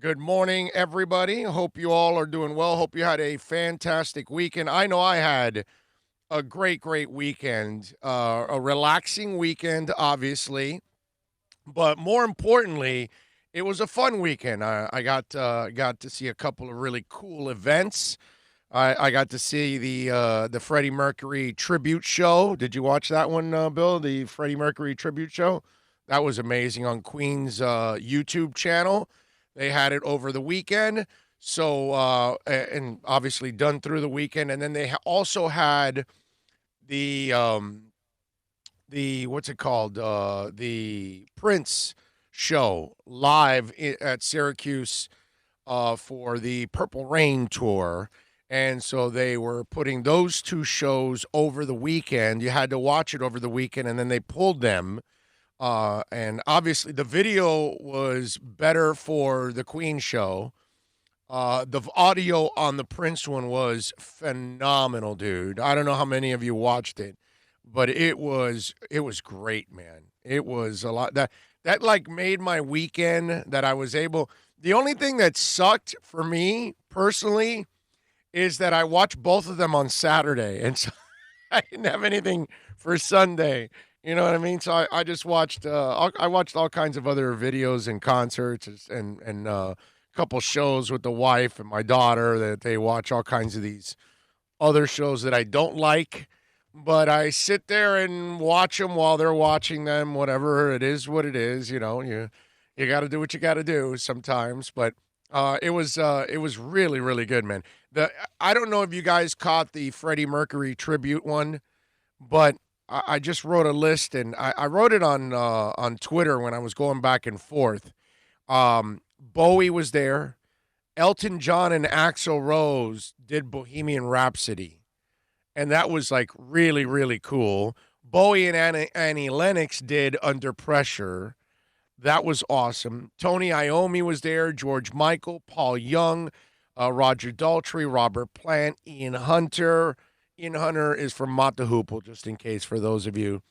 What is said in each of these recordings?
Good morning, everybody. Hope you all are doing well. Hope you had a fantastic weekend. I know I had a great weekend, a relaxing weekend, obviously, but more importantly, it was a fun weekend. I got to see a couple of really cool events. I got to see the Freddie Mercury tribute show. Did you watch that one, Bill? The Freddie Mercury tribute show? That was amazing on Queen's YouTube channel. They had it over the weekend. So and obviously done through the weekend, and then they also had the what's it called, the Prince show live at Syracuse for the Purple Rain tour. And so they were putting those two shows over the weekend. You had to watch it over the weekend, and then they pulled them. And obviously, the video was better for the Queen show. The audio on the Prince one was phenomenal, dude. I don't know how many of you watched it, but it was great, man. It was a lot that like made my weekend that I was able. The only thing that sucked for me personally is that I watched both of them on Saturday, and so I didn't have anything for Sunday. You know what I mean? So I just watched. I watched all kinds of other videos and concerts and a couple shows with the wife and my daughter that they watch all kinds of these other shows that I don't like, but I sit there and watch them while they're watching them. Whatever it is, what it is, you got to do what you got to do sometimes. But it was really good, man. The I don't know if you guys caught the Freddie Mercury tribute one, but I just wrote a list and I wrote it on Twitter when I was going back and forth. Bowie was there. Elton John and Axl Rose did Bohemian Rhapsody, and that was like really cool. Bowie and Annie Lennox did Under Pressure. That was awesome. Tony Iommi was there. George Michael, Paul Young, Roger Daltrey, Robert Plant, Ian Hunter. Ian Hunter is from Mott the Hoople, just in case for those of you.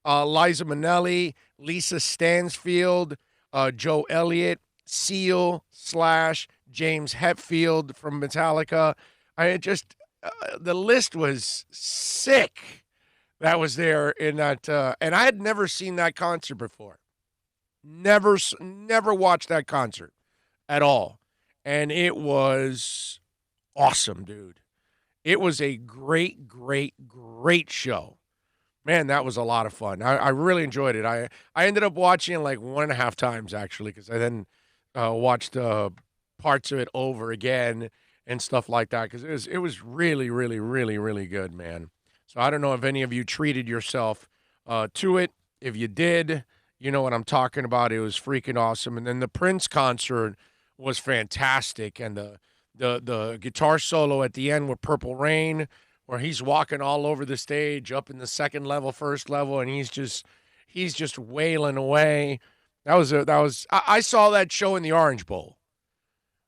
Liza Minnelli, Lisa Stansfield, Joe Elliott, Seal, Slash, James Hetfield from Metallica. The list was sick that was there in that. And I had never seen that concert before. Never watched that concert at all. And it was awesome, dude. It was a great show. Man, that was a lot of fun. I really enjoyed it. I ended up watching it like 1.5 times, actually, because I then watched parts of it over again and stuff like that, because it was really good, man. So I don't know if any of you treated yourself to it. If you did, you know what I'm talking about. It was freaking awesome. And then the Prince concert was fantastic, and the guitar solo at the end with Purple Rain, where he's walking all over the stage, up in the second level, first level, and he's just wailing away. I saw that show in the Orange Bowl.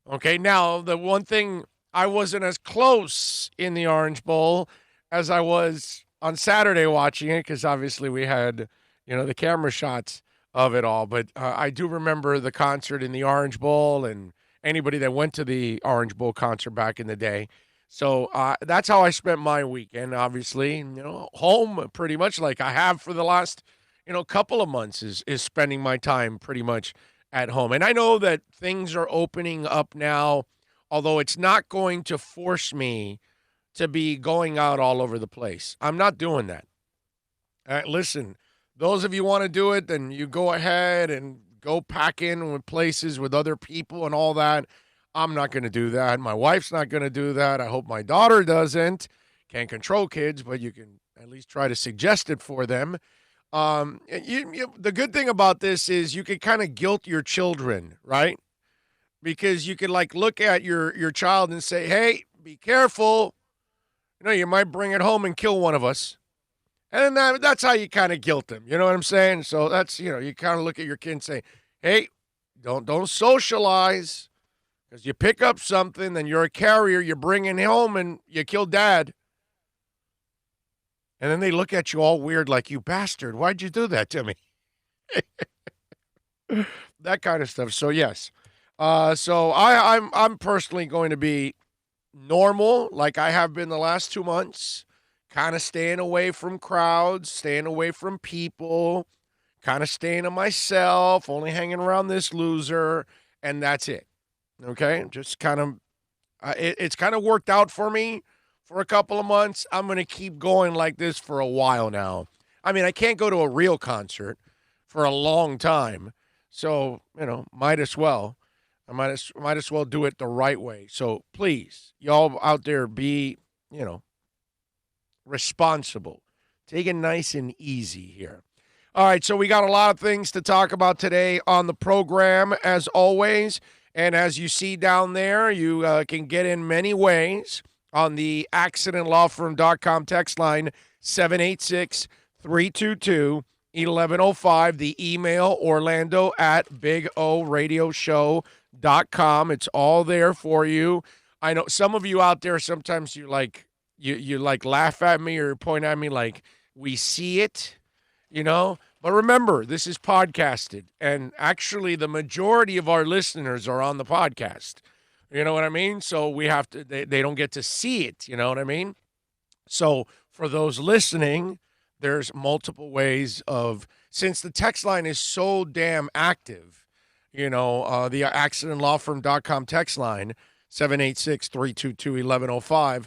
Okay, now the one thing, I wasn't as close in the Orange Bowl as I was on Saturday watching it, because obviously we had the camera shots of it all. But I do remember the concert in the Orange Bowl, and anybody that went to the Orange Bowl concert back in the day. So that's how I spent my weekend. Obviously, home pretty much like I have for the last couple of months is spending my time pretty much at home. And I know that things are opening up now, although it's not going to force me to be going out all over the place. I'm not doing that. Listen, those of you want to do it, then you go ahead and go pack in with places with other people and all that. I'm not going to do that. My wife's not going to do that. I hope my daughter doesn't. Can't control kids, but you can at least try to suggest it for them. The good thing about this is you can kind of guilt your children, right? Because you could like look at your child and say, "Hey, be careful. You might bring it home and kill one of us." And that's how you kind of guilt them. You know what I'm saying? So that's, you kind of look at your kid and say, "Hey, don't socialize, because you pick up something, then you're a carrier, you bring it home and you kill dad." And then they look at you all weird like, "You bastard, why'd you do that to me?" That kind of stuff. So, yes, So I'm personally going to be normal, like I have been the last 2 months, kind of staying away from crowds, staying away from people, kind of staying to myself, only hanging around this loser, and that's it. Okay, just kind of it's kind of worked out for me for a couple of months. I'm going to keep going like this for a while now. I mean, I can't go to a real concert for a long time, so might as well. I might as well do it the right way. So please, y'all out there, be you know responsible. Take it nice and easy here. All right, so we got a lot of things to talk about today on the program, as always. And as you see down there, you can get in many ways on the accidentlawfirm.com text line 786 322 1105. The email Orlando at bigradioshow.com. It's all there for you. I know some of you out there, sometimes you like laugh at me or point at me like we see it. But remember, this is podcasted, and actually the majority of our listeners are on the podcast. You know what I mean? So we have to, they don't get to see it. You know what I mean? So for those listening, there's multiple ways since the text line is so damn active, the accidentlawfirm.com text line, 786-322-1105.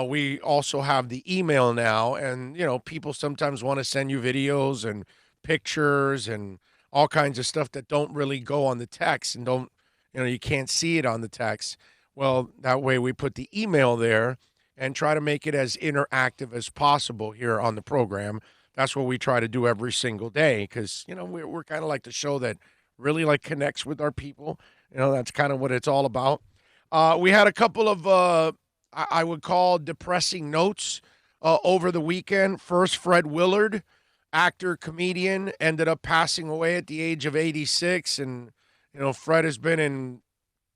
We also have the email now, and, people sometimes want to send you videos and pictures and all kinds of stuff that don't really go on the text and you can't see it on the text. Well, that way we put the email there and try to make it as interactive as possible here on the program. That's what we try to do every single day because, we're kind of like the show that really connects with our people. That's kind of what it's all about. We had a couple of, I would call depressing notes over the weekend. First, Fred Willard, actor, comedian, ended up passing away at the age of 86. And, Fred has been in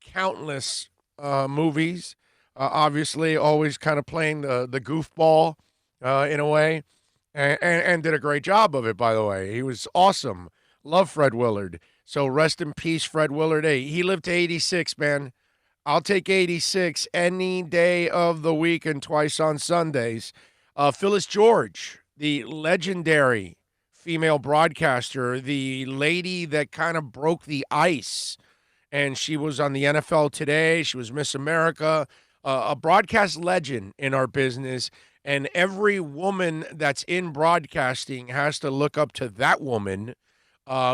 countless movies, obviously always kind of playing the goofball in a way, and did a great job of it, by the way. He was awesome. Love Fred Willard. So rest in peace, Fred Willard. Hey, he lived to 86, man. I'll take 86 any day of the week and twice on Sundays. Phyllis George, the legendary female broadcaster, the lady that kind of broke the ice. And she was on the NFL Today. She was Miss America, a broadcast legend in our business. And every woman that's in broadcasting has to look up to that woman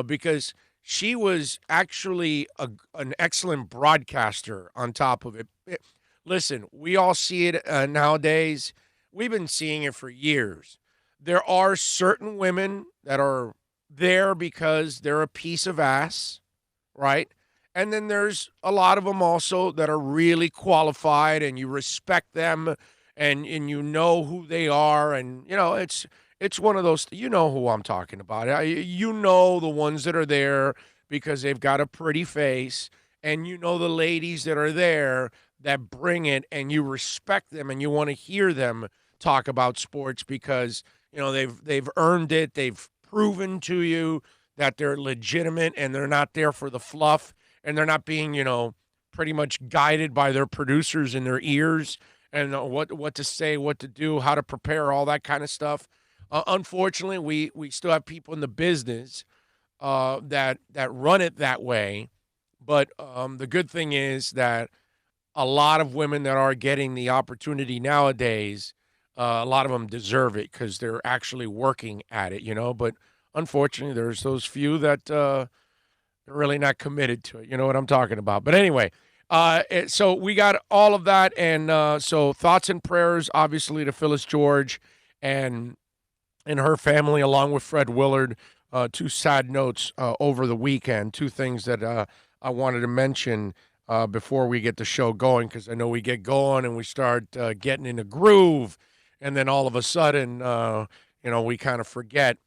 because she was actually an excellent broadcaster on top of it. Listen, we all see it nowadays. We've been seeing it for years. There are certain women that are there because they're a piece of ass, right? And then there's a lot of them also that are really qualified and you respect them and you know who they are. And, it's one of those, you know who I'm talking about. You know the ones that are there because they've got a pretty face, and you know the ladies that are there that bring it, and you respect them, and you want to hear them talk about sports because they've earned it. They've proven to you that they're legitimate and they're not there for the fluff, and they're not being pretty much guided by their producers in their ears and what to say, what to do, how to prepare, all that kind of stuff. Unfortunately, we still have people in the business that run it that way. But the good thing is that a lot of women that are getting the opportunity nowadays, a lot of them deserve it because they're actually working at it, But unfortunately, there's those few that they're really not committed to it. You know what I'm talking about. But anyway, so we got all of that. And so thoughts and prayers, obviously, to Phyllis George and her family, along with Fred Willard. Two sad notes over the weekend. Two things that I wanted to mention before we get the show going, because I know we get going and we start getting in a groove, and then all of a sudden, we kind of forget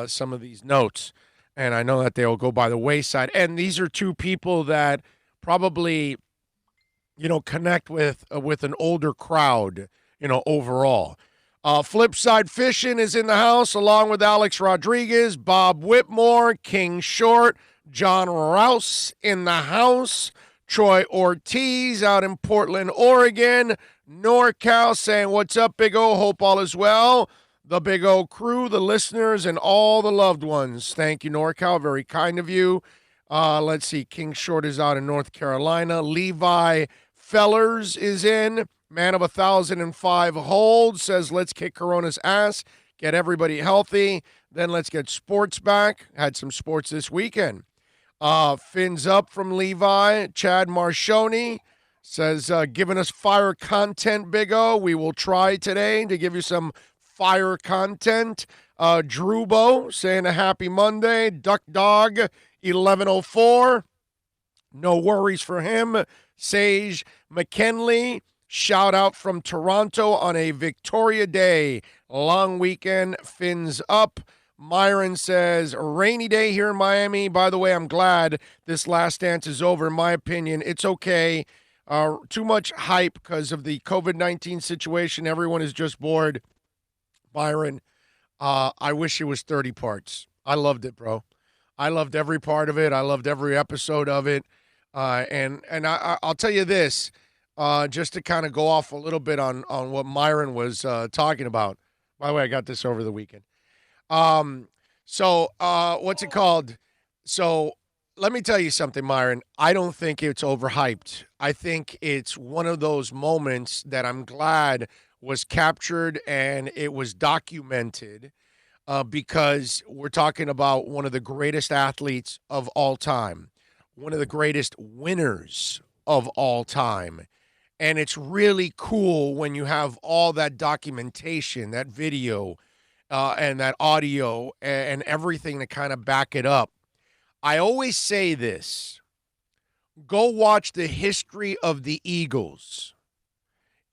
some of these notes, and I know that they'll go by the wayside. And these are two people that probably, connect with an older crowd, overall. Flipside Fishing is in the house along with Alex Rodriguez, Bob Whitmore, King Short, John Rouse in the house. Troy Ortiz out in Portland, Oregon. NorCal saying, what's up, Big O? Hope all is well. The Big O crew, the listeners, and all the loved ones. Thank you, NorCal. Very kind of you. Let's see. King Short is out in North Carolina. Levi Fellers is in. Man of 1,005 holds says, let's kick Corona's ass. Get everybody healthy. Then let's get sports back. Had some sports this weekend. Fins up from Levi. Chad Marshoni says, giving us fire content, Big O. We will try today to give you some fire content. Drubo saying a happy Monday. Duck Dog 1104. No worries for him. Sage McKinley. Shout out from Toronto on a Victoria Day. Long weekend. Fins up. Myron says, rainy day here in Miami. By the way, I'm glad this last dance is over. In my opinion, it's okay. Too much hype because of the COVID-19 situation. Everyone is just bored. Byron, I wish it was 30 parts. I loved it, bro. I loved every part of it. I loved every episode of it. And I'll tell you this, just to kind of go off a little bit on what Myron was talking about. By the way, I got this over the weekend. What's it called? So let me tell you something, Myron. I don't think it's overhyped. I think it's one of those moments that I'm glad was captured and it was documented because we're talking about one of the greatest athletes of all time, one of the greatest winners of all time. And it's really cool when you have all that documentation, that video, and that audio and everything to kind of back it up. I always say this. Go watch the history of the Eagles.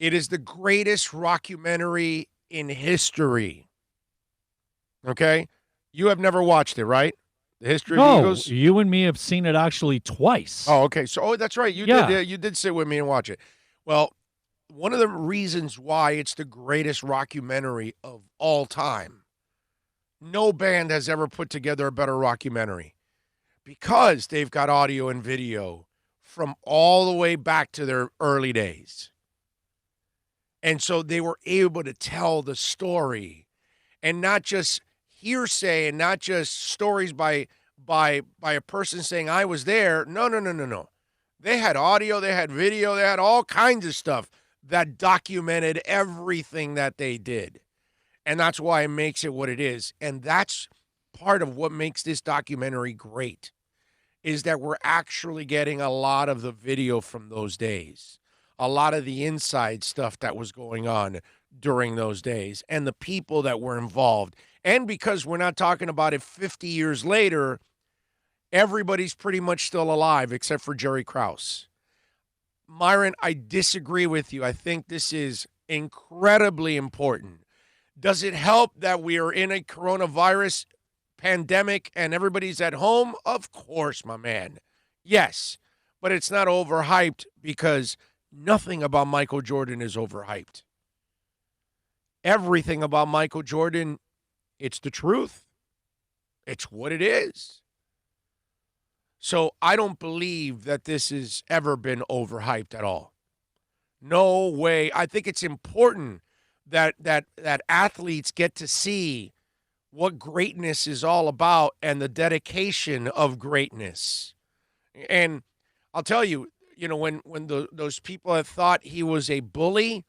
It is the greatest rockumentary in history. Okay? You have never watched it, right? The history of the Eagles? No, you and me have seen it actually twice. Oh, okay. So, that's right. You did sit with me and watch it. Well, one of the reasons why it's the greatest rockumentary of all time, no band has ever put together a better rockumentary because they've got audio and video from all the way back to their early days. And so they were able to tell the story and not just hearsay and not just stories by a person saying, I was there. No. They had audio, they had video, they had all kinds of stuff that documented everything that they did. And that's why it makes it what it is. And that's part of what makes this documentary great, is that we're actually getting a lot of the video from those days, a lot of the inside stuff that was going on during those days, and the people that were involved. And because we're not talking about it 50 years later, everybody's pretty much still alive except for Jerry Krause. Myron, I disagree with you. I think this is incredibly important. Does it help that we are in a coronavirus pandemic and everybody's at home? Of course, my man. Yes, but it's not overhyped because nothing about Michael Jordan is overhyped. Everything about Michael Jordan, it's the truth. It's what it is. So I don't believe that this has ever been overhyped at all. No way. I think it's important that athletes get to see what greatness is all about and the dedication of greatness. And I'll tell you, when those people have thought he was a bully,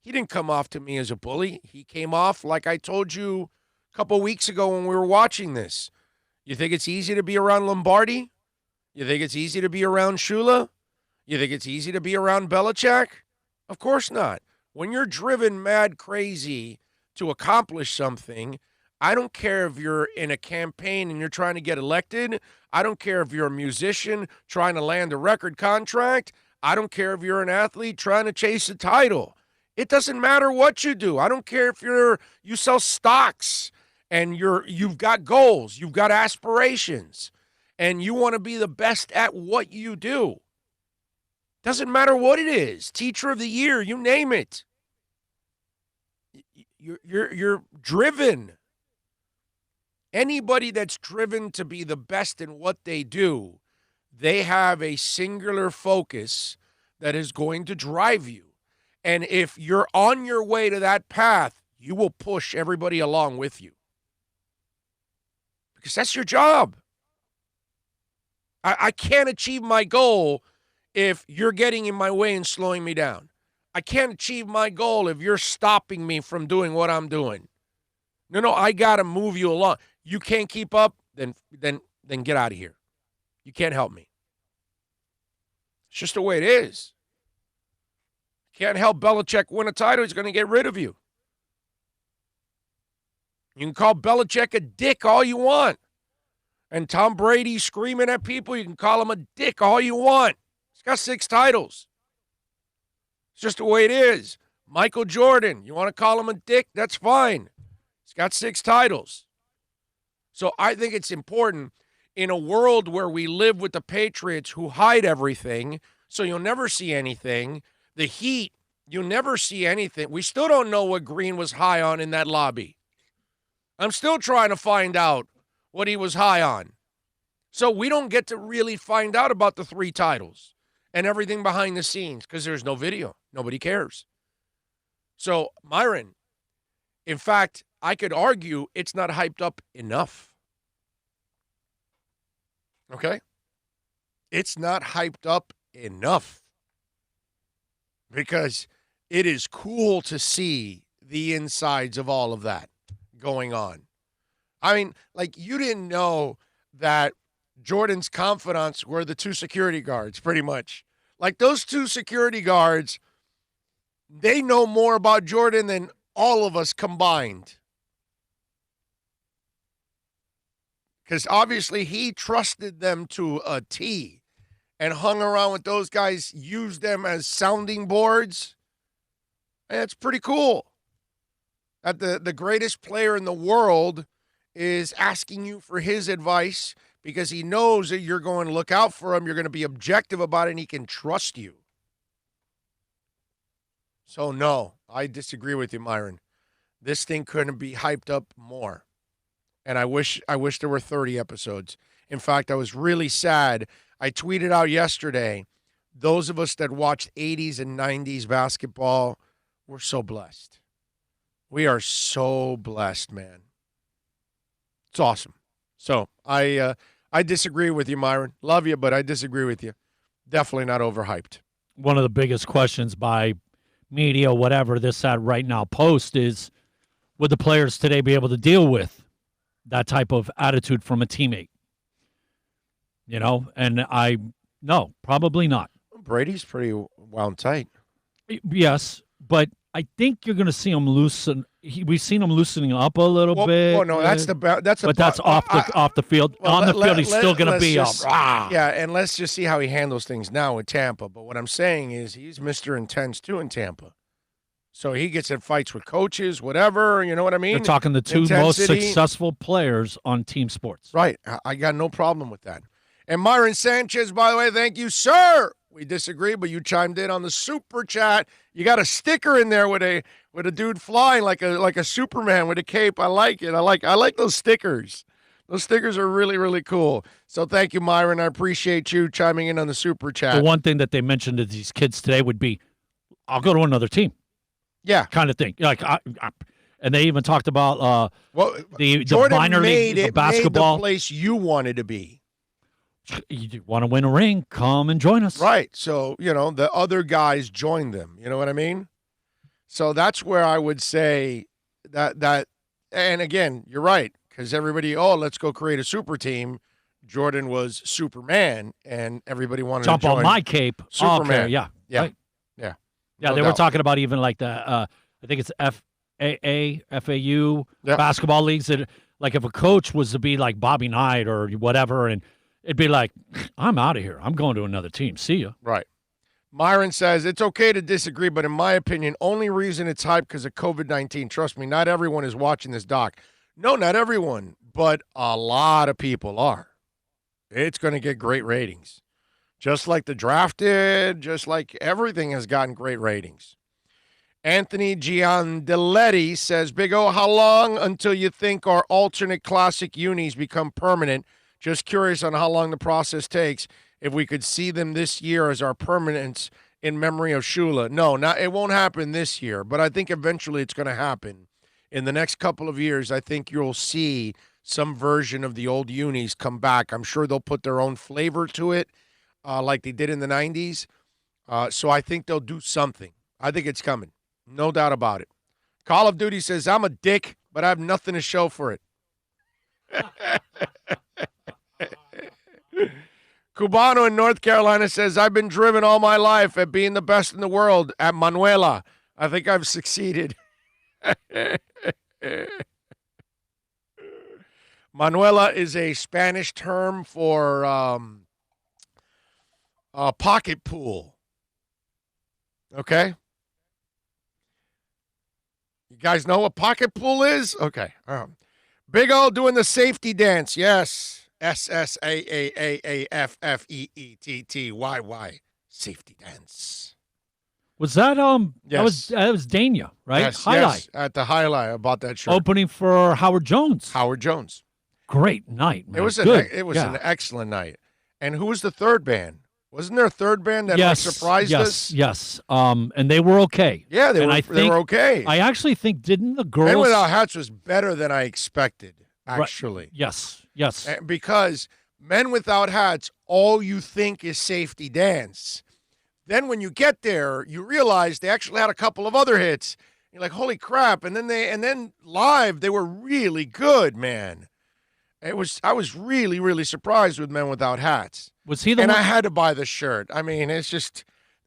he didn't come off to me as a bully. He came off like I told you a couple weeks ago when we were watching this. You think it's easy to be around Lombardi? You think it's easy to be around Shula? You think it's easy to be around Belichick? Of course not. When you're driven mad crazy to accomplish something, I don't care if you're in a campaign and you're trying to get elected. I don't care if you're a musician trying to land a record contract. I don't care if you're an athlete trying to chase a title. It doesn't matter what you do. I don't care if you sell stocks and you've got goals, you've got aspirations, and you want to be the best at what you do. Doesn't matter what it is. Teacher of the year, you name it. You're driven. Anybody that's driven to be the best in what they do, they have a singular focus that is going to drive you. And if you're on your way to that path, you will push everybody along with you. Because that's your job. I can't achieve my goal if you're getting in my way and slowing me down. I can't achieve my goal if you're stopping me from doing what I'm doing. No, I got to move you along. You can't keep up, then get out of here. You can't help me. It's just the way it is. Can't help Belichick win a title. He's going to get rid of you. You can call Belichick a dick all you want. And Tom Brady screaming at people, you can call him a dick all you want. He's got 6 titles. It's just the way it is. Michael Jordan, you want to call him a dick? That's fine. He's got 6 titles. So I think it's important in a world where we live with the Patriots who hide everything, so you'll never see anything. The Heat, you'll never see anything. We still don't know what Green was high on in that lobby. I'm still trying to find out what he was high on. So we don't get to really find out about the 3 titles and everything behind the scenes because there's no video. Nobody cares. So, Myron, in fact, I could argue it's not hyped up enough. Okay? It's not hyped up enough because it is cool to see the insides of all of that going on. I mean, like, you didn't know that Jordan's confidants were the 2 security guards, pretty much. Like, those 2 security guards, they know more about Jordan than all of us combined. Because obviously he trusted them to a T and hung around with those guys, used them as sounding boards. And it's pretty cool that the greatest player in the world is asking you for his advice because he knows that you're going to look out for him, you're going to be objective about it, and he can trust you. So, no, I disagree with you, Myron. This thing couldn't be hyped up more. And I wish there were 30 episodes. In fact, I was really sad. I tweeted out yesterday, those of us that watched 80s and 90s basketball, we're so blessed. We are so blessed, man. It's awesome. So I disagree with you, Myron. Love you, but I disagree with you. Definitely not overhyped. One of the biggest questions by media, whatever, this, that, right now post is, would the players today be able to deal with that type of attitude from a teammate? You know, and no, probably not. Brady's pretty wound tight. Yes, but I think you're going to see him loosen. We've seen him loosening up a little bit. Well, no, that's off the field. Well, on the field, he's still going to be up. Yeah, and let's just see how he handles things now in Tampa. But what I'm saying is he's Mr. Intense too in Tampa. So he gets in fights with coaches, whatever. You know what I mean? You're talking the 2 most successful players on team sports. Right. I got no problem with that. And Myron Sanchez, by the way, thank you, sir. We disagree, but you chimed in on the super chat. You got a sticker in there with a dude flying like a Superman with a cape. I like it. I like those stickers. Those stickers are really, really cool. So thank you, Myron. I appreciate you chiming in on the super chat. The one thing that they mentioned to these kids today would be, I'll go to another team. Yeah. Kind of thing. Like, and they even talked about the Jordan minor league made basketball. Made the place you wanted to be. You want to win a ring, come and join us. Right. So, the other guys joined them. You know what I mean? So that's where I would say that and again, you're right, because everybody, let's go create a super team. Jordan was Superman, and everybody wanted to join on my cape. Superman. Okay, yeah. Yeah. Right. Yeah. Yeah, they were talking about even like the, I think it's FAU basketball leagues. That, like, if a coach was to be like Bobby Knight or whatever, and it'd be like, I'm out of here. I'm going to another team. See ya. Right. Myron says, it's okay to disagree, but in my opinion, only reason it's hyped because of COVID-19. Trust me, not everyone is watching this doc. No, not everyone, but a lot of people are. It's going to get great ratings. Just like the draft did, just like everything has gotten great ratings. Anthony Giandelletti says, Big O, how long until you think our alternate classic unis become permanent? Just curious on how long the process takes. If we could see them this year as our permanents in memory of Shula. No, it won't happen this year, but I think eventually it's going to happen. In the next couple of years, I think you'll see some version of the old unis come back. I'm sure they'll put their own flavor to it, like they did in the 90s. So I think they'll do something. I think it's coming. No doubt about it. Call of Duty says, I'm a dick, but I have nothing to show for it. Cubano in North Carolina says, I've been driven all my life at being the best in the world at Manuela. I think I've succeeded. Manuela is a Spanish term for a pocket pool. Okay? You guys know what pocket pool is? Okay. Big O doing the safety dance. Yes. SSAAAFFEETTYY. Safety dance. Was that Yes. that was Dania, right? Yes, Highlight. yes, at the highlight about that shirt. Opening for Howard Jones. Howard Jones. Great night, man. It was Good. an excellent night. And who was the third band? Wasn't there a third band that surprised us? Yes. And they were okay. Yeah, they were okay. I actually think didn't the girls Men Without Hats was better than I expected, actually. Right. Yes. Because Men Without Hats, all you think is safety dance. Then when you get there, you realize they actually had a couple of other hits. You're like, holy crap! And then live, they were really good, man. I was really, really surprised with Men Without Hats. Was he the one? one? I had to buy the shirt. I mean, this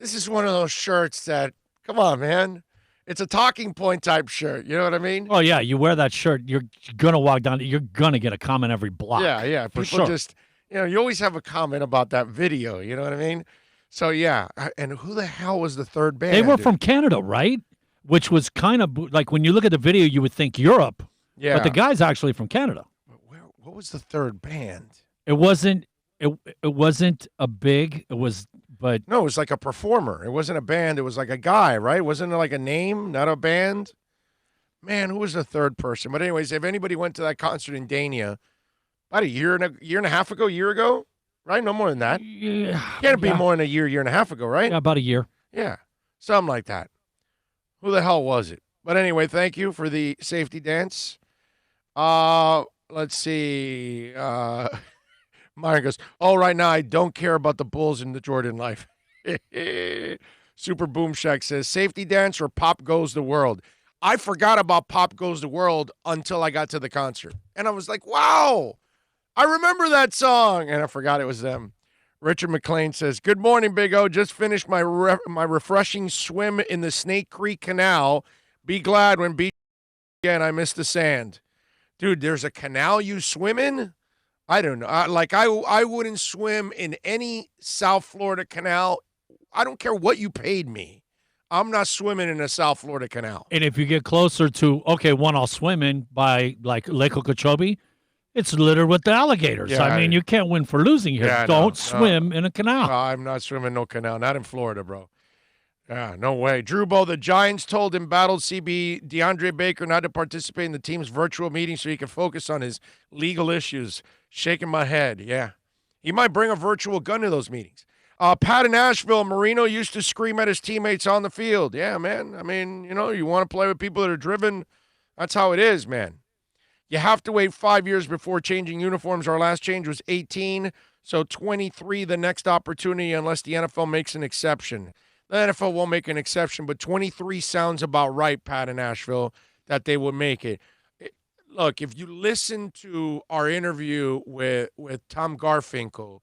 is one of those shirts that, come on, man. It's a talking point type shirt. You know what I mean? Oh yeah, you wear that shirt, you're gonna walk down. You're gonna get a comment every block. Yeah. For People sure. just, you always have a comment about that video. You know what I mean? So yeah. And who the hell was the third band? They were from Canada, right? Which was kind of like when you look at the video, you would think Europe. Yeah. But the guy's actually from Canada. What was the third band? It wasn't. It wasn't a big. It was. But no, it was like a performer. It wasn't a band. It was like a guy, right? Wasn't it like a name, not a band? Man, who was the third person? But anyways, if anybody went to that concert in Dania about a year and a half ago, right? No more than that. Yeah, Can't be more than a year and a half ago, right? Yeah, about a year. Yeah, something like that. Who the hell was it? But anyway, thank you for the safety dance. Let's see. Myron goes, right now I don't care about the Bulls in the Jordan life. Super Boom Shack says, safety dance or Pop Goes the World. I forgot about Pop Goes the World until I got to the concert. And I was like, wow, I remember that song. And I forgot it was them. Richard McLean says, good morning, Big O. Just finished my refreshing swim in the Snake Creek Canal. Be glad when beach again. I miss the sand. Dude, there's a canal you swim in? I don't know. I wouldn't swim in any South Florida canal. I don't care what you paid me. I'm not swimming in a South Florida canal. And if you get closer to, one I'll swim in by like Lake Okeechobee, it's littered with the alligators. Yeah, I mean, you can't win for losing here. Yeah, Don't swim in a canal. I'm not swimming no canal. Not in Florida, bro. Yeah, no way. Drewbo, the Giants told embattled CB DeAndre Baker not to participate in the team's virtual meeting so he can focus on his legal issues. Shaking my head. Yeah. He might bring a virtual gun to those meetings. Pat in Asheville, Marino used to scream at his teammates on the field. Yeah, man. I mean, you want to play with people that are driven. That's how it is, man. You have to wait 5 years before changing uniforms. Our last change was 18, so 23 the next opportunity unless the NFL makes an exception. The NFL won't make an exception, but 23 sounds about right, Pat in Asheville, that they would make it. Look, if you listen to our interview with Tom Garfinkel,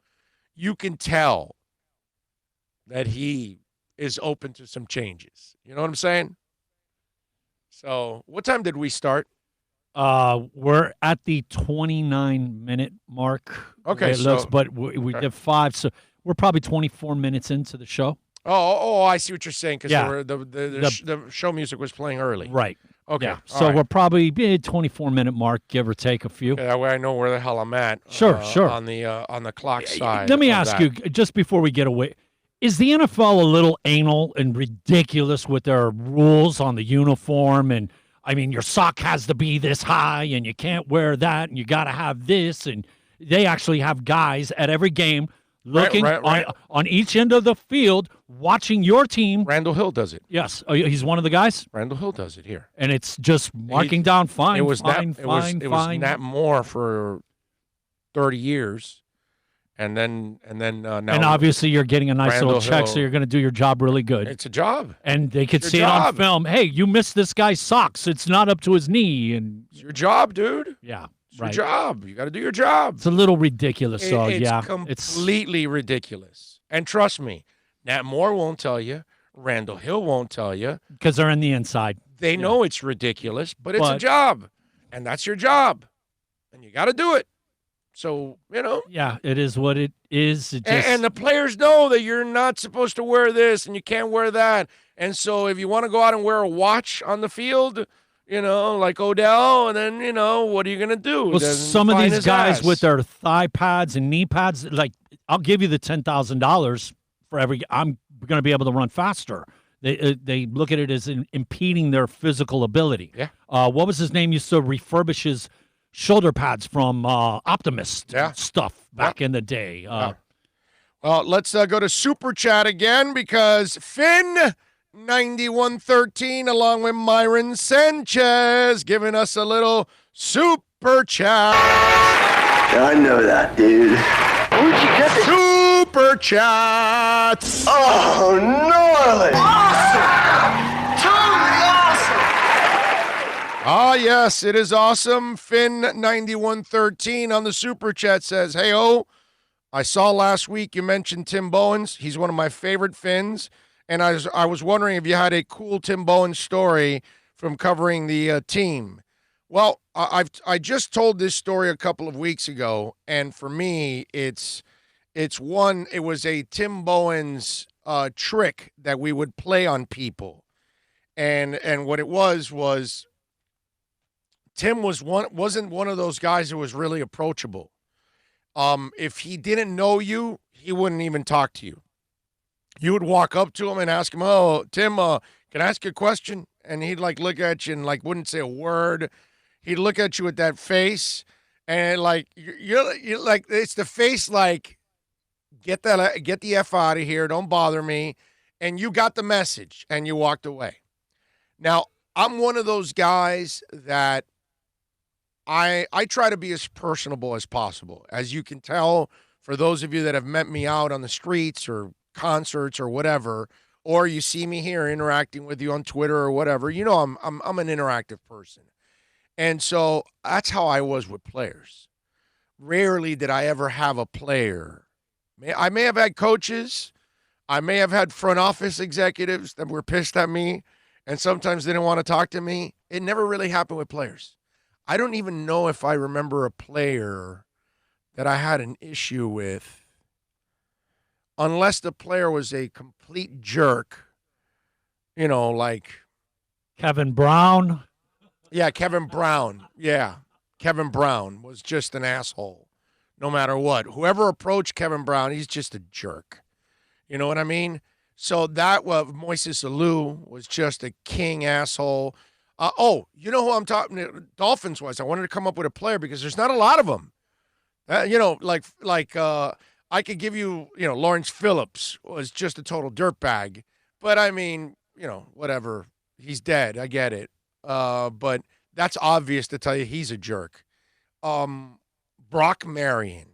you can tell that he is open to some changes. You know what I'm saying? So what time did we start? We're at the 29-minute mark. Okay, but we did 5, so we're probably 24 minutes into the show. Oh, I see what you're saying, because the show music was playing early. Right. Okay. Yeah. So we're probably 24-minute mark, give or take a few. Okay, that way I know where the hell I'm at. Sure. On the clock side. Let me ask you, just before we get away, Is the NFL a little anal and ridiculous with their rules on the uniform? And I mean, your sock has to be this high and you can't wear that and you got to have this. And they actually have guys at every game looking Right. on each end of the field, watching your team. Randall Hill does it. Yes. Oh, he's one of the guys. Randall Hill does it here. And it's just marking down fine, It was fine, Nat, it was fine. Nat Moore for 30 years. And then now And obviously you're getting a nice Randall little check, so Hill. you're going to do your job really good. it's a job. And they could Your see it on job. film. Hey, you missed this guy's socks. It's not up to his knee. And It's your job, dude. yeah, It's right. your job. You got to do your job. It's a little ridiculous. So it's yeah, completely ridiculous. And trust me, Nat Moore won't tell you. Randall Hill won't tell you. because they're in the inside. They know it's ridiculous, but it's a But- job. And that's your job. And you got to do it. So, Yeah, it is what it is. It just, and the players know that you're not supposed to wear this and you can't wear that. And so if you want to go out and wear a watch on the field, like Odell, and then, what are you going to do? well, Then some of find these his guys ass. with their thigh pads and knee pads, like I'll give you the $10,000 for every. I'm going to be able to run faster. They look at it as impeding their physical ability. Yeah. What was his name? Used to refurbish his shoulder pads from Optimist stuff back in the day. Well, let's go to Super Chat again because Finn9113 along with Myron Sanchez giving us a little Super Chat. I know that, dude. Where'd you get this? Super Chat. Oh, gnarly. Awesome. Totally awesome. Ah, yes, it is awesome. Finn9113 on the Super Chat says, "Hey, I saw last week you mentioned Tim Bowens. He's one of my favorite Finns. And I was wondering if you had a cool Tim Bowens story from covering the team." Well, I just told this story a couple of weeks ago, and for me, it was a Tim Bowens trick that we would play on people, and what it was Tim wasn't one of those guys who was really approachable. If he didn't know you, he wouldn't even talk to you. You would walk up to him and ask him, "Oh, Tim, can I ask you a question?" And he'd look at you and wouldn't say a word. He'd look at you with that face, and you're like, it's the face get the F out of here, don't bother me, and you got the message and you walked away. Now I'm one of those guys that I try to be as personable as possible, as you can tell. For those of you that have met me out on the streets or concerts or whatever, or you see me here interacting with you on Twitter or whatever, I'm an interactive person. And so that's how I was with players. Rarely did I ever have a player. I may have had coaches. I may have had front office executives that were pissed at me and sometimes didn't want to talk to me. It never really happened with players. I don't even know if I remember a player that I had an issue with, unless the player was a complete jerk, like Kevin Brown. Yeah, Kevin Brown. Yeah, Kevin Brown was just an asshole, no matter what. Whoever approached Kevin Brown, he's just a jerk. You know what I mean? So Moises Alou was just a king asshole. You know who I'm talking? Dolphins was. I wanted to come up with a player because there's not a lot of them. I could give you, Lawrence Phillips was just a total dirtbag. But I mean, whatever. He's dead. I get it. But that's obvious to tell you he's a jerk. Brock Marion.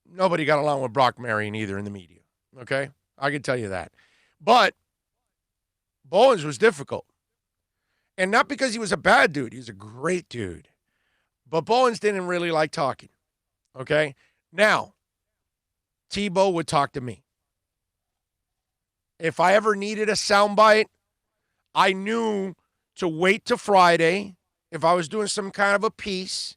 Nobody got along with Brock Marion either in the media. Okay? I can tell you that. But Bowens was difficult. And not because he was a bad dude. He was a great dude. But Bowens didn't really like talking. Okay? Now, Tebow would talk to me. If I ever needed a soundbite, I knew to wait till Friday if I was doing some kind of a piece,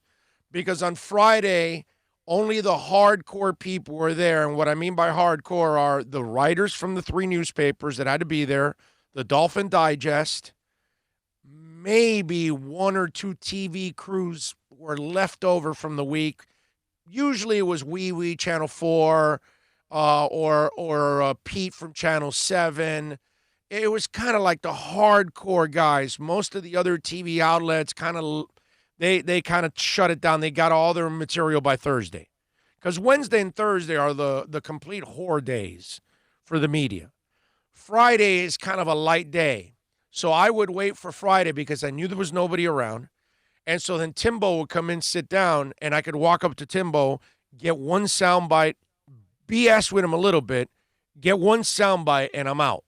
because on Friday, only the hardcore people were there. And what I mean by hardcore are the writers from the 3 newspapers that had to be there, the Dolphin Digest, maybe 1 or 2 TV crews were left over from the week. Usually it was Wee Wee, Channel 4, or Pete from Channel 7. It was kind of like the hardcore guys. Most of the other TV outlets kind of they kind of shut it down. They got all their material by Thursday. Because Wednesday and Thursday are the complete whore days for the media. Friday is kind of a light day. So I would wait for Friday because I knew there was nobody around. And so then Timbo would come in, sit down, and I could walk up to Timbo, get one soundbite, BS with him a little bit, get one soundbite, and I'm out,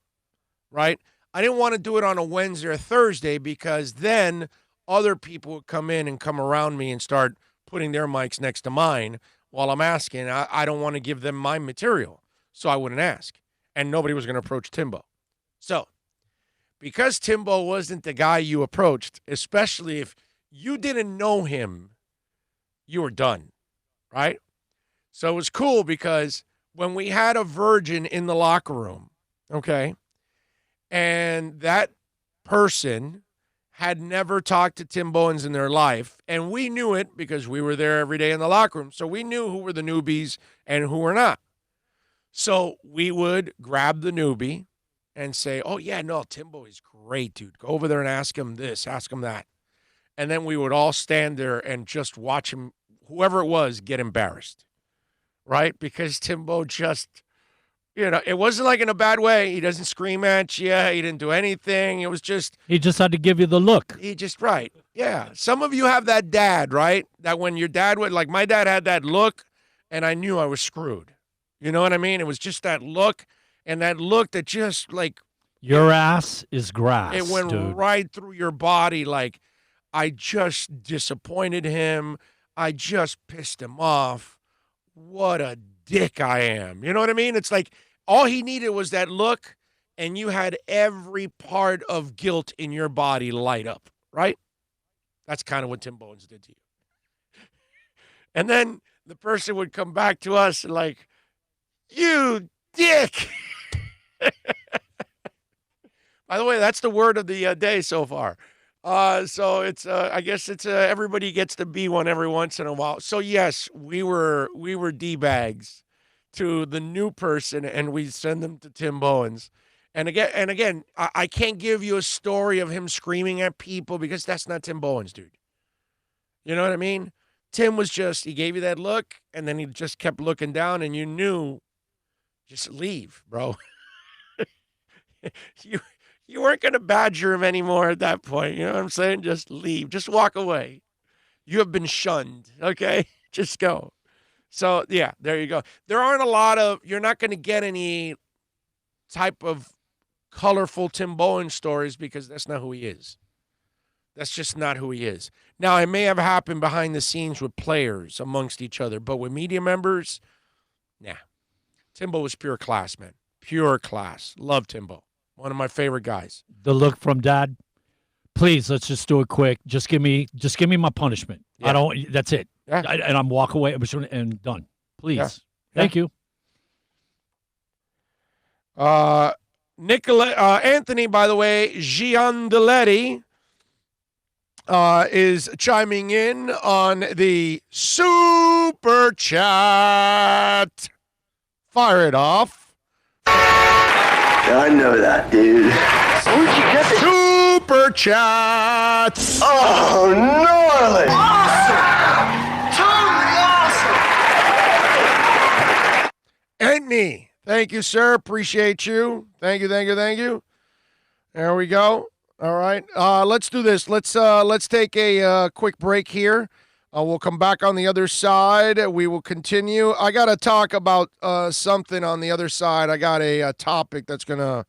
right? I didn't want to do it on a Wednesday or Thursday because then other people would come in and come around me and start putting their mics next to mine while I'm asking. I don't want to give them my material, so I wouldn't ask. And nobody was going to approach Timbo. So because Timbo wasn't the guy you approached, especially if you didn't know him, you were done, right? So it was cool because when we had a virgin in the locker room, okay, and that person had never talked to Tim Bowens in their life, and we knew it because we were there every day in the locker room, so we knew who were the newbies and who were not. So we would grab the newbie and say, oh, yeah, no, Timbo is great, dude. Go over there and ask him this, ask him that. And then we would all stand there and just watch him, whoever it was, get embarrassed, right? Because Timbo just, it wasn't like in a bad way. He doesn't scream at you. He didn't do anything. It was just. He just had to give you the look. Right. Yeah. Some of you have that dad, right? That when your dad would, like my dad had that look, and I knew I was screwed. You know what I mean? It was just that look, and that look that just like. Your ass is grass, it went dude. right through your body. Like, I just disappointed him. I just pissed him off. What a dick I am. You know what I mean? It's like all he needed was that look, and you had every part of guilt in your body light up, right? That's kind of what Tim Bowens did to you. And then the person would come back to us and like, you dick. By the way, that's the word of the day so far. So it's I guess it's everybody gets to be one every once in a while. So yes, we were D-bags to the new person, and we send them to Tim Bowens. And again, I can't give you a story of him screaming at people because that's not Tim Bowens, dude. You know what I mean? Tim was just, he gave you that look, and then he just kept looking down, and you knew, just leave, bro. You weren't going to badger him anymore at that point. You know what I'm saying? Just leave. Just walk away. You have been shunned, okay? Just go. So, yeah, there you go. There aren't a lot of, you're not going to get any type of colorful Tim Bowens stories because that's not who he is. That's just not who he is. Now, it may have happened behind the scenes with players amongst each other, but with media members, nah. Timbo was pure class, man. Pure class. Love Timbo. One of my favorite guys. The look from Dad. Please, let's just do it quick. Just give me my punishment. Yeah. That's it. Yeah. And I'm walk away and done. Please. Yeah. Thank you. Anthony, by the way, Giandelletti is chiming in on the super chat. Fire it off. I know that, dude. Where'd you get this? Super chat. Oh, gnarly! Totally awesome! Anthony, thank you, sir. Appreciate you. Thank you. There we go. All right. Let's do this. Let's take a quick break here. We'll come back on the other side. We will continue. I got to talk about something on the other side. I got a topic that's gonna.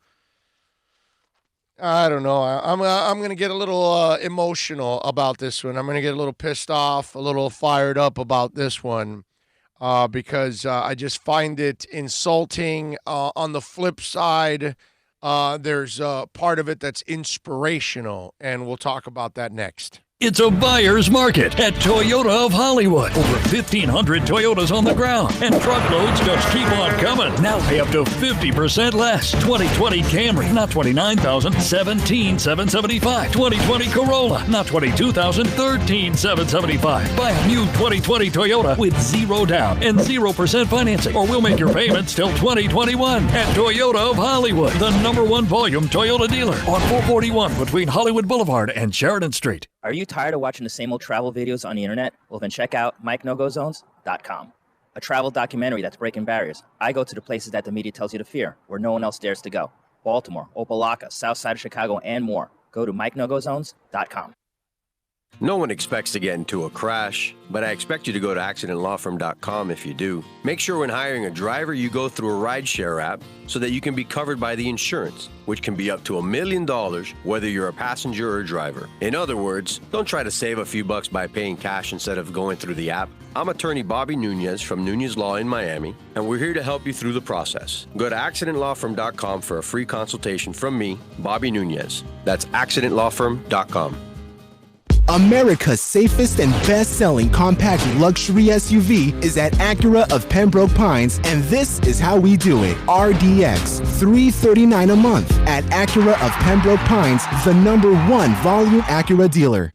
I don't know. I'm gonna get a little emotional about this one. I'm gonna get a little pissed off, a little fired up about this one, because I just find it insulting. On the flip side, there's part of it that's inspirational, and we'll talk about that next. It's a buyer's market at Toyota of Hollywood. Over 1,500 Toyotas on the ground, and truckloads just keep on coming. Now pay up to 50% less. 2020 Camry, not $29,000, $17,775. 2020 Corolla, not $22,000, $13,775. Buy a new 2020 Toyota with 0 down and 0% financing, or we'll make your payments till 2021 at Toyota of Hollywood, the #1 volume Toyota dealer on 441 between Hollywood Boulevard and Sheridan Street. Are you tired of watching the same old travel videos on the internet? Well, then check out MikeNoGoZones.com, a travel documentary that's breaking barriers. I go to the places that the media tells you to fear, where no one else dares to go. Baltimore, Opelika, South Side of Chicago, and more. Go to MikeNoGoZones.com. No one expects to get into a crash, but I expect you to go to accidentlawfirm.com if you do. Make sure when hiring a driver, you go through a rideshare app so that you can be covered by the insurance, which can be up to $1 million whether you're a passenger or a driver. In other words, don't try to save a few bucks by paying cash instead of going through the app. I'm attorney Bobby Nunez from Nunez Law in Miami, and we're here to help you through the process. Go to accidentlawfirm.com for a free consultation from me, Bobby Nunez. That's accidentlawfirm.com. America's safest and best-selling compact luxury SUV is at Acura of Pembroke Pines, and this is how we do it. RDX, $339 a month at Acura of Pembroke Pines, the #1 volume Acura dealer.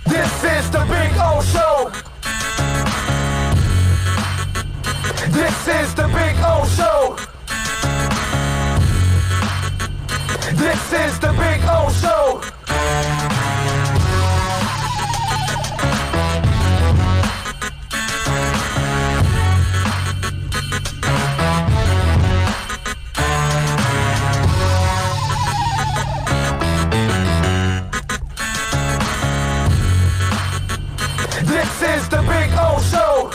This is the Big O Show. This is the Big O Show. This is the Big O Show. This is the Big O Show.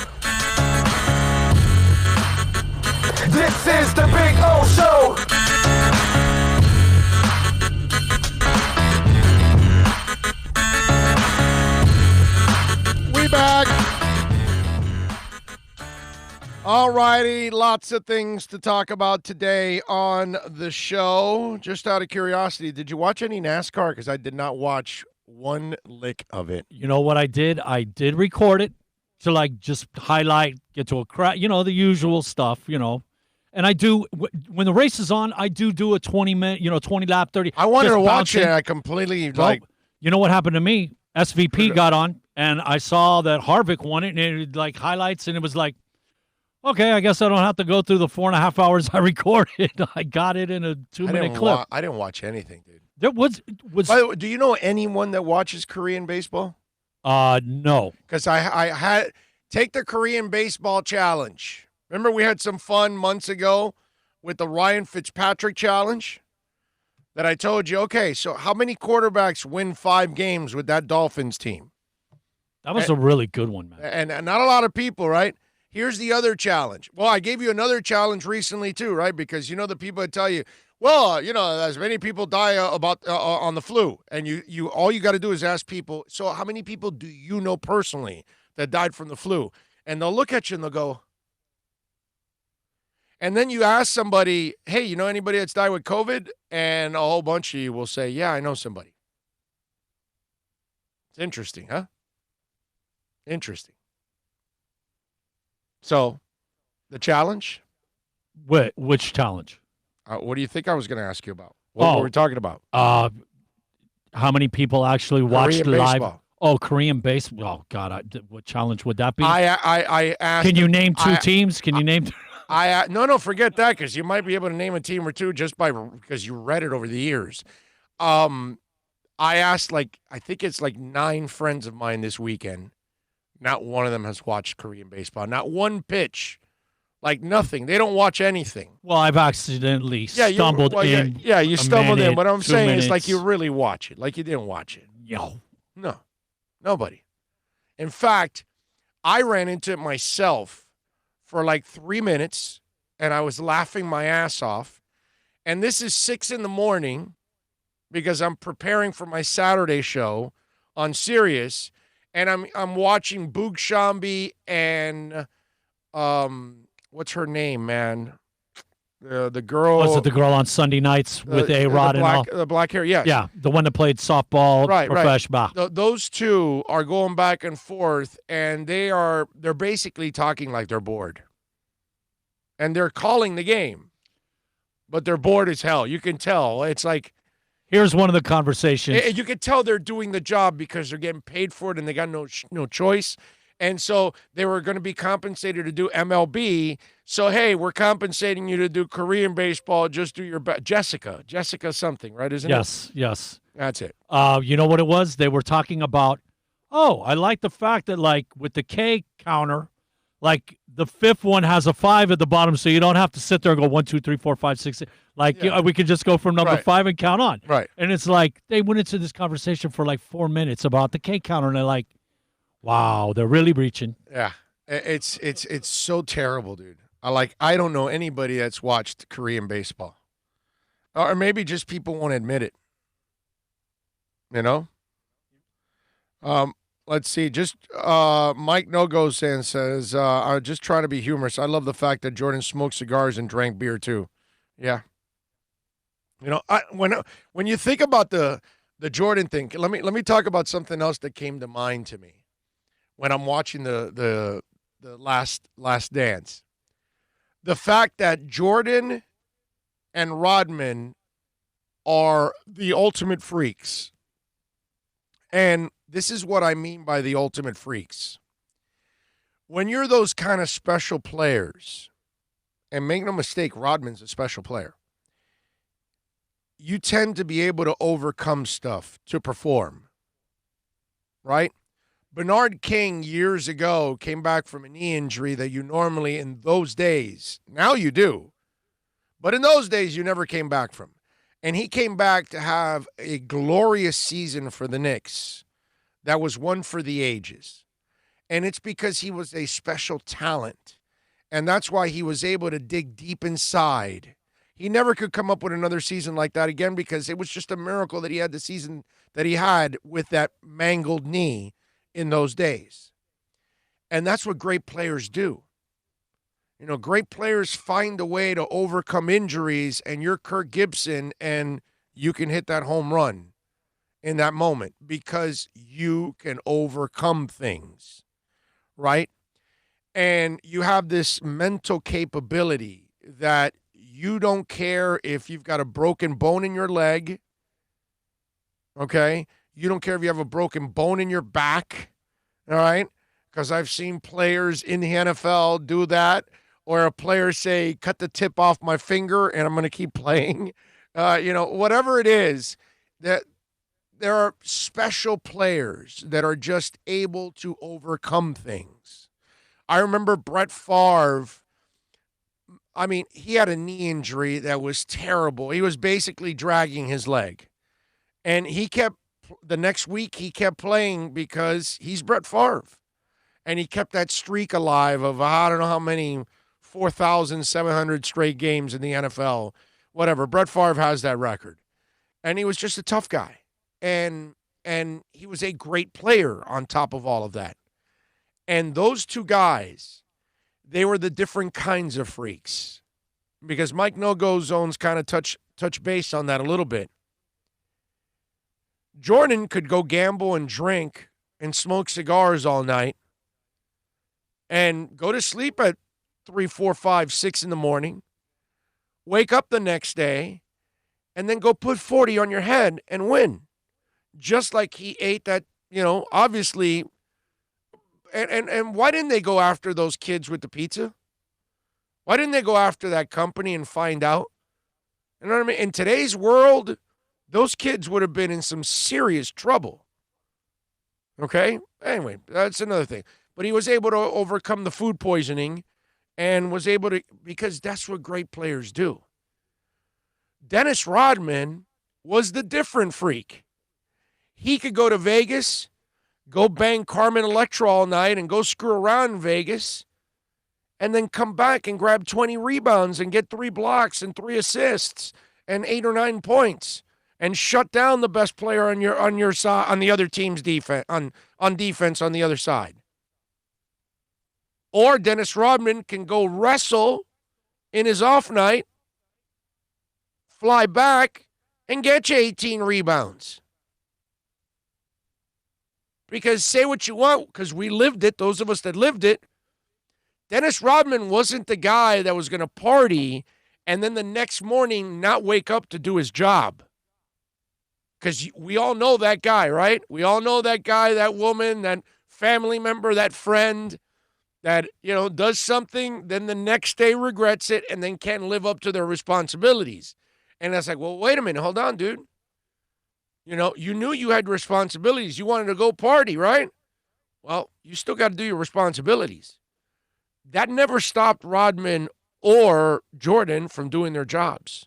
This is the Big O Show. We back. All righty, lots of things to talk about today on the show. Just out of curiosity, did you watch any NASCAR? Because I did not watch one lick of it. You know what I did? I did record it to like just highlight, get to a crowd, the usual stuff, And I do, when the race is on, I do a 20-minute, 20-lap, 30. I wanted just to watch bouncing. it. I completely, Well, you know what happened to me? SVP got on, and I saw that Harvick won it, and it like highlights, and it was like, okay, I guess I don't have to go through the 4.5 hours I recorded. I got it in a 2-minute clip. I didn't watch anything, dude. There was. By the way, do you know anyone that watches Korean baseball? No. Because I had take the Korean baseball challenge. Remember we had some fun months ago with the Ryan Fitzpatrick challenge that I told you, okay, so how many quarterbacks win 5 games with that Dolphins team? That was a really good one, man. And not a lot of people, right? Here's the other challenge. Well, I gave you another challenge recently too, right? Because the people that tell you, well, as many people die about on the flu, and you all you got to do is ask people. So, how many people do you know personally that died from the flu? And they'll look at you and they'll go. And then you ask somebody, hey, you know anybody that's died with COVID? And a whole bunch of you will say, yeah, I know somebody. It's interesting, huh? Interesting. So, the challenge? Which challenge? What do you think I was going to ask you about? What were we talking about? How many people actually watched Korean live? baseball. Oh, Korean baseball. Oh, God. What challenge would that be? I asked. Can you name 2 teams? Can you name? No, forget that, because you might be able to name a team or two just because you read it over the years. I asked I think it's 9 friends of mine this weekend. Not one of them has watched Korean baseball. Not one pitch. Nothing. They don't watch anything. Well, I've accidentally stumbled in. Yeah, you stumbled in. What I'm 2 saying minutes. is you really watch it. You didn't watch it. No. Nobody. In fact, I ran into it myself for 3 minutes, and I was laughing my ass off. And this is 6 a.m. because I'm preparing for my Saturday show on Sirius, and I'm watching Boog Shambi and what's her name, man? The girl. Was it the girl on Sunday nights with A-Rod and all? The black hair, yes. Yeah, the one that played softball, professional. Those two are going back and forth, and they're basically talking like they're bored. And they're calling the game, but they're bored as hell. You can tell. It's like, here's one of the conversations. you can tell they're doing the job because they're getting paid for it, and they got no choice. And so they were going to be compensated to do MLB. So, hey, we're compensating you to do Korean baseball. Just do your best. Jessica something, right? Isn't it? Yes. That's it. You know what it was? They were talking about, I like the fact that, like, with the K counter, like, the fifth one has a 5 at the bottom, so you don't have to sit there and go 1, 2, 3, 4, 5, 6. Like, we could just go from number 5 and count on. Right. And it's like they went into this conversation for like 4 minutes about the K counter, and they're like, wow, they're really reaching. Yeah, it's so terrible, dude. I don't know anybody that's watched Korean baseball, or maybe just people won't admit it. You know. Let's see. Just Mike No-Go says, I'm just trying to be humorous. I love the fact that Jordan smoked cigars and drank beer too. Yeah. You know, when you think about the Jordan thing, let me talk about something else that came to mind to me when I'm watching the Last Dance. The fact that Jordan and Rodman are the ultimate freaks. And this is what I mean by the ultimate freaks. When you're those kind of special players, and make no mistake, Rodman's a special player, you tend to be able to overcome stuff to perform, right? Bernard King years ago came back from a knee injury that you normally, in those days, now you do, but in those days you never came back from. And he came back to have a glorious season for the Knicks that was one for the ages. And it's because he was a special talent. And that's why he was able to dig deep inside. He never could come up with another season like that again because it was just a miracle that he had the season that he had with that mangled knee in those days. And that's what great players do. You know, great players find a way to overcome injuries, and you're Kirk Gibson, and you can hit that home run in that moment because you can overcome things, right? And you have this mental capability that you don't care if you've got a broken bone in your leg, okay? You don't care if you have a broken bone in your back, all right? Because I've seen players in the NFL do that, or a player say, cut the tip off my finger and I'm going to keep playing. Whatever it is, that there are special players that are just able to overcome things. I remember Brett Favre. I mean, he had a knee injury that was terrible. He was basically dragging his leg. And the next week he kept playing because he's Brett Favre. And he kept that streak alive of I don't know how many 4,700 straight games in the NFL, whatever. Brett Favre has that record. And he was just a tough guy. And he was a great player on top of all of that. And those two guys, they were the different kinds of freaks. Because Mike No-Go Zones kind of touch base on that a little bit. Jordan could go gamble and drink and smoke cigars all night and go to sleep at 3, 4, 5, 6 in the morning, wake up the next day, and then go put 40 on your head and win. Just like he ate that, obviously. And why didn't they go after those kids with the pizza? Why didn't they go after that company and find out? You know what I mean? In today's world, those kids would have been in some serious trouble. Okay? Anyway, that's another thing. But he was able to overcome the food poisoning and was able to, because that's what great players do. Dennis Rodman was the different freak. He could go to Vegas, go bang Carmen Electra all night and go screw around in Vegas, and then come back and grab 20 rebounds and get 3 blocks and 3 assists and 8 or 9 points and shut down the best player on your side, on the other team's defense, on defense on the other side. Or Dennis Rodman can go wrestle in his off night, fly back, and get you 18 rebounds. Because say what you want, because we lived it, those of us that lived it, Dennis Rodman wasn't the guy that was going to party and then the next morning not wake up to do his job. Because we all know that guy, right? We all know that guy, that woman, that family member, that friend that, does something, then the next day regrets it and then can't live up to their responsibilities. And that's like, well, wait a minute. Hold on, dude. You knew you had responsibilities. You wanted to go party, right? Well, you still got to do your responsibilities. That never stopped Rodman or Jordan from doing their jobs.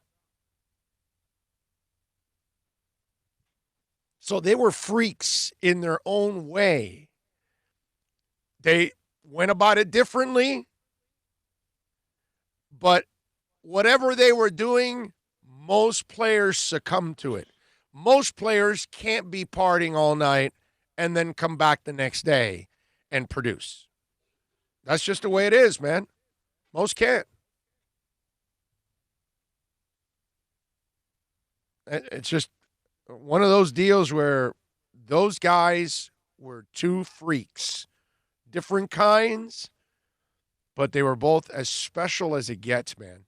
So they were freaks in their own way. They went about it differently, but whatever they were doing, most players succumbed to it. Most players can't be partying all night and then come back the next day and produce. That's just the way it is, man. Most can't. It's just one of those deals where those guys were two freaks. Different kinds, but they were both as special as it gets, man.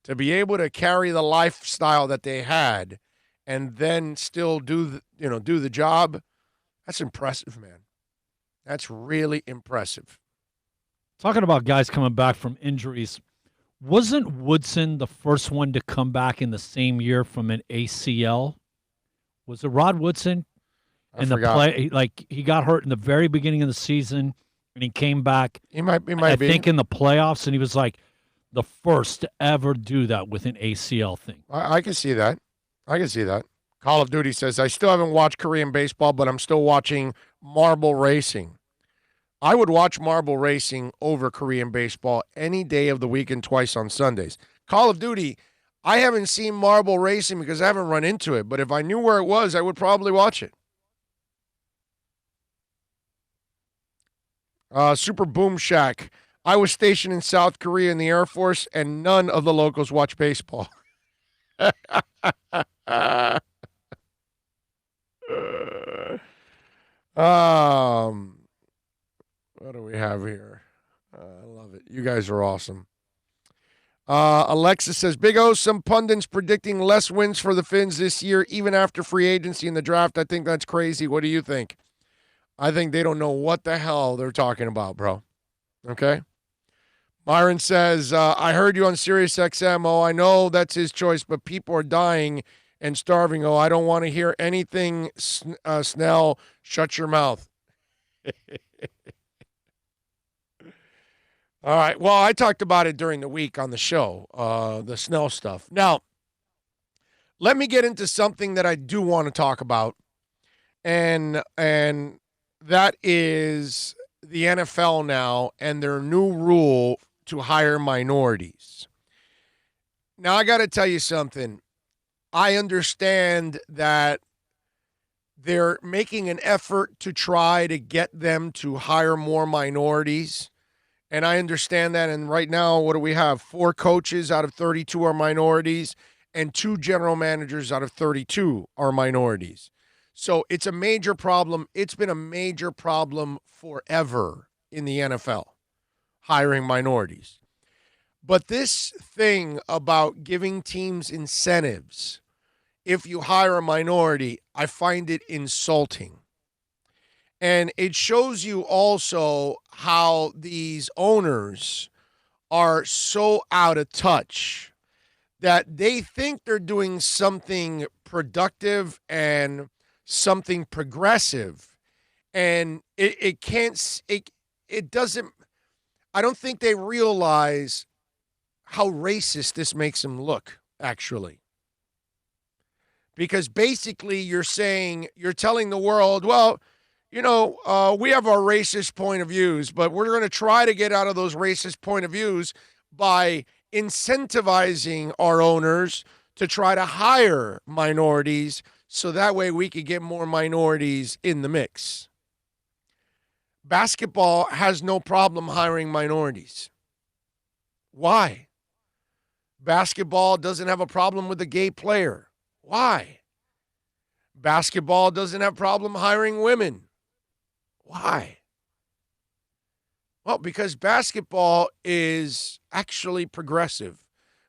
To be able to carry the lifestyle that they had and then still do the job, that's impressive, man. That's really impressive. Talking about guys coming back from injuries, wasn't Woodson the first one to come back in the same year from an ACL? Was it Rod Woodson? He got hurt in the very beginning of the season, and he came back. He might be. I think in the playoffs, and he was like the first to ever do that with an ACL thing. I can see that. Call of Duty says, I still haven't watched Korean baseball, but I'm still watching marble racing. I would watch marble racing over Korean baseball any day of the week and twice on Sundays. Call of Duty, I haven't seen marble racing because I haven't run into it, but if I knew where it was, I would probably watch it. Super Boom Shack. I was stationed in South Korea in the Air Force, and none of the locals watch baseball. What do we have here? I love it. You guys are awesome. Alexa says, Big O, some pundits predicting less wins for the Finns this year, even after free agency in the draft. I think that's crazy. What do you think? I think they don't know what the hell they're talking about, bro. Okay? Myron says, I heard you on Sirius XM. Oh, I know that's his choice, but people are dying and starving. Oh, I don't want to hear anything. Snell, shut your mouth. All right. Well, I talked about it during the week on the show, the Snell stuff. Now, let me get into something that I do want to talk about, and that is the NFL now and their new rule to hire minorities. Now, I got to tell you something. I understand that they're making an effort to try to get them to hire more minorities. And I understand that. And right now, what do we have? 4 coaches out of 32 are minorities, and 2 general managers out of 32 are minorities. So it's a major problem. It's been a major problem forever in the NFL, hiring minorities. But this thing about giving teams incentives if you hire a minority, I find it insulting. And it shows you also how these owners are so out of touch that they think they're doing something productive and something progressive. And it doesn't, I don't think they realize how racist this makes them look, actually. Because basically you're telling the world, well, we have our racist point of views, but we're going to try to get out of those racist point of views by incentivizing our owners to try to hire minorities so that way we could get more minorities in the mix. Basketball has no problem hiring minorities. Why? Basketball doesn't have a problem with a gay player. Why? Basketball doesn't have a problem hiring women. Why? Well, because basketball is actually progressive.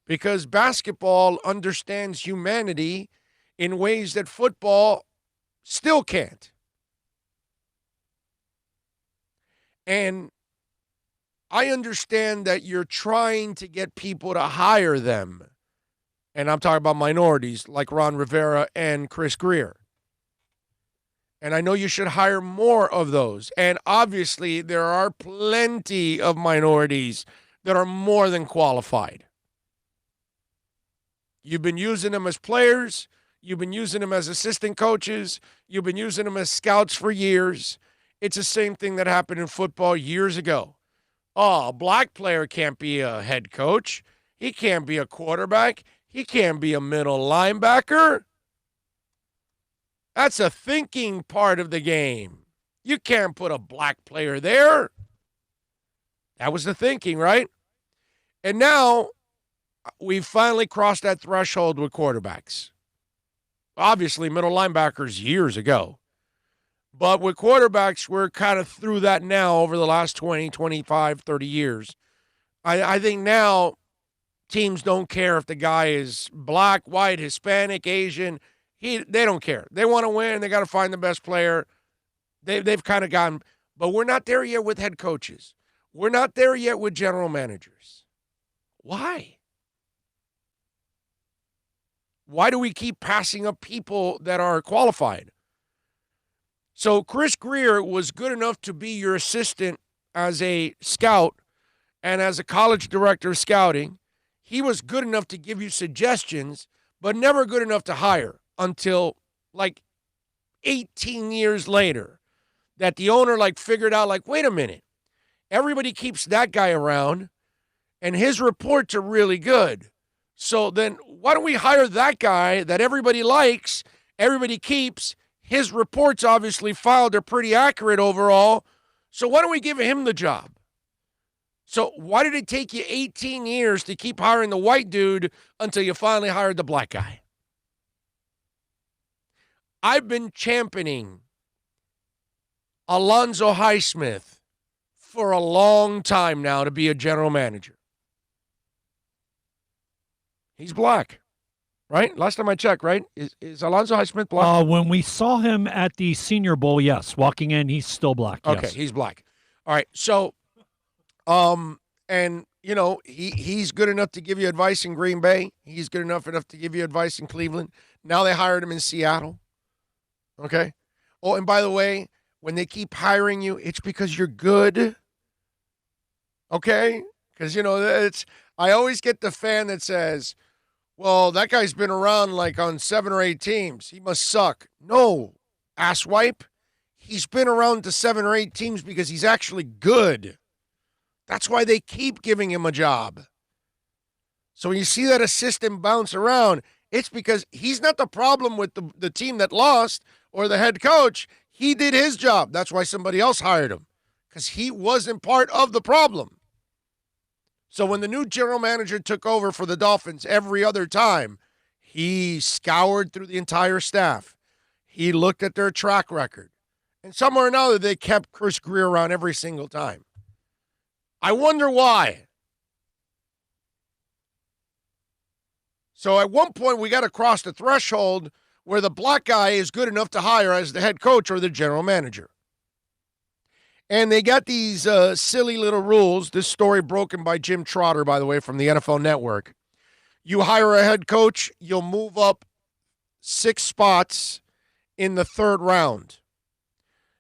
Because basketball understands humanity in ways that football still can't. And I understand that you're trying to get people to hire them. And I'm talking about minorities like Ron Rivera and Chris Greer. And I know you should hire more of those. And obviously, there are plenty of minorities that are more than qualified. You've been using them as players. You've been using them as assistant coaches. You've been using them as scouts for years. It's the same thing that happened in football years ago. Oh, a black player can't be a head coach. He can't be a quarterback. He can't be a middle linebacker. That's a thinking part of the game. You can't put a black player there. That was the thinking, right? And now we've finally crossed that threshold with quarterbacks. Obviously, middle linebackers years ago. But with quarterbacks, we're kind of through that now over the last 20, 25, 30 years. I think now teams don't care if the guy is black, white, Hispanic, Asian. They don't care. They want to win. They got to find the best player. They've kind of gotten, but we're not there yet with head coaches. We're not there yet with general managers. Why? Why do we keep passing up people that are qualified? So Chris Greer was good enough to be your assistant as a scout and as a college director of scouting. He was good enough to give you suggestions, but never good enough to hire until like 18 years later that the owner figured out wait a minute, everybody keeps that guy around and his reports are really good. So then why don't we hire that guy that everybody likes, everybody keeps. His reports obviously filed are pretty accurate overall. So why don't we give him the job? So why did it take you 18 years to keep hiring the white dude until you finally hired the black guy? I've been championing Alonzo Highsmith for a long time now to be a general manager. He's black. Right? Last time I checked, right? Is Alonzo Highsmith black? When we saw him at the Senior Bowl, yes. Walking in, he's still black. Okay, yes. He's black. All right. So, and, he's good enough to give you advice in Green Bay. He's good enough to give you advice in Cleveland. Now they hired him in Seattle. Okay? Oh, and by the way, when they keep hiring you, it's because you're good. Okay? Because, I always get the fan that says, well, that guy's been around on 7 or 8 teams. He must suck. No, asswipe. He's been around to 7 or 8 teams because he's actually good. That's why they keep giving him a job. So when you see that assistant bounce around, it's because he's not the problem with the team that lost or the head coach. He did his job. That's why somebody else hired him, because he wasn't part of the problem. So when the new general manager took over for the Dolphins every other time, he scoured through the entire staff. He looked at their track record. And somewhere or another, they kept Chris Greer around every single time. I wonder why. So at one point, we got to cross the threshold where the black guy is good enough to hire as the head coach or the general manager. And they got these silly little rules. This story broken by Jim Trotter, by the way, from the NFL Network. You hire a head coach, you'll move up 6 spots in the 3rd round.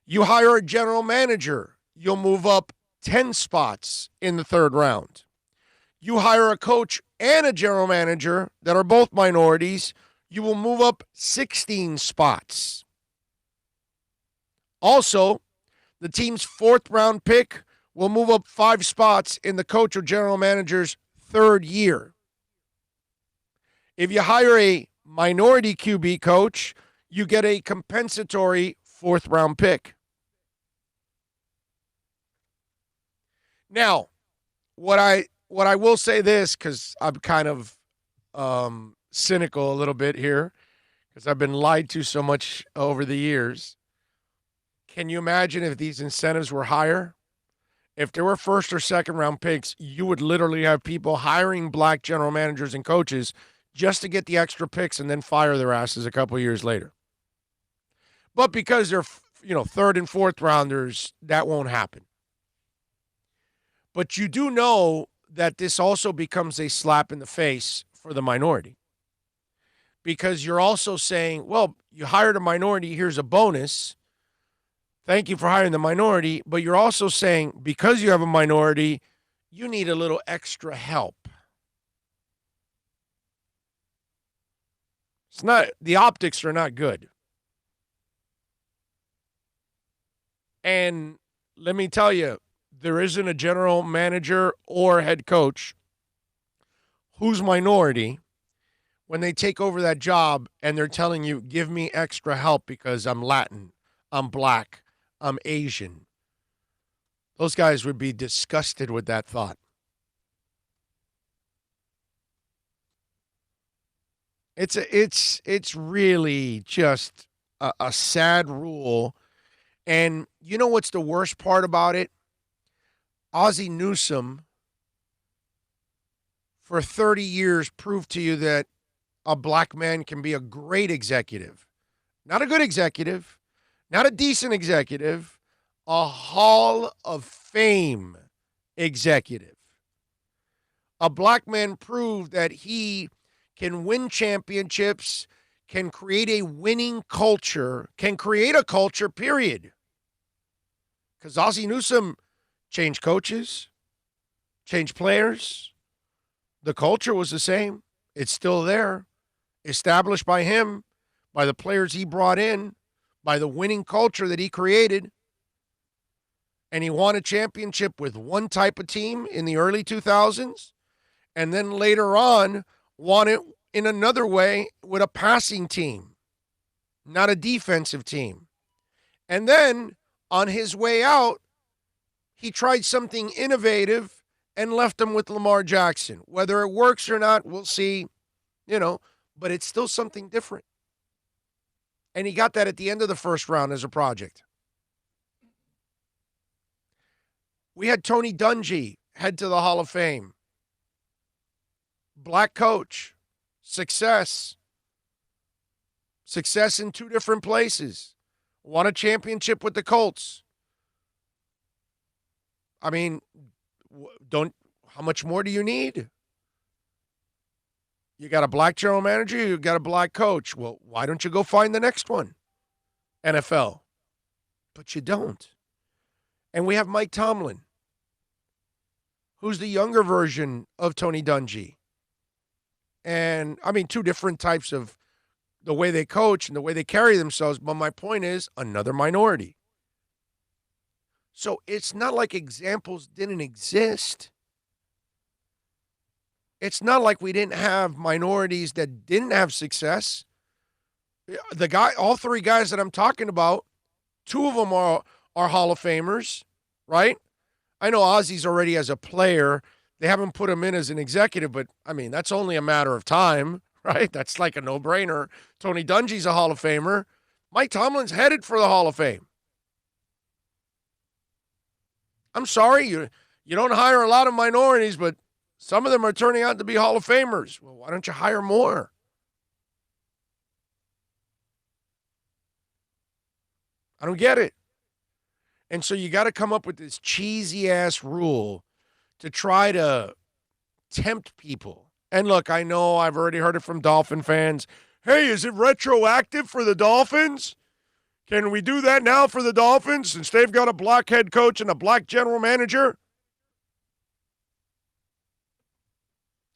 You hire a general manager, you'll move up 10 spots in the 3rd round. You hire a coach and a general manager that are both minorities, you will move up 16 spots. Also, the team's 4th round pick will move up 5 spots in the coach or general manager's 3rd year. If you hire a minority QB coach, you get a compensatory 4th round pick. Now, what I will say this, because I'm kind of cynical a little bit here, because I've been lied to so much over the years. Can you imagine if these incentives were higher? If there were first or second round picks, you would literally have people hiring black general managers and coaches just to get the extra picks and then fire their asses a couple years later. But because they're, third and fourth rounders, that won't happen. But you do know that this also becomes a slap in the face for the minority. Because you're also saying, well, you hired a minority, here's a bonus. Thank you for hiring the minority. But you're also saying, because you have a minority, you need a little extra help. The optics are not good. And let me tell you, there isn't a general manager or head coach who's minority when they take over that job and they're telling you, give me extra help because I'm Latin, I'm black, I'm Asian. Those guys would be disgusted with that thought. It's really just a sad rule. And you know what's the worst part about it? Ozzie Newsome, for 30 years, proved to you that a black man can be a great executive. Not a good executive, not a decent executive, a Hall of Fame executive. A black man proved that he can win championships, can create a winning culture, can create a culture, period. Because Ozzie Newsome changed coaches, changed players. The culture was the same. It's still there. Established by him, by the players he brought in, by the winning culture that he created. And he won a championship with one type of team in the early 2000s. And then later on, won it in another way with a passing team, not a defensive team. And then on his way out, he tried something innovative and left them with Lamar Jackson. Whether it works or not, we'll see, but it's still something different. And he got that at the end of the first round as a project. We had Tony Dungy head to the Hall of Fame. Black coach. Success in two different places. Won a championship with the Colts. I mean, how much more do you need? You got a black general manager, you got a black coach. Well, why don't you go find the next one? NFL. But you don't. And we have Mike Tomlin, who's the younger version of Tony Dungy. And, I mean, two different types of the way they coach and the way they carry themselves. But my point is, another minority. So it's not like examples didn't exist. It's not like we didn't have minorities that didn't have success. All three guys that I'm talking about, two of them are Hall of Famers, right? I know Ozzie's already as a player. They haven't put him in as an executive, but, I mean, that's only a matter of time, right? That's like a no-brainer. Tony Dungy's a Hall of Famer. Mike Tomlin's headed for the Hall of Fame. I'm sorry, you don't hire a lot of minorities, but some of them are turning out to be Hall of Famers. Well, why don't you hire more? I don't get it. And so you got to come up with this cheesy-ass rule to try to tempt people. And look, I know I've already heard it from Dolphin fans. Hey, is it retroactive for the Dolphins? Can we do that now for the Dolphins since they've got a black head coach and a black general manager?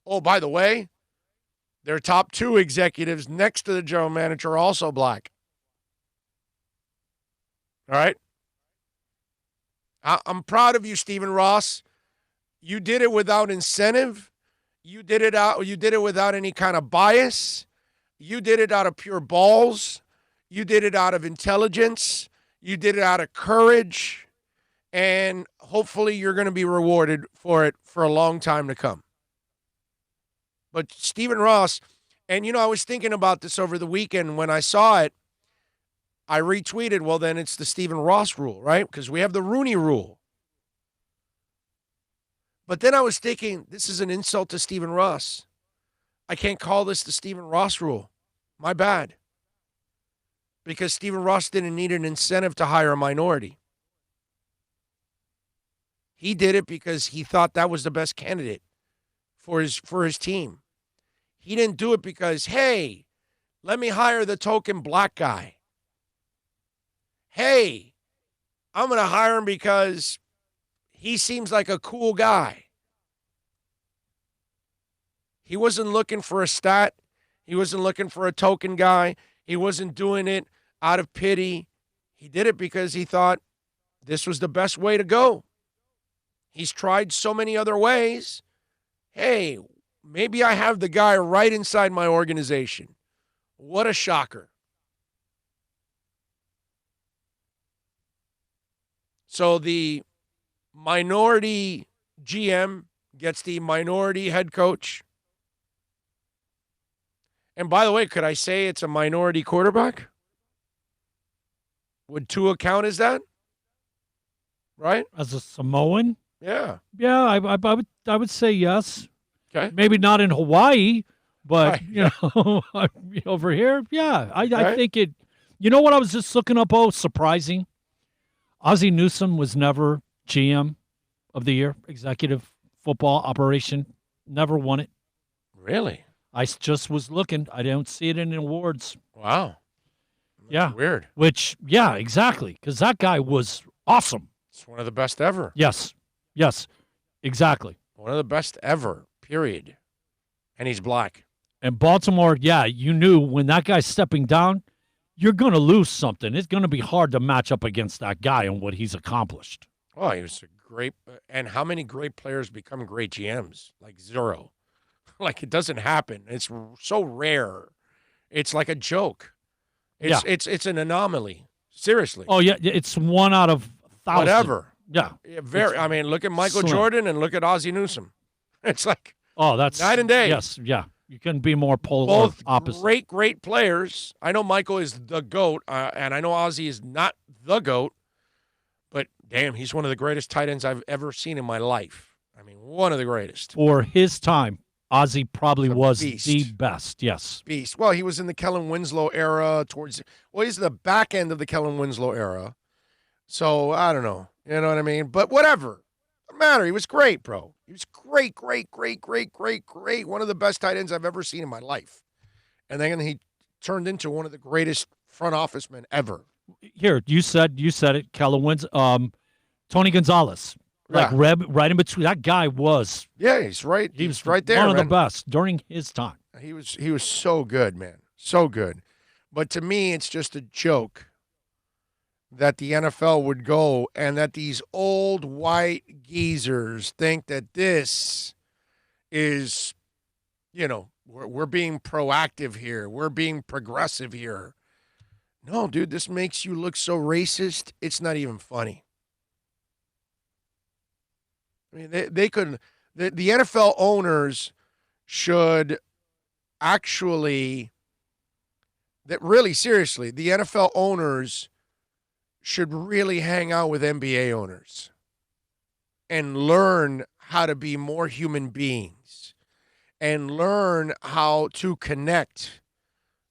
Oh, by the way, their top two executives next to the general manager are also black. All right? I'm proud of you, Stephen Ross. You did it without incentive. You did it without any kind of bias. You did it out of pure balls. You did it out of intelligence. You did it out of courage. And hopefully you're going to be rewarded for it for a long time to come. But Stephen Ross, and I was thinking about this over the weekend when I saw it. I retweeted, well, then it's the Stephen Ross rule, right? Because we have the Rooney rule. But then I was thinking, this is an insult to Stephen Ross. I can't call this the Stephen Ross rule. My bad. Because Stephen Ross didn't need an incentive to hire a minority. He did it because he thought that was the best candidate for his team. He didn't do it because, hey, let me hire the token black guy. Hey, I'm going to hire him because he seems like a cool guy. He wasn't looking for a stat. He wasn't looking for a token guy. He wasn't doing it out of pity. He did it because he thought this was the best way to go. He's tried so many other ways. Hey, maybe I have the guy right inside my organization. What a shocker. So the minority GM gets the minority head coach. And by the way, could I say it's a minority quarterback? Would Tua count as that? Right? As a Samoan? Yeah. Yeah, I would say yes. Okay. Maybe not in Hawaii, but Right. over here, yeah. I Right. think it. You know what I was just looking up? Oh, surprising. Ozzie Newsome was never GM of the year, executive football operation. Never won it. Really? I just was looking. I don't see it in awards. Wow. That's Yeah. weird. Which, yeah, exactly. Because that guy was awesome. It's one of the best ever. Yes. Yes. Exactly. One of the best ever, period. And he's black. And Baltimore, yeah, you knew when that guy's stepping down, you're going to lose something. It's going to be hard to match up against that guy and what he's accomplished. Oh, he was a great. And how many great players become great GMs? Like zero. Like it doesn't happen. It's so rare. It's like a joke. It's an anomaly. Seriously. Oh, yeah, it's one out of 1,000. Whatever. Yeah. Very. I mean, look at Michael slim. Jordan and look at Ozzie Newsome. It's like Oh, that's night and day. Yes, yeah. You couldn't be more polar both opposite. great players. I know Michael is the GOAT, and I know Ozzie is not the GOAT, but damn, he's one of the greatest tight ends I've ever seen in my life. I mean, one of the greatest. For his time, Ozzie probably He's a was beast. the best. Yes. Beast. Well, he was in the Kellen Winslow era he's the back end of the Kellen Winslow era. So, I don't know. You know what I mean? But whatever. Doesn't matter. He was great, bro. He was great. One of the best tight ends I've ever seen in my life. And then he turned into one of the greatest front office men ever. Here, you said it, Kellen Wins. Tony Gonzalez. Like Yeah. right in between. That guy was Yeah, he's right. he was right there. one of the man. best during his time. He was so good, man. So good. But to me, it's just a joke that the NFL would go and that these old white geezers think that this is, we're being proactive here. We're being progressive here. No, dude, this makes you look so racist. It's not even funny. I mean, the NFL owners should actually, that really seriously, the NFL owners should really hang out with NBA owners and learn how to be more human beings and learn how to connect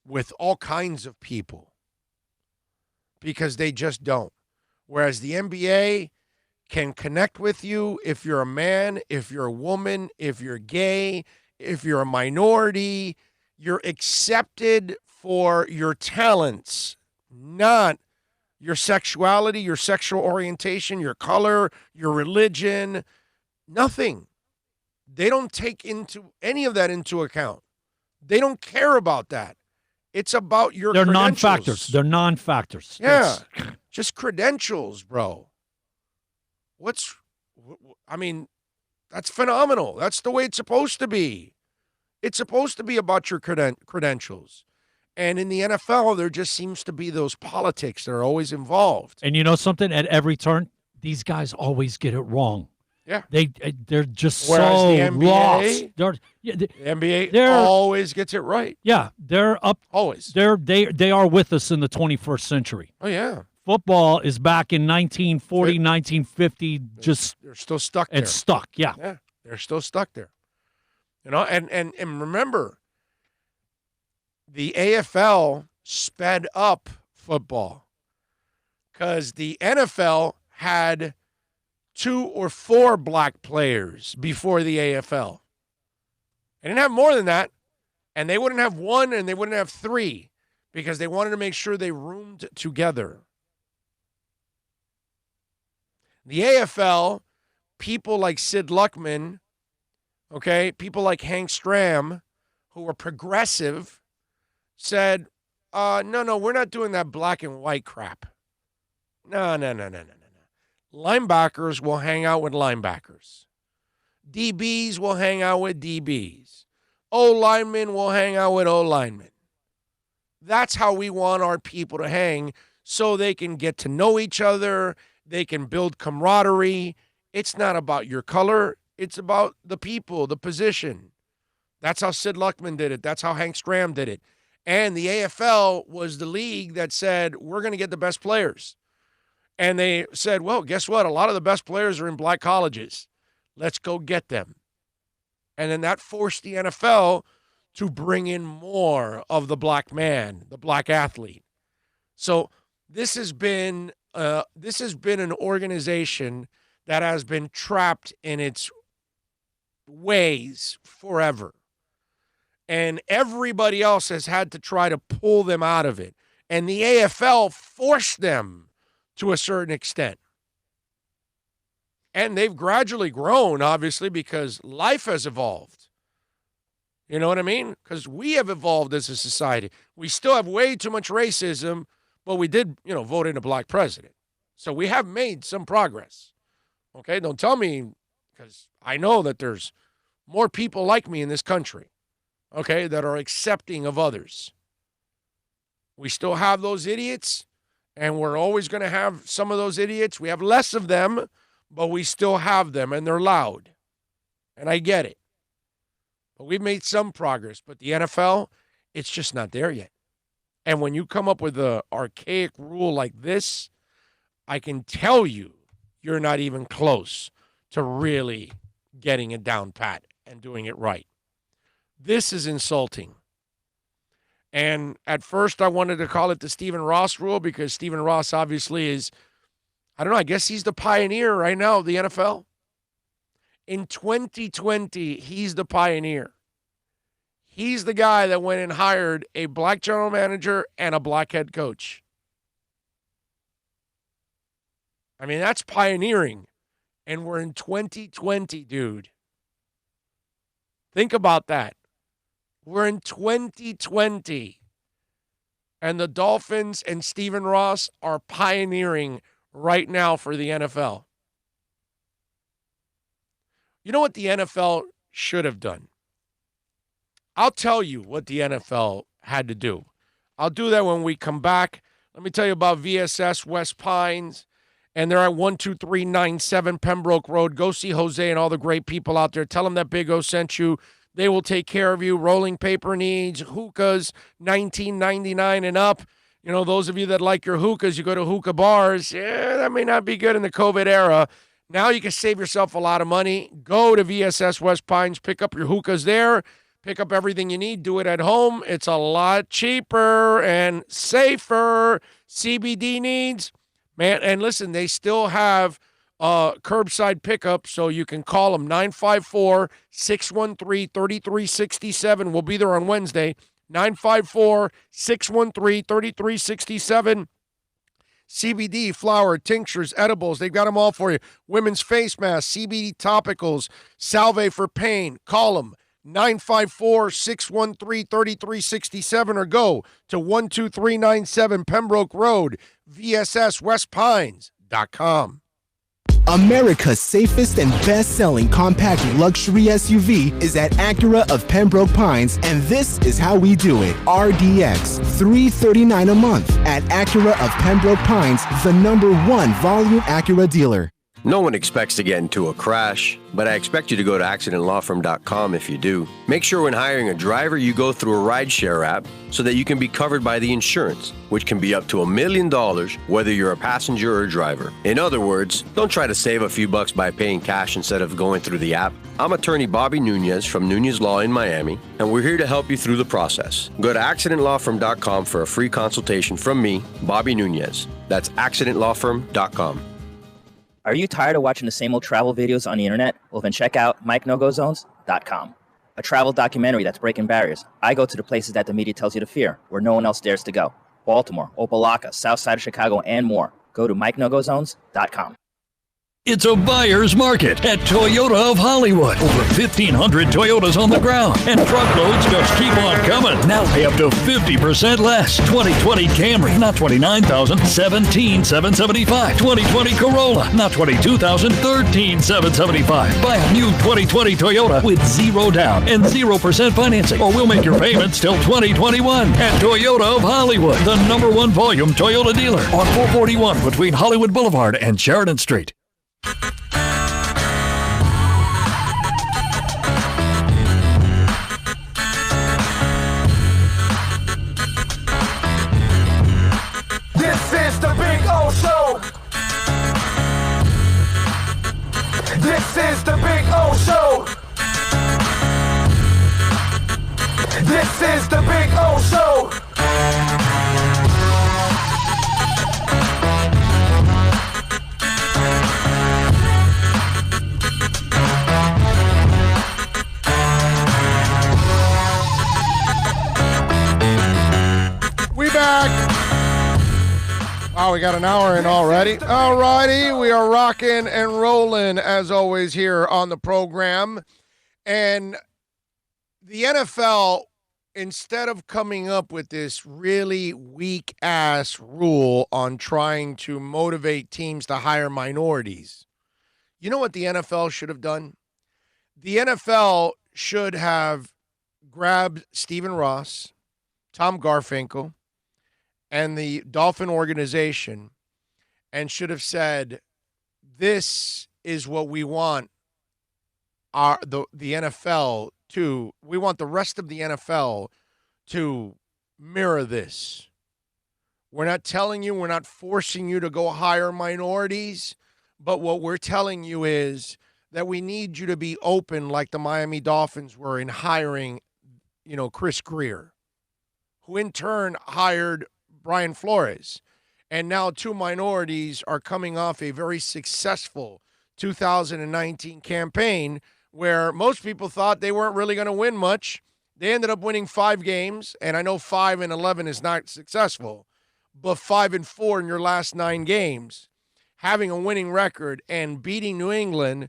with all kinds of people because they just don't. Whereas the NBA can connect with you if you're a man, if you're a woman, if you're gay, if you're a minority, you're accepted for your talents, not your sexuality, your sexual orientation, your color, your religion, nothing. They don't take into any of that into account. They don't care about that. It's about your They're credentials. non-factors. They're non-factors. Yeah, It's- just credentials, bro. That's phenomenal. That's the way it's supposed to be. It's supposed to be about your credentials. And in the NFL, there just seems to be those politics that are always involved. And you know something? At every turn, these guys always get it wrong. Yeah. They're just Whereas so the NBA, lost. The NBA they're- always gets it right. Yeah, they're up. Always. They are with us in the 21st century. Oh, yeah. Football is back in 1940, 1950, just They're still stuck there. and stuck. Yeah. Yeah, they're still stuck there. You know, and remember, the AFL sped up football because the NFL had 2 or 4 black players before the AFL. They didn't have more than that, and they wouldn't have 1 and they wouldn't have 3 because they wanted to make sure they roomed together. The AFL, people like Sid Luckman, okay, people like Hank Stram, who were progressive, said, no, we're not doing that black and white crap. No. Linebackers will hang out with linebackers. DBs will hang out with DBs. O-linemen will hang out with O-linemen. That's how we want our people to hang so they can get to know each other. They can build camaraderie. It's not about your color. It's about the people, the position. That's how Sid Luckman did it. That's how Hank Stram did it. And the AFL was the league that said, we're going to get the best players. And they said, well, guess what? A lot of the best players are in black colleges. Let's go get them. And then that forced the NFL to bring in more of the black man, the black athlete. So this has been an organization that has been trapped in its ways forever. And everybody else has had to try to pull them out of it. And the AFL forced them to a certain extent. And they've gradually grown, obviously, because life has evolved. You know what I mean? Because we have evolved as a society. We still have way too much racism, but we did, vote in a black president. So we have made some progress. Okay? Don't tell me, because I know that there's more people like me in this country, okay, that are accepting of others. We still have those idiots, and we're always going to have some of those idiots. We have less of them, but we still have them, and they're loud. And I get it. But we've made some progress. But the NFL, it's just not there yet. And when you come up with an archaic rule like this, I can tell you, you're not even close to really getting it down pat and doing it right. This is insulting. And at first I wanted to call it the Stephen Ross rule because Stephen Ross obviously is, I guess he's the pioneer right now of the NFL. In 2020, he's the pioneer. He's the guy that went and hired a black general manager and a black head coach. I mean, that's pioneering. And we're in 2020, dude. Think about that. We're in 2020. And the Dolphins and Stephen Ross are pioneering right now for the NFL. You know what the NFL should have done? I'll tell you what the NFL had to do. I'll do that when we come back. Let me tell you about VSS West Pines. And they're at 12397 Pembroke Road. Go see Jose and all the great people out there. Tell them that Big O sent you. They will take care of you. Rolling paper needs, hookahs, $19.99 and up. You know, those of you that like your hookahs, you go to hookah bars. Yeah, that may not be good in the COVID era. Now you can save yourself a lot of money. Go to VSS West Pines. Pick up your hookahs there. Pick up everything you need. Do it at home. It's a lot cheaper and safer. CBD needs. Man, and listen, they still have curbside pickup, so you can call them 954-613-3367. We'll be there on Wednesday. 954-613-3367. CBD, flower, tinctures, edibles, they've got them all for you. Women's face masks, CBD topicals, Salve for pain. Call them 954-613-3367 or go to 12397 Pembroke Road, VSSWestPines.com. America's safest and best-selling compact luxury SUV is at Acura of Pembroke Pines, and this is how we do it. RDX, $339 a month at Acura of Pembroke Pines, the #1 volume Acura dealer. No one expects to get into a crash, but I expect you to go to accidentlawfirm.com if you do. Make sure when hiring a driver, you go through a rideshare app so that you can be covered by the insurance, which can be up to $1 million whether you're a passenger or a driver. In other words, don't try to save a few bucks by paying cash instead of going through the app. I'm attorney Bobby Nunez from Nunez Law in Miami, and we're here to help you through the process. Go to accidentlawfirm.com for a free consultation from me, Bobby Nunez. That's accidentlawfirm.com. Are you tired of watching the same old travel videos on the internet? Well, then check out MikeNoGoZones.com, a travel documentary that's breaking barriers. I go to the places that the media tells you to fear, where no one else dares to go. Baltimore, Opelika, South Side of Chicago, and more. Go to MikeNoGoZones.com. It's a buyer's market at Toyota of Hollywood. Over 1,500 Toyotas on the ground, and truckloads just keep on coming. Now pay up to 50% less. 2020 Camry, not $29,000, $17,775. 2020 Corolla, not $22,000, $13,775. Buy a new 2020 Toyota with 0 down and 0% financing, or we'll make your payments till 2021. At Toyota of Hollywood, the #1 volume Toyota dealer on 441 between Hollywood Boulevard and Sheridan Street. This is the Big O Show. This is the Big O Show. This is the Big O Show. We back. Wow, we got an hour in already. All righty, we are rocking and rolling as always here on the program. And the NFL, instead of coming up with this really weak-ass rule on trying to motivate teams to hire minorities, you know what the NFL should have done? The NFL should have grabbed Stephen Ross, Tom Garfinkel, and the Dolphin organization and should have said, this is what we want the NFL to, we want the rest of the NFL to mirror this. We're not telling you, we're not forcing you to go hire minorities, but what we're telling you is that we need you to be open like the Miami Dolphins were in hiring, Chris Greer, who in turn hired Brian Flores. And now 2 minorities are coming off a very successful 2019 campaign where most people thought they weren't really going to win much. They ended up winning 5 games, and I know 5-11 is not successful, but 5-4 in your last 9 games, having a winning record and beating New England,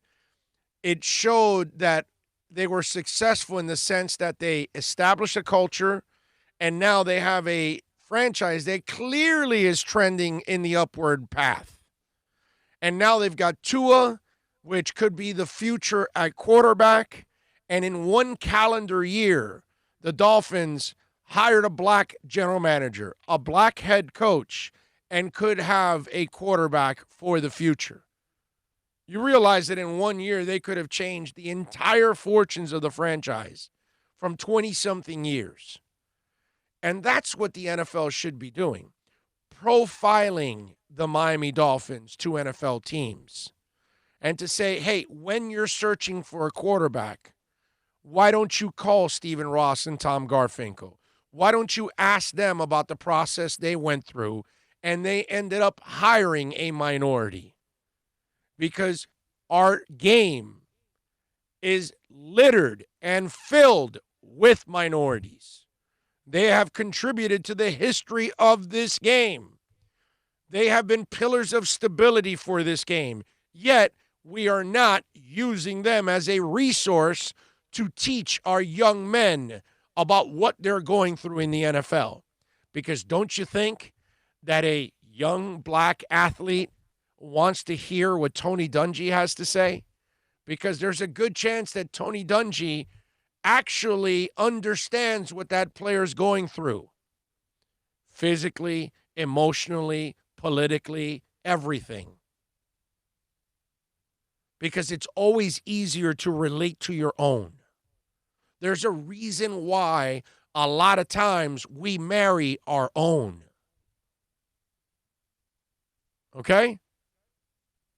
it showed that they were successful in the sense that they established a culture, and now they have a franchise that clearly is trending in the upward path. And now they've got Tua, which could be the future at quarterback. And in 1 calendar year, the Dolphins hired a black general manager, a black head coach, and could have a quarterback for the future. You realize that in 1 year, they could have changed the entire fortunes of the franchise from 20-something years. And that's what the NFL should be doing, profiling the Miami Dolphins to NFL teams. And to say, hey, when you're searching for a quarterback, why don't you call Stephen Ross and Tom Garfinkel? Why don't you ask them about the process they went through and they ended up hiring a minority? Because our game is littered and filled with minorities. They have contributed to the history of this game. They have been pillars of stability for this game. Yet, we are not using them as a resource to teach our young men about what they're going through in the NFL. Because don't you think that a young black athlete wants to hear what Tony Dungy has to say? Because there's a good chance that Tony Dungy actually understands what that player's going through. Physically, emotionally, politically, everything. Because it's always easier to relate to your own. There's a reason why a lot of times we marry our own. Okay?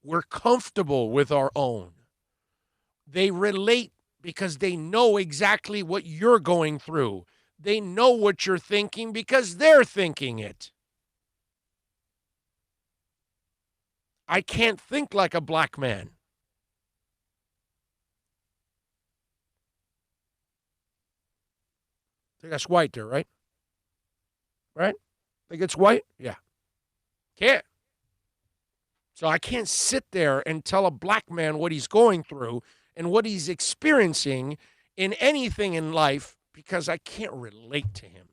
We're comfortable with our own. They relate because they know exactly what you're going through. They know what you're thinking because they're thinking it. I can't think like a black man. I think that's white there, right? Right? Think it's white? Yeah. Can't. So I can't sit there and tell a black man what he's going through and what he's experiencing in anything in life because I can't relate to him.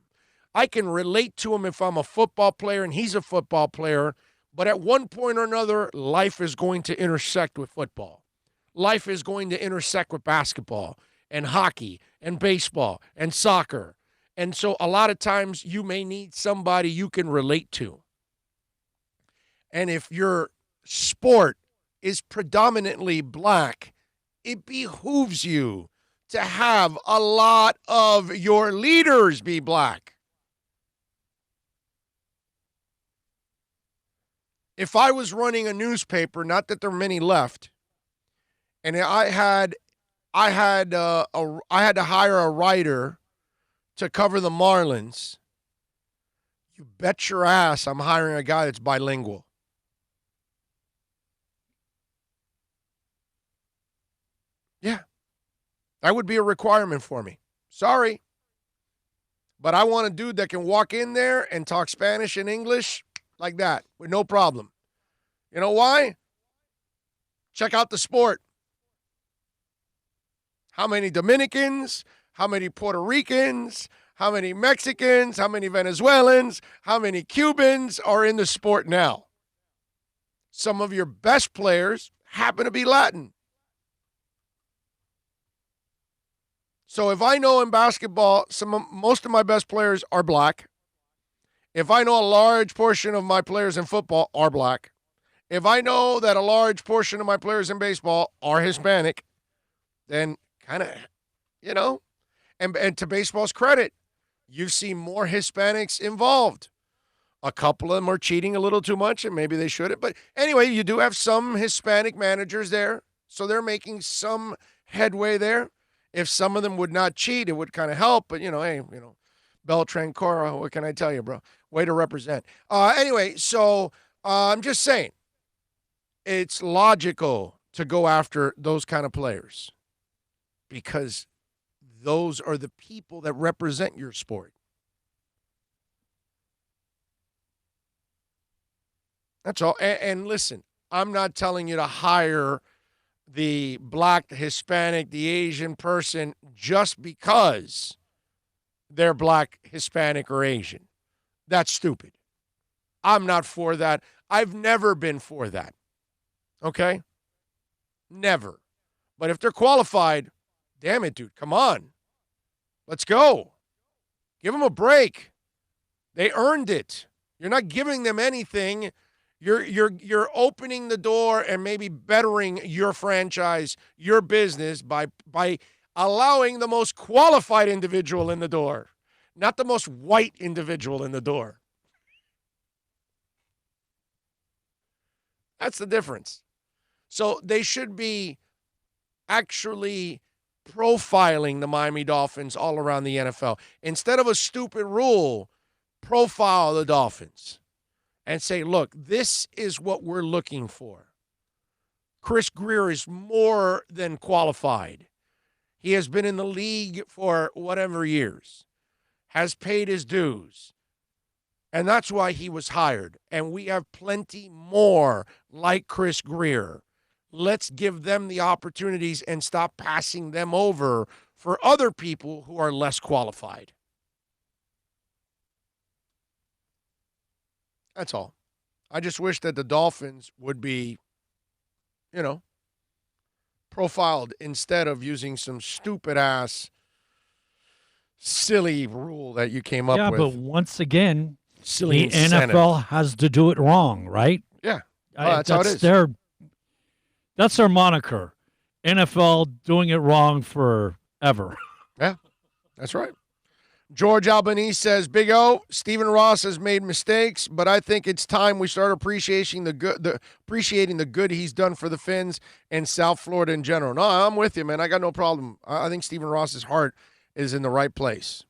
I can relate to him if I'm a football player and he's a football player, but at one point or another, life is going to intersect with football. Life is going to intersect with basketball and hockey and baseball and soccer. And so a lot of times you may need somebody you can relate to. And if your sport is predominantly black, it behooves you to have a lot of your leaders be black. If I was running a newspaper, not that there are many left, and I had to hire a writer to cover the Marlins, you bet your ass I'm hiring a guy that's bilingual. Yeah. That would be a requirement for me. Sorry. But I want a dude that can walk in there and talk Spanish and English like that with no problem. You know why? Check out the sport. How many Dominicans? How many Puerto Ricans? How many Mexicans? How many Venezuelans? How many Cubans are in the sport now? Some of your best players happen to be Latin. So if I know in basketball, most of my best players are black. If I know a large portion of my players in football are black. If I know that a large portion of my players in baseball are Hispanic, then kind of, you know, and to baseball's credit, you see more Hispanics involved. A couple of them are cheating a little too much, and maybe they shouldn't. But anyway, you do have some Hispanic managers there, so they're making some headway there. If some of them would not cheat, it would kind of help. But, hey, Beltran Cora, what can I tell you, bro? Way to represent. Anyway, so I'm just saying, it's logical to go after those kind of players because those are the people that represent your sport. That's all. And listen, I'm not telling you to hire the black, the Hispanic, the Asian person just because they're black, Hispanic, or Asian. That's stupid. I'm not for that. I've never been for that. Okay? Never. But if they're qualified, damn it, dude, come on. Let's go. Give them a break. They earned it. You're not giving them anything. You're opening the door and maybe bettering your franchise, your business by allowing the most qualified individual in the door, not the most white individual in the door. That's the difference. So they should be actually profiling the Miami Dolphins all around the NFL. Instead of a stupid rule, profile the Dolphins and say, look, this is what we're looking for. Chris Grier is more than qualified. He has been in the league for whatever years, has paid his dues, and that's why he was hired. And we have plenty more like Chris Grier. Let's give them the opportunities and stop passing them over for other people who are less qualified. That's all. I just wish that the Dolphins would be, profiled instead of using some stupid-ass, silly rule that you came up Yeah, with. but once again, Silly the incentive. NFL has to do it wrong, right? Yeah. That's how it is. That's their moniker. NFL doing it wrong forever. Yeah, that's right. George Albanese says, Big O, Stephen Ross has made mistakes, but I think it's time we start appreciating the good he's done for the Finns and South Florida in general. No, I'm with you, man. I got no problem. I think Stephen Ross's heart is in the right place.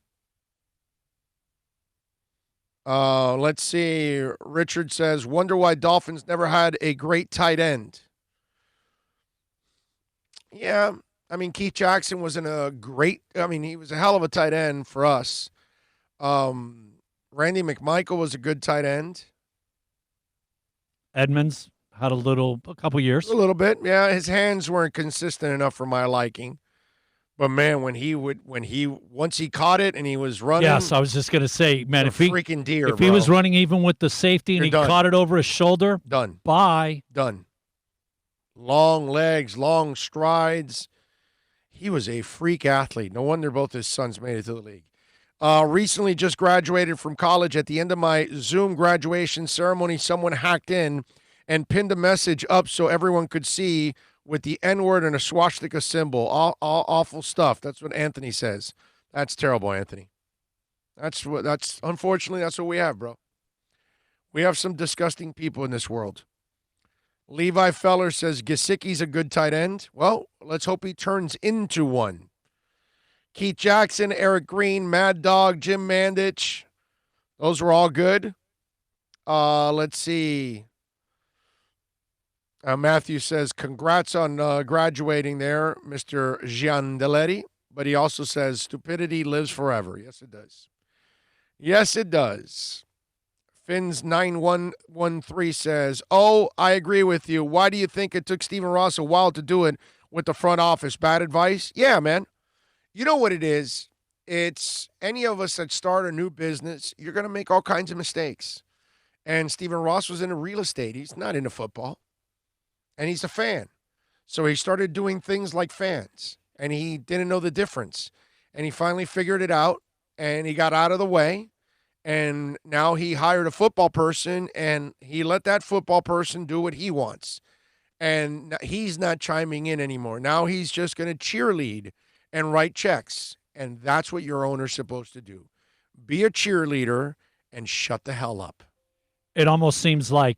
Let's see. Richard says, wonder why Dolphins never had a great tight end. Yeah, I mean, Keith Jackson wasn't he was a hell of a tight end for us. Randy McMichael was a good tight end. Edmonds had a couple years. A little bit, yeah. His hands weren't consistent enough for my liking. But man, once he caught it and he was running. Yes, I was just gonna say, man, if freaking deer, if he was running even with the safety and he caught it over his shoulder, done. Bye. Done. Long legs, long strides. He was a freak athlete. No wonder both his sons made it to the league. Recently just graduated from college. At the end of my Zoom graduation ceremony, someone hacked in and pinned a message up so everyone could see with the N-word and a swastika symbol. All awful stuff. That's what Anthony says. That's terrible, Anthony. Unfortunately, that's what we have, bro. We have some disgusting people in this world. Levi Feller says Gesicki's a good tight end. Well, let's hope he turns into one. Keith Jackson, Eric Green, Mad Dog, Jim Mandich. Those were all good. Let's see. Matthew says, congrats on graduating there, Mr. Giandelletti. But he also says, stupidity lives forever. Yes, it does. Yes, it does. Fins9113 says, oh, I agree with you. Why do you think it took Stephen Ross a while to do it with the front office? Bad advice? Yeah, man. You know what it is? It's any of us that start a new business, you're going to make all kinds of mistakes. And Stephen Ross was into real estate. He's not into football. And he's a fan. So he started doing things like fans. And he didn't know the difference. And he finally figured it out. And he got out of the way. And now he hired a football person, and he let that football person do what he wants. And he's not chiming in anymore. Now he's just going to cheerlead and write checks. And that's what your owner's supposed to do. Be a cheerleader and shut the hell up. It almost seems like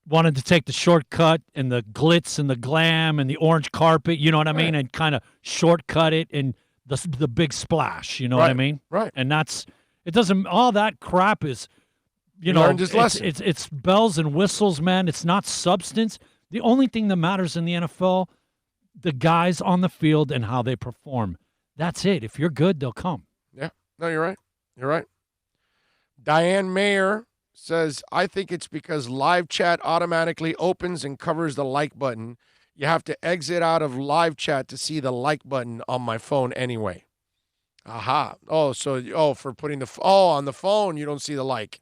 wanted to take the shortcut and the glitz and the glam and the orange carpet, you know what I mean, and kind of shortcut it and the big splash, you know what I mean? Right. And it doesn't, all that crap is, learned his lesson. It's bells and whistles, man. It's not substance. The only thing that matters in the NFL, the guys on the field and how they perform. That's it. If you're good, they'll come. Yeah. No, you're right. You're right. Diane Mayer says, I think it's because live chat automatically opens and covers the like button. You have to exit out of live chat to see the like button on my phone anyway. Aha. Oh, for putting on the phone, you don't see the like.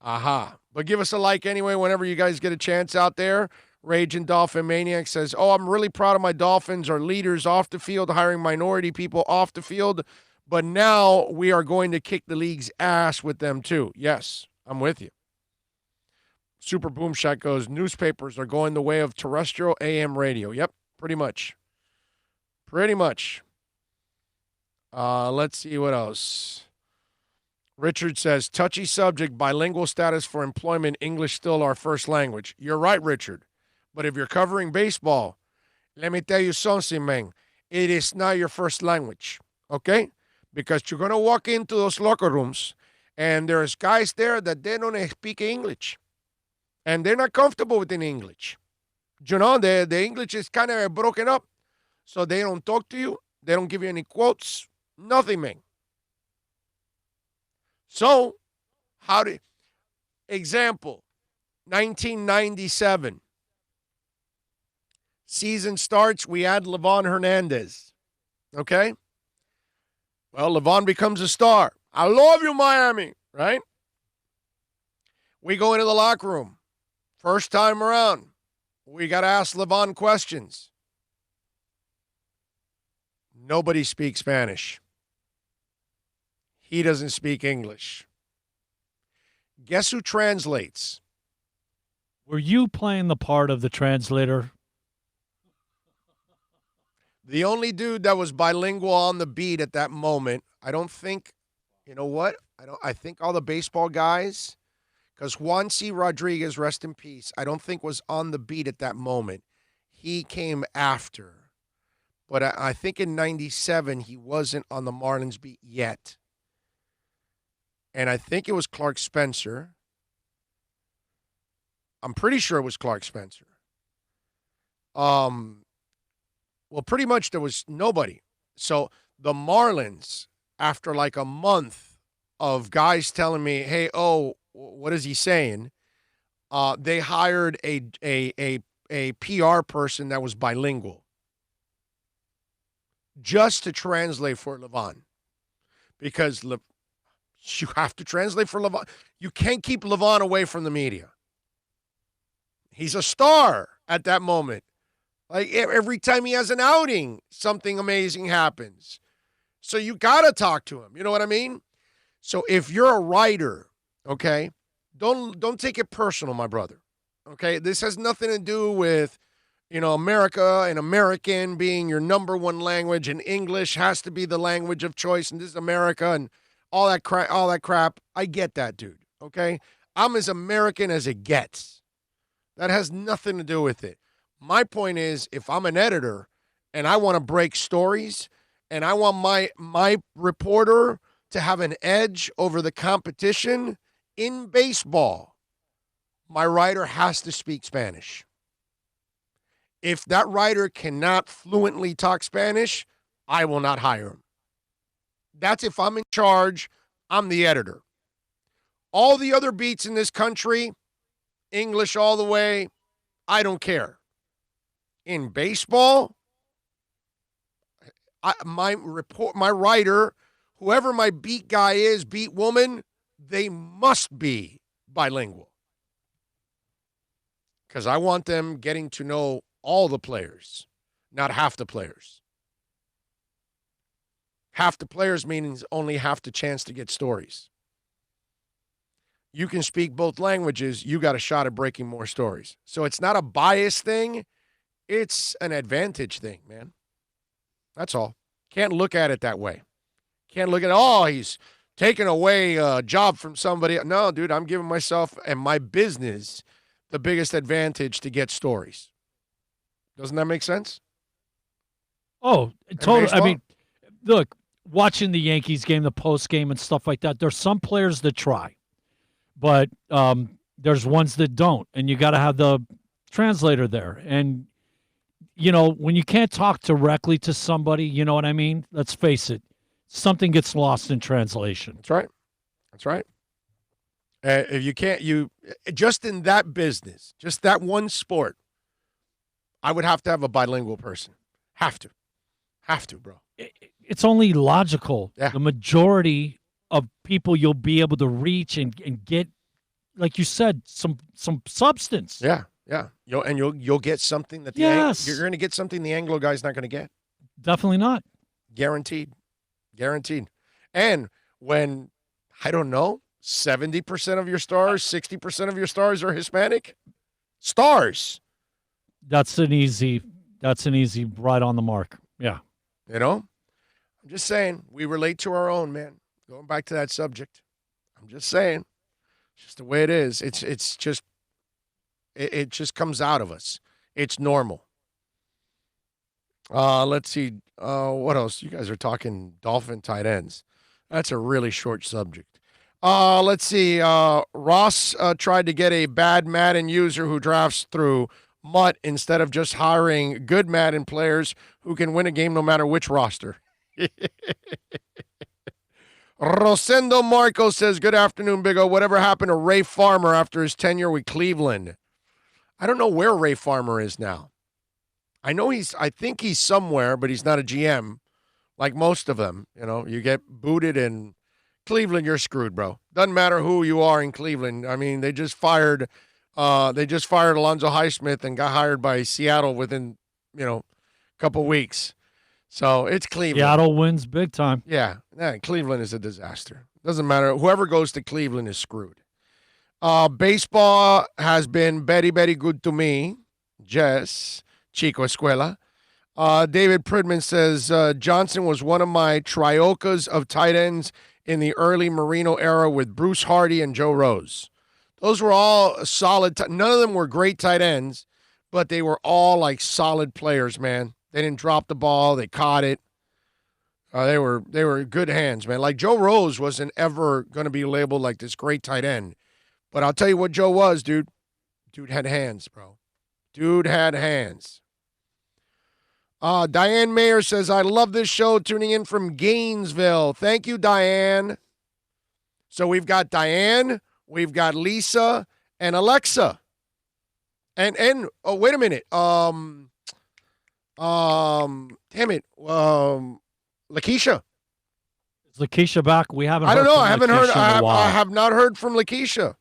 Aha. But give us a like anyway whenever you guys get a chance out there. Raging Dolphin Maniac says, I'm really proud of my Dolphins, our leaders off the field, hiring minority people off the field. But now we are going to kick the league's ass with them too. Yes, I'm with you. Super Boom Shack goes, newspapers are going the way of terrestrial AM radio. Yep, pretty much. Pretty much. Let's see what else. Richard says, touchy subject, bilingual status for employment, English still our first language. You're right, Richard. But if you're covering baseball, let me tell you something, man. It is not your first language, okay? Because you're going to walk into those locker rooms, and there's guys there that they don't speak English. And they're not comfortable with English. You know, the English is kind of broken up, so they don't talk to you. They don't give you any quotes. Nothing, man. So, example, 1997. Season starts, we add Levon Hernandez. Okay? Well, Levon becomes a star. I love you, Miami, right? We go into the locker room. First time around, we got to ask Levon questions. Nobody speaks Spanish. He doesn't speak English. Guess who translates? Were you playing the part of the translator? The only dude that was bilingual on the beat at that moment, I don't think, you know what? I think all the baseball guys, because Juan C. Rodriguez, rest in peace, I don't think was on the beat at that moment. He came after. But I think in 97, he wasn't on the Marlins beat yet. And I think it was Clark Spencer. I'm pretty sure it was Clark Spencer. Well, pretty much there was nobody. So the Marlins, after like a month of guys telling me, hey, what is he saying? They hired a PR person that was bilingual just to translate for Levon. Because you have to translate for Levon. You can't keep Levon away from the media. He's a star at that moment. Like every time he has an outing, something amazing happens. So you got to talk to him. You know what I mean? So if you're a writer, okay, don't take it personal, my brother. Okay, this has nothing to do with, America and American being your number one language, and English has to be the language of choice, and this is America and all that crap. I get that, dude. Okay, I'm as American as it gets. That has nothing to do with it. My point is, if I'm an editor and I want to break stories and I want my reporter to have an edge over the competition in baseball, my writer has to speak Spanish. If that writer cannot fluently talk Spanish, I will not hire him. That's if I'm in charge, I'm the editor. All the other beats in this country, English all the way, I don't care. In baseball, my writer, whoever my beat guy is, beat woman, they must be bilingual. Because I want them getting to know all the players, not half the players. Half the players means only half the chance to get stories. You can speak both languages, you got a shot at breaking more stories. So it's not a bias thing, it's an advantage thing, man. That's all. Can't look at it that way. Can't look at, he's taking away a job from somebody. No, dude, I'm giving myself and my business the biggest advantage to get stories. Doesn't that make sense? Oh, totally. I mean, look, watching the Yankees game, the post game and stuff like that, there's some players that try, but there's ones that don't, and you got to have the translator there. And, when you can't talk directly to somebody, you know what I mean? Let's face it, something gets lost in translation. That's right. If you can't, just in that business, just that one sport, I would have to have a bilingual person. Have to, bro. It's only logical. Yeah. The majority of people you'll be able to reach and get, like you said, some substance. Yeah. You'll get something that you're going to get something the Anglo guy's not going to get. Definitely not. Guaranteed. And when, I don't know, 70% of your stars, 60% of your stars are Hispanic stars. That's an easy right on the mark. Yeah. I'm just saying, we relate to our own, man. Going back to that subject. I'm just saying. It's just the way it is. It just comes out of us. It's normal. Let's see. What else? You guys are talking Dolphin tight ends. That's a really short subject. Let's see. Ross tried to get a bad Madden user who drafts through MUT instead of just hiring good Madden players who can win a game no matter which roster. Rosendo Marco says, good afternoon, Big O. Whatever happened to Ray Farmer after his tenure with Cleveland? I don't know where Ray Farmer is now. I think he's somewhere, but he's not a GM like most of them. You get booted in Cleveland, you're screwed, bro. Doesn't matter who you are in Cleveland. I mean, they just fired They just fired Alonzo Highsmith and got hired by Seattle within, a couple weeks. So it's Cleveland. Seattle wins big time. Yeah, Cleveland is a disaster. Doesn't matter. Whoever goes to Cleveland is screwed. Baseball has been very, very good to me. Jess, Chico Escuela. David Pridman says, Johnson was one of my triocas of tight ends in the early Marino era with Bruce Hardy and Joe Rose. Those were all solid. None of them were great tight ends, but they were all like solid players, man. They didn't drop the ball. They caught it. They were good hands, man. Like Joe Rose wasn't ever going to be labeled like this great tight end. But I'll tell you what Joe was, dude. Dude had hands, bro. Dude had hands. Diane Mayer says, I love this show, tuning in from Gainesville. Thank you, Diane. So we've got Diane, we've got Lisa, and Alexa. And oh, wait a minute. Damn it. Lakeisha. Is Lakeisha back? We haven't. I don't know. I have not heard from Lakeisha.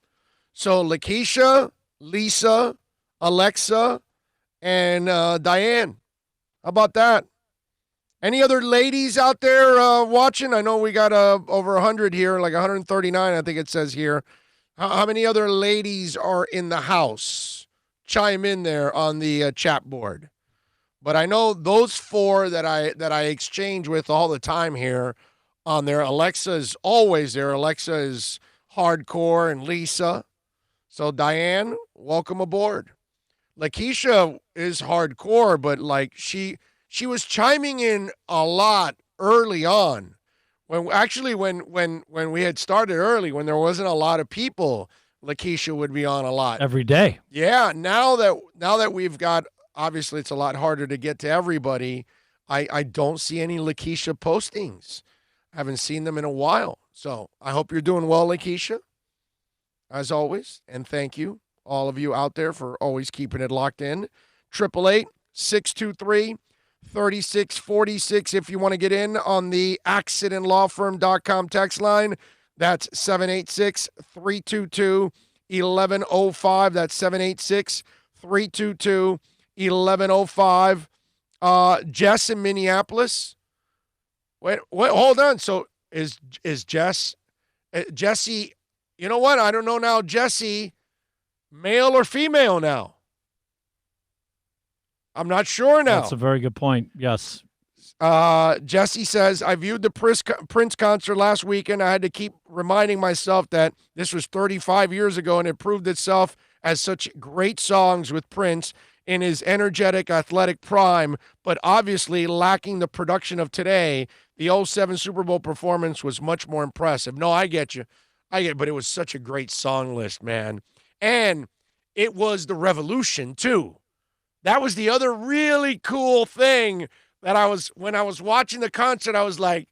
So Lakeisha, Lisa, Alexa, and Diane. How about that? Any other ladies out there watching? I know we got over 100 here, like 139, I think it says here. How many other ladies are in the house? Chime in there on the chat board. But I know those four that I exchange with all the time here on there. Alexa is always there. Alexa is hardcore, and Lisa. So Diane, welcome aboard. Lakeisha is hardcore, but like she was chiming in a lot early on. When we had started early, when there wasn't a lot of people, Lakeisha would be on a lot. every day. Yeah, now that we've got, obviously it's a lot harder to get to everybody. I don't see any Lakeisha postings. I haven't seen them in a while. So I hope you're doing well, Lakeisha, as always. And thank you, all of you out there, for always keeping it locked in. 888-623-3646 if you want to get in on the accidentlawfirm.com text line. That's 786-322-1105. That's 786-322-1105. Jess in Minneapolis. Wait, hold on. So is Jesse, you know what? I don't know now, Jesse, male or female now? I'm not sure now. That's a very good point. Yes. Jesse says, I viewed the Prince concert last weekend. I had to keep reminding myself that this was 35 years ago, and it proved itself as such great songs with Prince in his energetic, athletic prime, but obviously lacking the production of today. The 07 Super Bowl performance was much more impressive. No, I get you. But it was such a great song list, man. And it was the revolution, too. That was the other really cool thing that when I was watching the concert, I was like,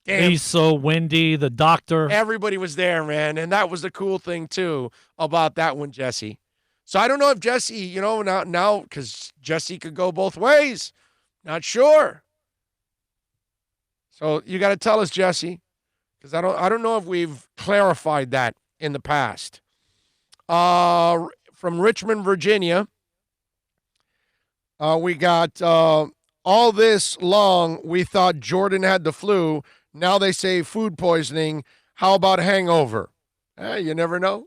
damn. Lisa, Wendy, the doctor. Everybody was there, man. And that was the cool thing, too, about that one, Jesse. So I don't know if Jesse, now, because Jesse could go both ways. Not sure. So you got to tell us, Jesse, because I don't know if we've clarified that in the past. From Richmond, Virginia, we got all this long we thought Jordan had the flu. Now they say food poisoning. How about hangover? You never know.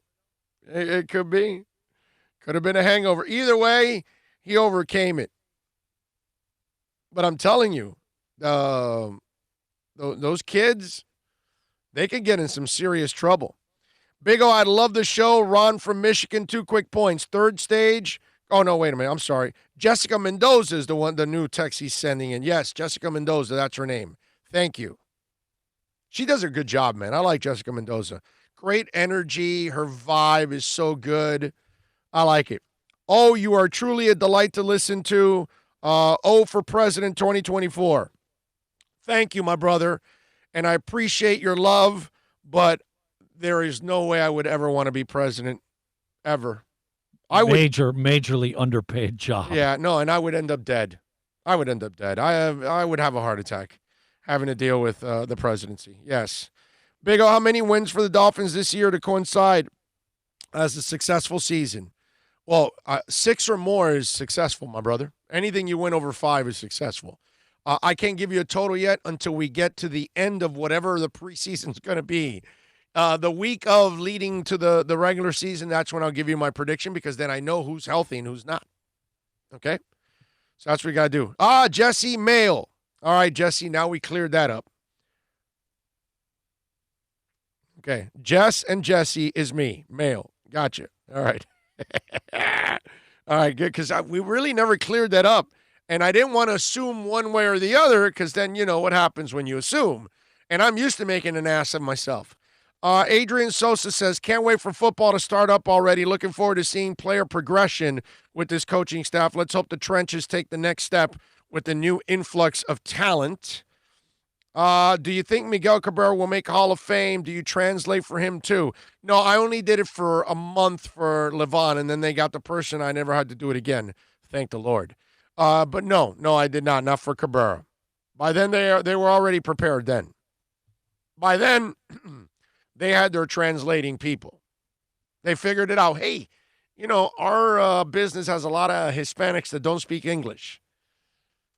It could be. Could have been a hangover. Either way, he overcame it. But I'm telling you, those kids, they could get in some serious trouble. Big O, I love the show. Ron from Michigan, 2 quick points. Third stage. Oh, no, wait a minute. I'm sorry. Jessica Mendoza is the new text he's sending in. Yes, Jessica Mendoza, that's her name. Thank you. She does a good job, man. I like Jessica Mendoza. Great energy. Her vibe is so good. I like it. Oh, you are truly a delight to listen to. O for President 2024. Thank you, my brother. And I appreciate your love, but there is no way I would ever want to be president, ever. Majorly underpaid job. Yeah, no, and I would end up dead. I would have a heart attack having to deal with the presidency. Yes. Big O, how many wins for the Dolphins this year to coincide as a successful season? Well, 6 or more is successful, my brother. Anything you win over 5 is successful. I can't give you a total yet until we get to the end of whatever the preseason's going to be. The week of leading to the regular season, that's when I'll give you my prediction because then I know who's healthy and who's not. Okay? So that's what we got to do. Jesse Mail. All right, Jesse, now we cleared that up. Okay. Jess and Jesse is me. Mail. Gotcha. All right. All right, good, because we really never cleared that up. And I didn't want to assume one way or the other because then you know what happens when you assume. And I'm used to making an ass of myself. Adrian Sosa says, can't wait for football to start up already. Looking forward to seeing player progression with this coaching staff. Let's hope the trenches take the next step with the new influx of talent. Do you think Miguel Cabrera will make Hall of Fame? Do you translate for him too? No, I only did it for a month for Levon, and then they got the person. I never had to do it again. Thank the Lord. But no, I did not. Not for Cabrera. By then, they were already prepared then. By then, they had their translating people. They figured it out. Hey, our business has a lot of Hispanics that don't speak English.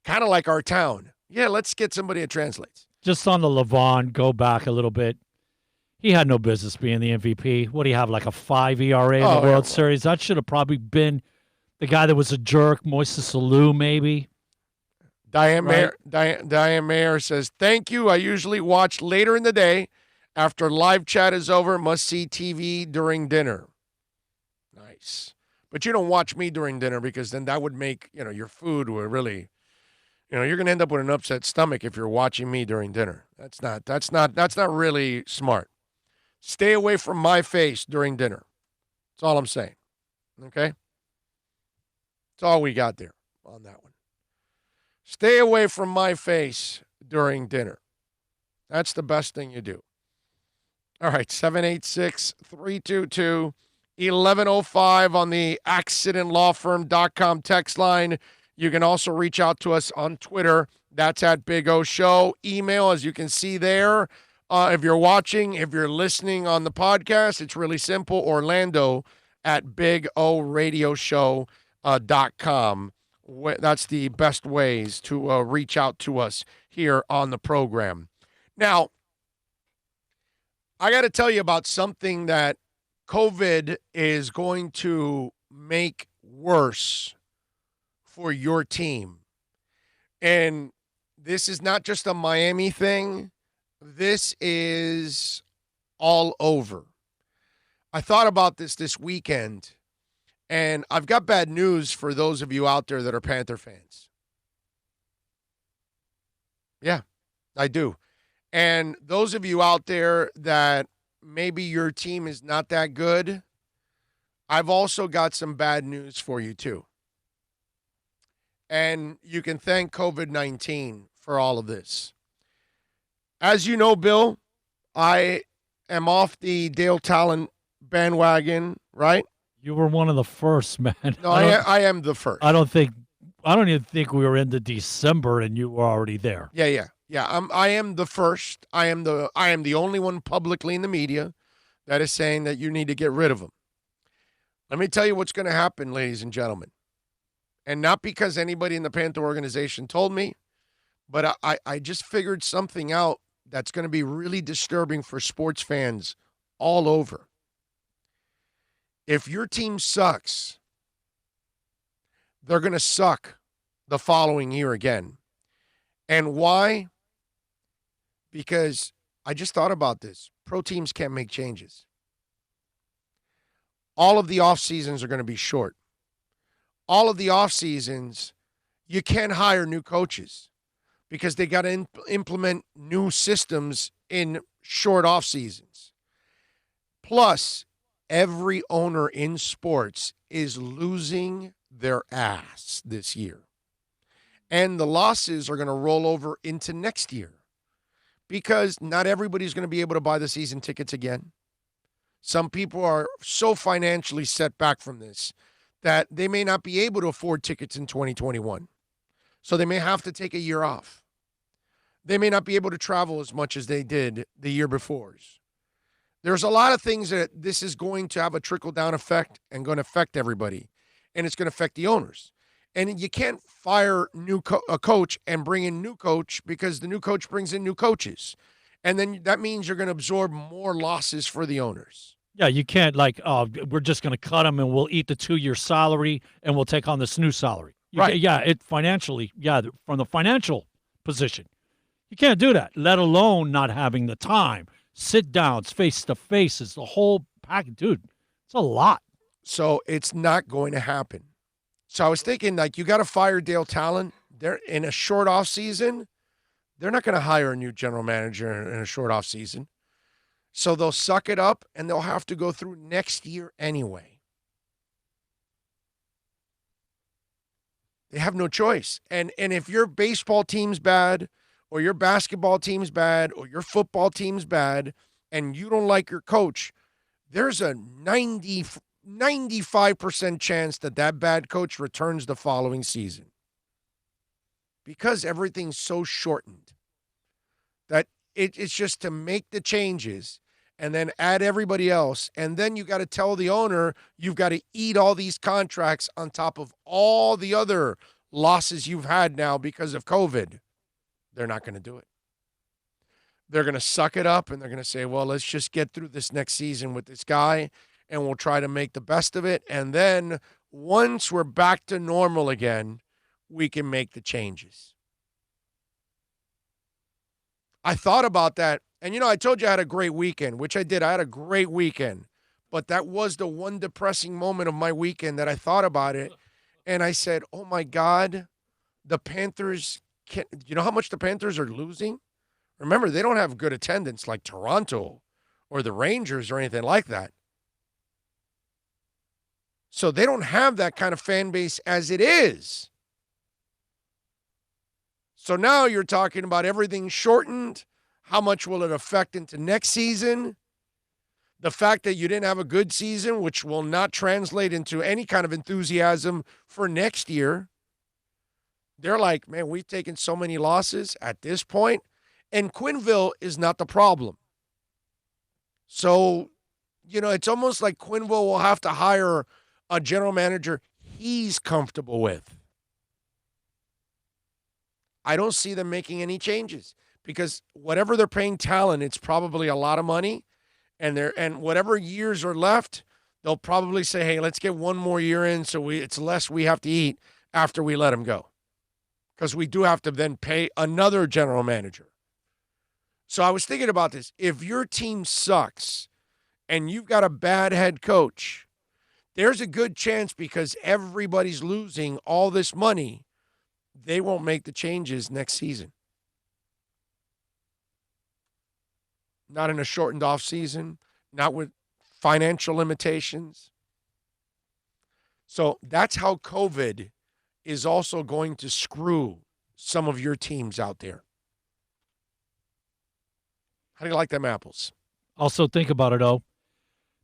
Kind of like our town. Yeah, let's get somebody that translates. Just on the Levon, go back a little bit. He had no business being the MVP. What do you have, like a 5 ERA in the World Series? That should have probably been the guy that was a jerk, Moises Alou, maybe. Diane Mayer says, thank you. I usually watch later in the day after live chat is over. Must see TV during dinner. Nice. But you don't watch me during dinner because then that would make, your food would really, you're going to end up with an upset stomach if you're watching me during dinner. That's not really smart. Stay away from my face during dinner. That's all I'm saying. Okay? That's all we got there on that one. Stay away from my face during dinner. That's the best thing you do. All right, 786-322-1105 on the accidentlawfirm.com text line. You can also reach out to us on Twitter. That's at Big O Show. Email, as you can see there. If you're watching, if you're listening on the podcast, it's really simple. Orlando at BigORadioshow.com. That's the best ways to reach out to us here on the program. Now, I got to tell you about something that COVID is going to make worse for your team. And this is not just a Miami thing. This is all over. I thought about this weekend, and I've got bad news for those of you out there that are Panther fans. Yeah, I do. And those of you out there that maybe your team is not that good, I've also got some bad news for you too. And you can thank COVID-19 for all of this. As you know, Bill, I am off the Dale Talon bandwagon, right? You were one of the first, man. No, I am the first. I don't even think we were into December and you were already there. Yeah. I am the first. I am the only one publicly in the media that is saying that you need to get rid of him. Let me tell you what's going to happen, ladies and gentlemen. And not because anybody in the Panther organization told me, but I just figured something out that's going to be really disturbing for sports fans all over. If your team sucks, they're going to suck the following year again. And why? Because I just thought about this. Pro teams can't make changes. All of the off seasons are going to be short. All of the off seasons, you can't hire new coaches because they got to implement new systems in short off seasons. Plus, every owner in sports is losing their ass this year. And the losses are going to roll over into next year because not everybody's going to be able to buy the season tickets again. Some people are so financially set back from this that they may not be able to afford tickets in 2021. So they may have to take a year off. They may not be able to travel as much as they did the year before. There's a lot of things that this is going to have a trickle-down effect and going to affect everybody. and it's going to affect the owners. And you can't fire a coach and bring in new coach because the new coach brings in new coaches. And then that means you're going to absorb more losses for the owners. Yeah, you can't we're just going to cut them and we'll eat the 2-year salary and we'll take on this new salary. Right. From the financial position. You can't do that, let alone not having the time. Sit downs, face-to-faces, the whole package. Dude, it's a lot. So it's not going to happen. So I was thinking, you got to fire Dale Talon. They're in a short off season. They're not going to hire a new general manager in a short off season. So they'll suck it up, and they'll have to go through next year anyway. They have no choice. And if your baseball team's bad, or your basketball team's bad, or your football team's bad, and you don't like your coach, there's a 95% chance that bad coach returns the following season. Because everything's so shortened that it's just to make the changes and then add everybody else. And then you got to tell the owner you've got to eat all these contracts on top of all the other losses you've had now because of COVID. They're not going to do it. They're going to suck it up and they're going to say, well, let's just get through this next season with this guy and we'll try to make the best of it. And then once we're back to normal again, we can make the changes. I thought about that. And, I told you I had a great weekend, which I did. I had a great weekend. But that was the one depressing moment of my weekend that I thought about it. And I said, oh, my God, the Panthers, you know how much the Panthers are losing? Remember, they don't have good attendance like Toronto or the Rangers or anything like that. So they don't have that kind of fan base as it is. So now you're talking about everything shortened. How much will it affect into next season? The fact that you didn't have a good season, which will not translate into any kind of enthusiasm for next year. They're like, man, we've taken so many losses at this point, and Quenneville is not the problem. So, it's almost like Quenneville will have to hire a general manager he's comfortable with. I don't see them making any changes because whatever they're paying Talon, it's probably a lot of money. And whatever years are left, they'll probably say, hey, let's get one more year in so it's less we have to eat after we let him go. Because we do have to then pay another general manager. So I was thinking about this. If your team sucks and you've got a bad head coach, there's a good chance because everybody's losing all this money, they won't make the changes next season. Not in a shortened off season, not with financial limitations. So that's how COVID is also going to screw some of your teams out there. How do you like them apples? Also think about it, though.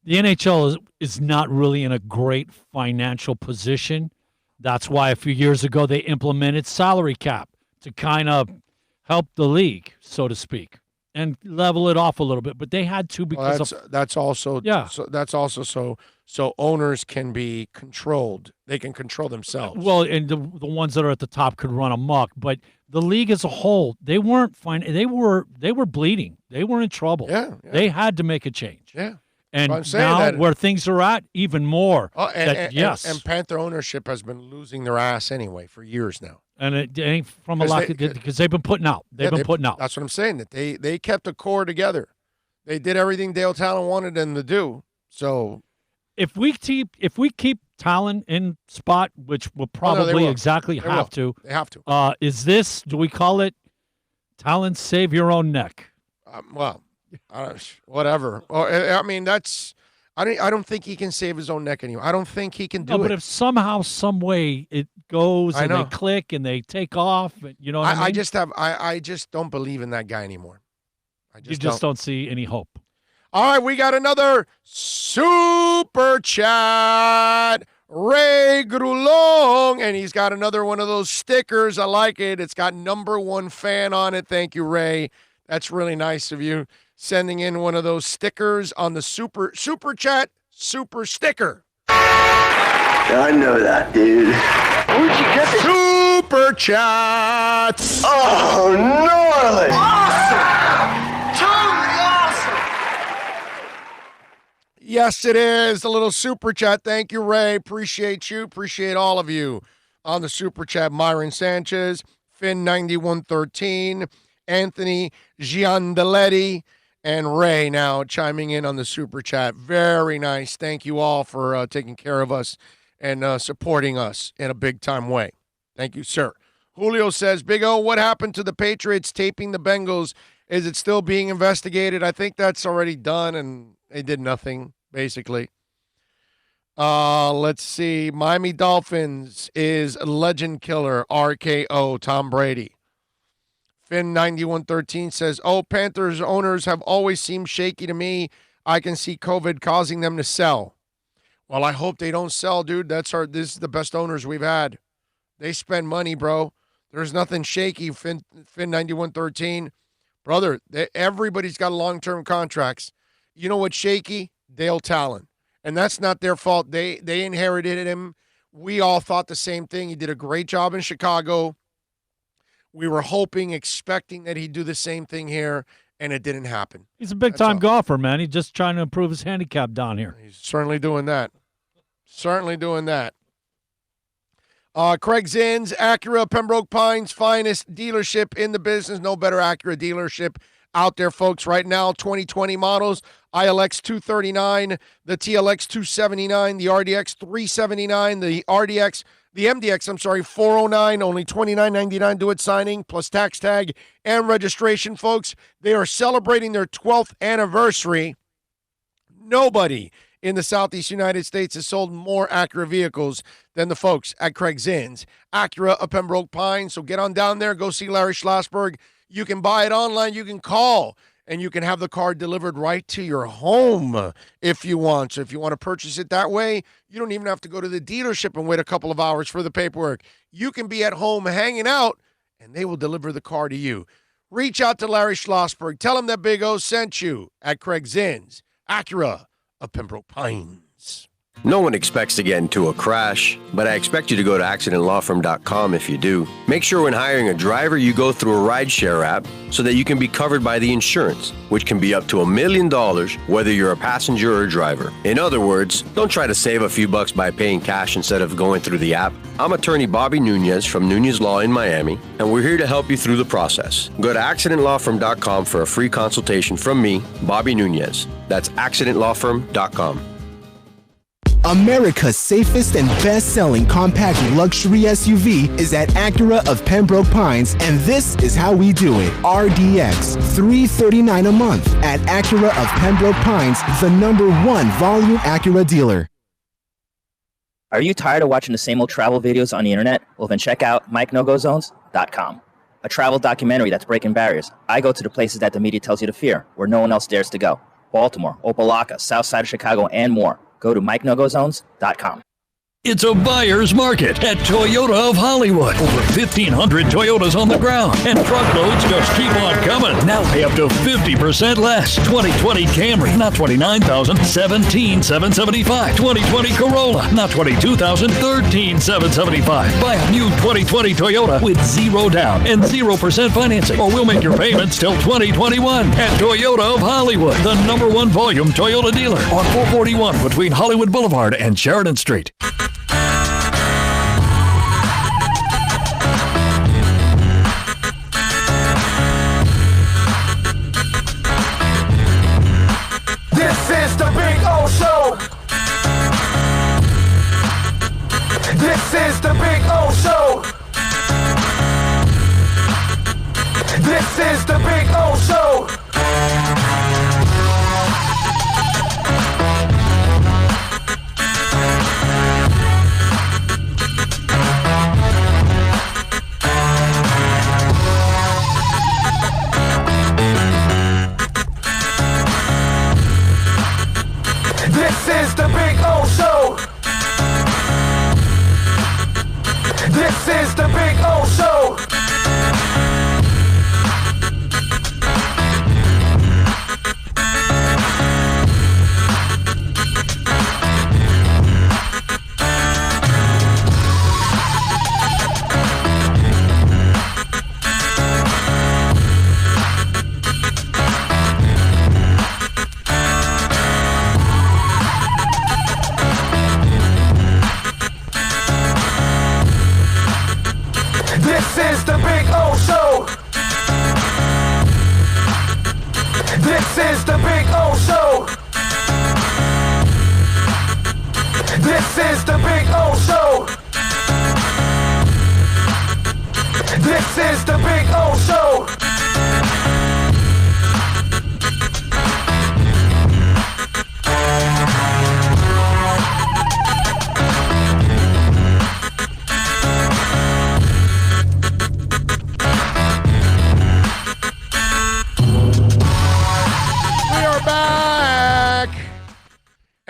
The NHL is not really in a great financial position. That's why a few years ago they implemented salary cap to kind of help the league, so to speak, and level it off a little bit. But they had to because that's also so owners can be controlled. They can control themselves. Well, and the ones that are at the top could run amok. But the league as a whole, they weren't fine. They were bleeding. They were in trouble. Yeah. They had to make a change. Yeah. And now where things are at, even more. And Panther ownership has been losing their ass anyway for years now. And it ain't from a lot because they've been putting out. They've been putting out. That's what I'm saying. That they kept a core together. They did everything Dale Talon wanted them to do. So if we keep Talon in spot, which we'll probably have to. They have to. Do we call it Talon save your own neck? Whatever. I mean, I don't think he can save his own neck anymore. I don't think he can do it. But if somehow, some way it goes and they click and they take off, you know what I mean? I just don't believe in that guy anymore. You just don't see any hope. All right, we got another super chat. Ray Grulong, and he's got another one of those stickers. I like it. It's got #1 fan on it. Thank you, Ray. That's really nice of you. Sending in one of those stickers on the super chat, super sticker. I know that, dude. Where'd you get this? Super Chats. Oh, gnarly! Yes, it is. A little Super Chat. Thank you, Ray. Appreciate you. Appreciate all of you on the Super Chat. Myron Sanchez, Finn9113, Anthony Giandelletti, and Ray now chiming in on the Super Chat. Very nice. Thank you all for taking care of us and supporting us in a big-time way. Thank you, sir. Julio says, Big O, what happened to the Patriots taping the Bengals? Is it still being investigated? I think that's already done, and they did nothing, basically. Let's see. Miami Dolphins is legend killer, RKO, Tom Brady. Finn9113 says, Panthers owners have always seemed shaky to me. I can see COVID causing them to sell. Well, I hope they don't sell, dude. This is the best owners we've had. They spend money, bro. There's nothing shaky, Finn9113. Brother, everybody's got long-term contracts. You know what's shaky? Dale Talon. And that's not their fault. They inherited him. We all thought the same thing. He did a great job in Chicago. We were hoping, expecting that he'd do the same thing here, and it didn't happen. He's a big-time golfer, man. He's just trying to improve his handicap down here. He's certainly doing that. Certainly doing that. Craig Zins, Acura, Pembroke Pines, finest dealership in the business. No better Acura dealership out there, folks, right now. 2020 models, ILX 239, the TLX 279, the RDX 379, the MDX, 409, only $29.99 do it signing, plus tax tag and registration, folks. They are celebrating their 12th anniversary. Nobody in the Southeast United States has sold more Acura vehicles than the folks at Craig Zins. Acura of Pembroke Pines. So get on down there, go see Larry Schlossberg. You can buy it online, you can call, and you can have the car delivered right to your home if you want. So if you want to purchase it that way, you don't even have to go to the dealership and wait a couple of hours for the paperwork. You can be at home hanging out, and they will deliver the car to you. Reach out to Larry Schlossberg. Tell him that Big O sent you at Craig Zins, Acura of Pembroke Pines. No one expects to get into a crash, but I expect you to go to accidentlawfirm.com if you do. Make sure when hiring a driver, you go through a rideshare app so that you can be covered by the insurance, which can be up to $1 million whether you're a passenger or a driver. In other words, don't try to save a few bucks by paying cash instead of going through the app. I'm attorney Bobby Nunez from Nunez Law in Miami, and we're here to help you through the process. Go to accidentlawfirm.com for a free consultation from me, Bobby Nunez. That's accidentlawfirm.com. America's safest and best-selling compact luxury SUV is at Acura of Pembroke Pines, and this is how we do it. RDX, $339 a month at Acura of Pembroke Pines, the #1 volume Acura dealer. Are you tired of watching the same old travel videos on the internet? Well, then check out MikeNoGoZones.com, a travel documentary that's breaking barriers. I go to the places that the media tells you to fear, where no one else dares to go. Baltimore, Opelika, South Side of Chicago, and more. Go to MikeNoGoZones.com. It's a buyer's market at Toyota of Hollywood. Over 1,500 Toyotas on the ground, and truckloads just keep on coming. Now pay up to 50% less. 2020 Camry, not $29,000, $17,775. 2020 Corolla, not $22,000, $13,775. Buy a new 2020 Toyota with 0 down and 0% financing, or we'll make your payments till 2021. At Toyota of Hollywood, the #1 volume Toyota dealer on 441 between Hollywood Boulevard and Sheridan Street. This is the Big O Show. This is the Big O Show. This is the Big O Show. This is the Big O Show. This is the Big O Show.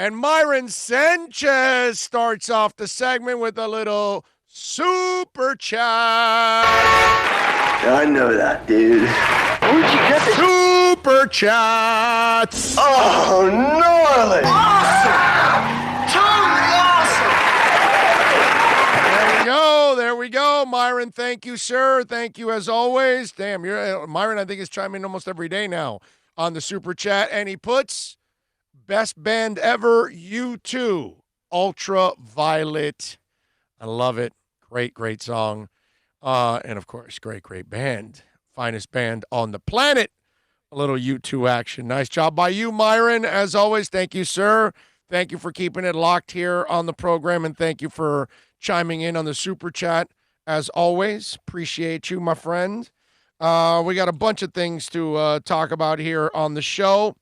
And Myron Sanchez starts off the segment with a little super chat. I know that, dude. Where'd you get this? Super chats. Oh, gnarly! There we go. Myron, thank you, sir. Thank you as always. Damn, Myron, I think, is chiming in almost every day now on the super chat. And he puts best band ever, U2, Ultraviolet. I love it. Great, great song. And of course, great, great band. Finest band on the planet. A little U2 action. Nice job by you, Myron. As always, thank you, sir. Thank you for keeping it locked here on the program, and thank you for chiming in on the super chat. As always, appreciate you, my friend. We got a bunch of things to talk about here on the show.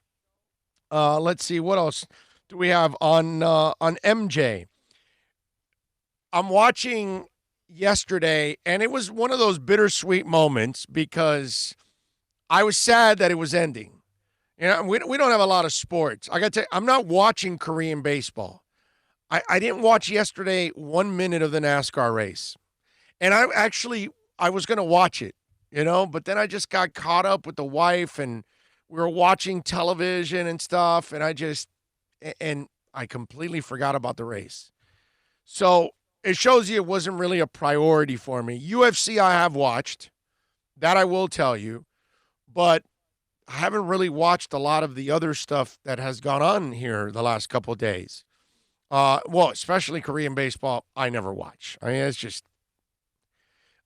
Let's see, what else do we have on MJ? I'm watching yesterday, and it was one of those bittersweet moments because I was sad that it was ending. You know, we don't have a lot of sports. I got to tell you, I'm not watching Korean baseball. I didn't watch yesterday 1 minute of the NASCAR race. And I was going to watch it, you know, but then I just got caught up with the wife, and we were watching television and stuff, and I completely forgot about the race. So it shows you it wasn't really a priority for me. UFC I have watched, that I will tell you, but I haven't really watched a lot of the other stuff that has gone on here the last couple of days. Well, especially Korean baseball, I never watch. I mean, it's just,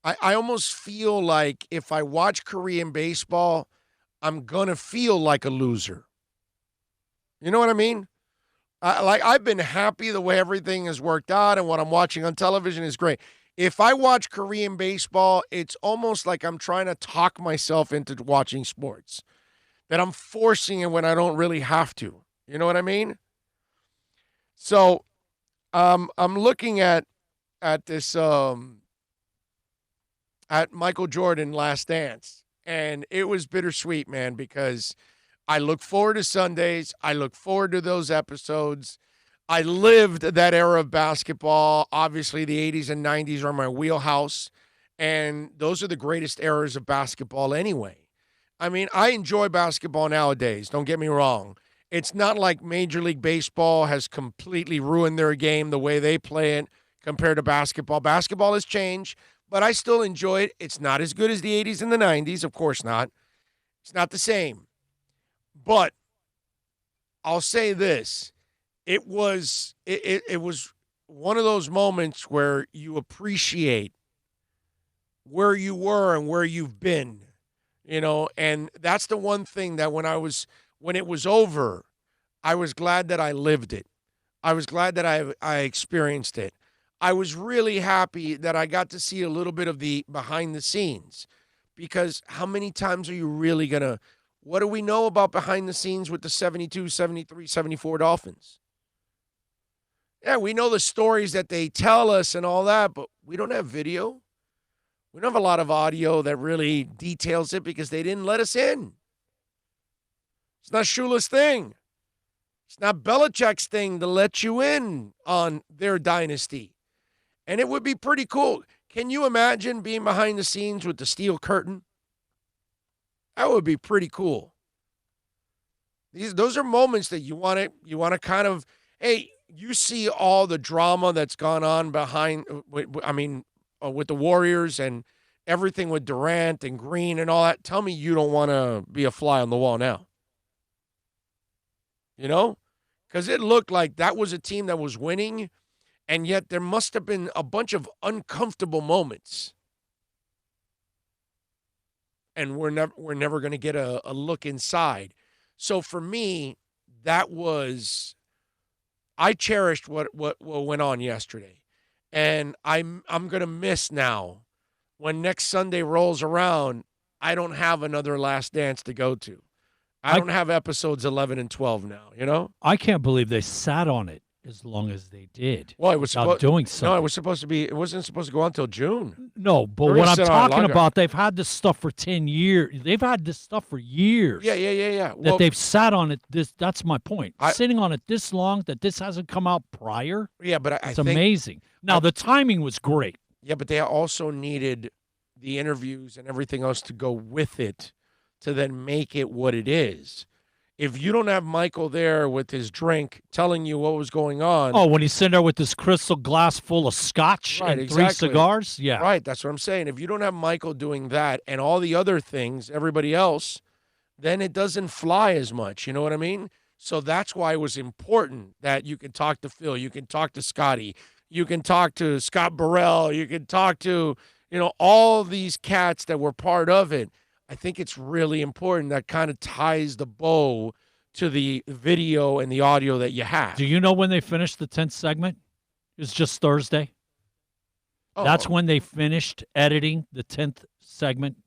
I almost feel like if I watch Korean baseball, I'm going to feel like a loser. You know what I mean? I've been happy the way everything has worked out, and what I'm watching on television is great. If I watch Korean baseball, it's almost like I'm trying to talk myself into watching sports, that I'm forcing it when I don't really have to. You know what I mean? So I'm looking at this at Michael Jordan Last Dance, and it was bittersweet, man, because I look forward to Sundays. I look forward to those episodes. I lived that era of basketball. Obviously, the 80s and 90s are my wheelhouse, and those are the greatest eras of basketball anyway. I mean, I enjoy basketball nowadays. Don't get me wrong. It's not like Major League Baseball has completely ruined their game the way they play it compared to basketball. Basketball has changed, but I still enjoy it. It's not as good as the 80s and the 90s. Of course not. It's not the same. But I'll say this. It was one of those moments where you appreciate where you were and where you've been, you know, and that's the one thing that when it was over, I was glad that I lived it. I was glad that I experienced it. I was really happy that I got to see a little bit of the behind the scenes, because how many times are you really going to, what do we know about behind the scenes with the 72, 73, 74 Dolphins? Yeah, we know the stories that they tell us and all that, but we don't have video. We don't have a lot of audio that really details it because they didn't let us in. It's not Shula's thing. It's not Belichick's thing to let you in on their dynasty. And it would be pretty cool. Can you imagine being behind the scenes with the steel curtain? That would be pretty cool. Those are moments that you want to kind of, hey, you see all the drama that's gone on behind, with the Warriors and everything with Durant and Green and all that. Tell me you don't want to be a fly on the wall now. You know? Because it looked like that was a team that was winning, and yet there must have been a bunch of uncomfortable moments. And we're never going to get a look inside. So for me, I cherished what went on yesterday. And I'm going to miss now when next Sunday rolls around, I don't have another Last Dance to go to. I don't have episodes 11 and 12 now, you know? I can't believe they sat on it. as long as they did. Well, it was without doing something. No, it was supposed to be. It wasn't supposed to go on until June. No, but They're what gonna I'm sit on it talking longer. about, they've had this stuff for 10 years. They've had this stuff for years. Yeah. That Well, they've sat on it. That's my point. I- Sitting on it this long that this hasn't come out prior. yeah, but I It's think amazing. Now the timing was great. yeah, but they also needed the interviews and everything else to go with it to then make it what it is. If you don't have Michael there with his drink telling you what was going on, Oh, when he's sitting there with this crystal glass full of scotch Right, and exactly. 3 cigars, yeah. right, that's what I'm saying. If you don't have Michael doing that and all the other things, everybody else, then it doesn't fly as much. You know what I mean? So that's why it was important that you can talk to Phil, you can talk to Scotty, you can talk to Scott Burrell, you can talk to, all these cats that were part of it. I think it's really important. That kind of ties the bow to the video and the audio that you have. Do you know when they finished the 10th segment? It's just Thursday. Oh, That's when they finished editing the 10th segment,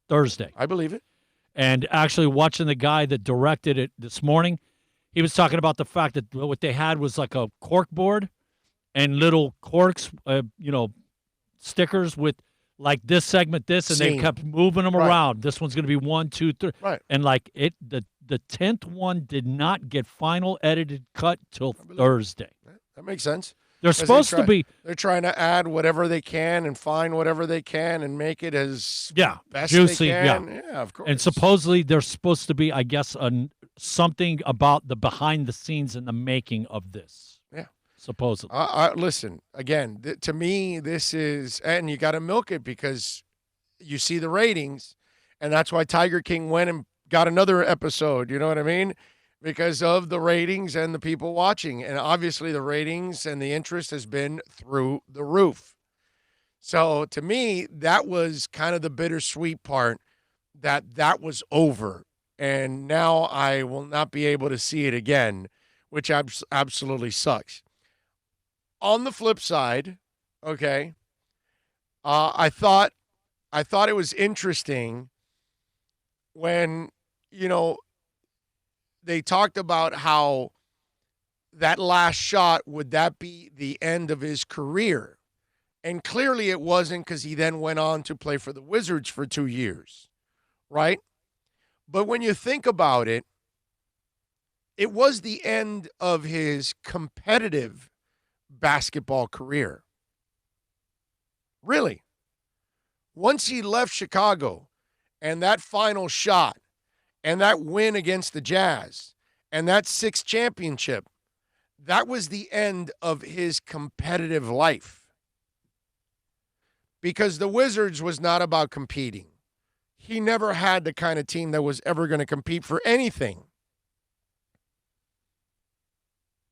Thursday. I believe it. And actually watching the guy that directed it this morning, he was talking about the fact that what they had was like a cork board and little corks, stickers with like this segment, this, and they Scene. kept moving them Right. around. This one's going to be 1, 2, 3. Right. And like the 10th one did not get final edited cut till Thursday. That makes sense. They're 'Cause supposed to be, They're trying to add whatever they can and find whatever they can and make it as yeah, best juicy, they can. Yeah, of course. And supposedly there's supposed to be, I guess, something about the behind the scenes and the making of this. Yeah. Supposedly. Listen, again, to me, this is, and you got to milk it because you see the ratings, and that's why Tiger King went and got another episode. You know what I mean? Because of the ratings and the people watching. And obviously, the ratings and the interest has been through the roof. So to me, that was kind of the bittersweet part that was over. And now I will not be able to see it again, which absolutely sucks. On the flip side, okay, I thought it was interesting when, they talked about how that last shot, would that be the end of his career? And clearly it wasn't, because he then went on to play for the Wizards for 2 years, right? But when you think about it, it was the end of his competitive basketball career. Really. Once he left Chicago and that final shot and that win against the Jazz and that 6th championship, that was the end of his competitive life. Because the Wizards was not about competing. He never had the kind of team that was ever going to compete for anything.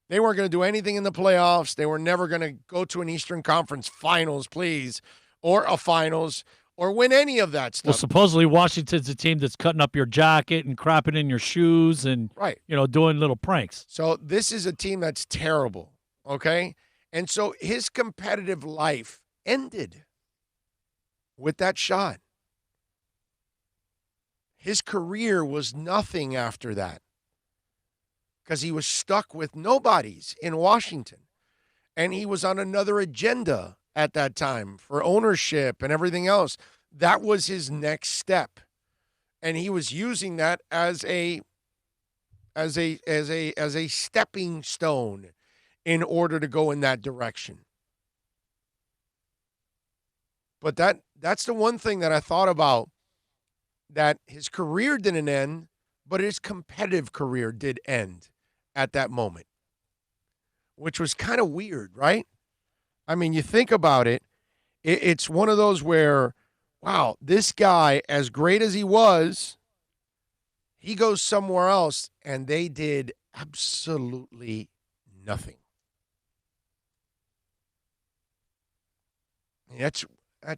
They weren't going to do anything in the playoffs. They were never going to go to an Eastern Conference Finals, please, or a Finals, or win any of that Well, stuff. supposedly Washington's a team that's cutting up your jacket and crapping in your shoes and, Right. doing little pranks. So this is a team that's terrible, okay? And so his competitive life ended with that shot. His career was nothing after that because he was stuck with nobodies in Washington. And he was on another agenda at that time for ownership and everything else. That was his next step. And he was using that as a stepping stone in order to go in that direction. But that's the one thing that I thought about, that his career didn't end, but his competitive career did end at that moment, which was kind of weird, right? I mean, you think about it, it's one of those where, wow, this guy, as great as he was, he goes somewhere else, and they did absolutely nothing. That's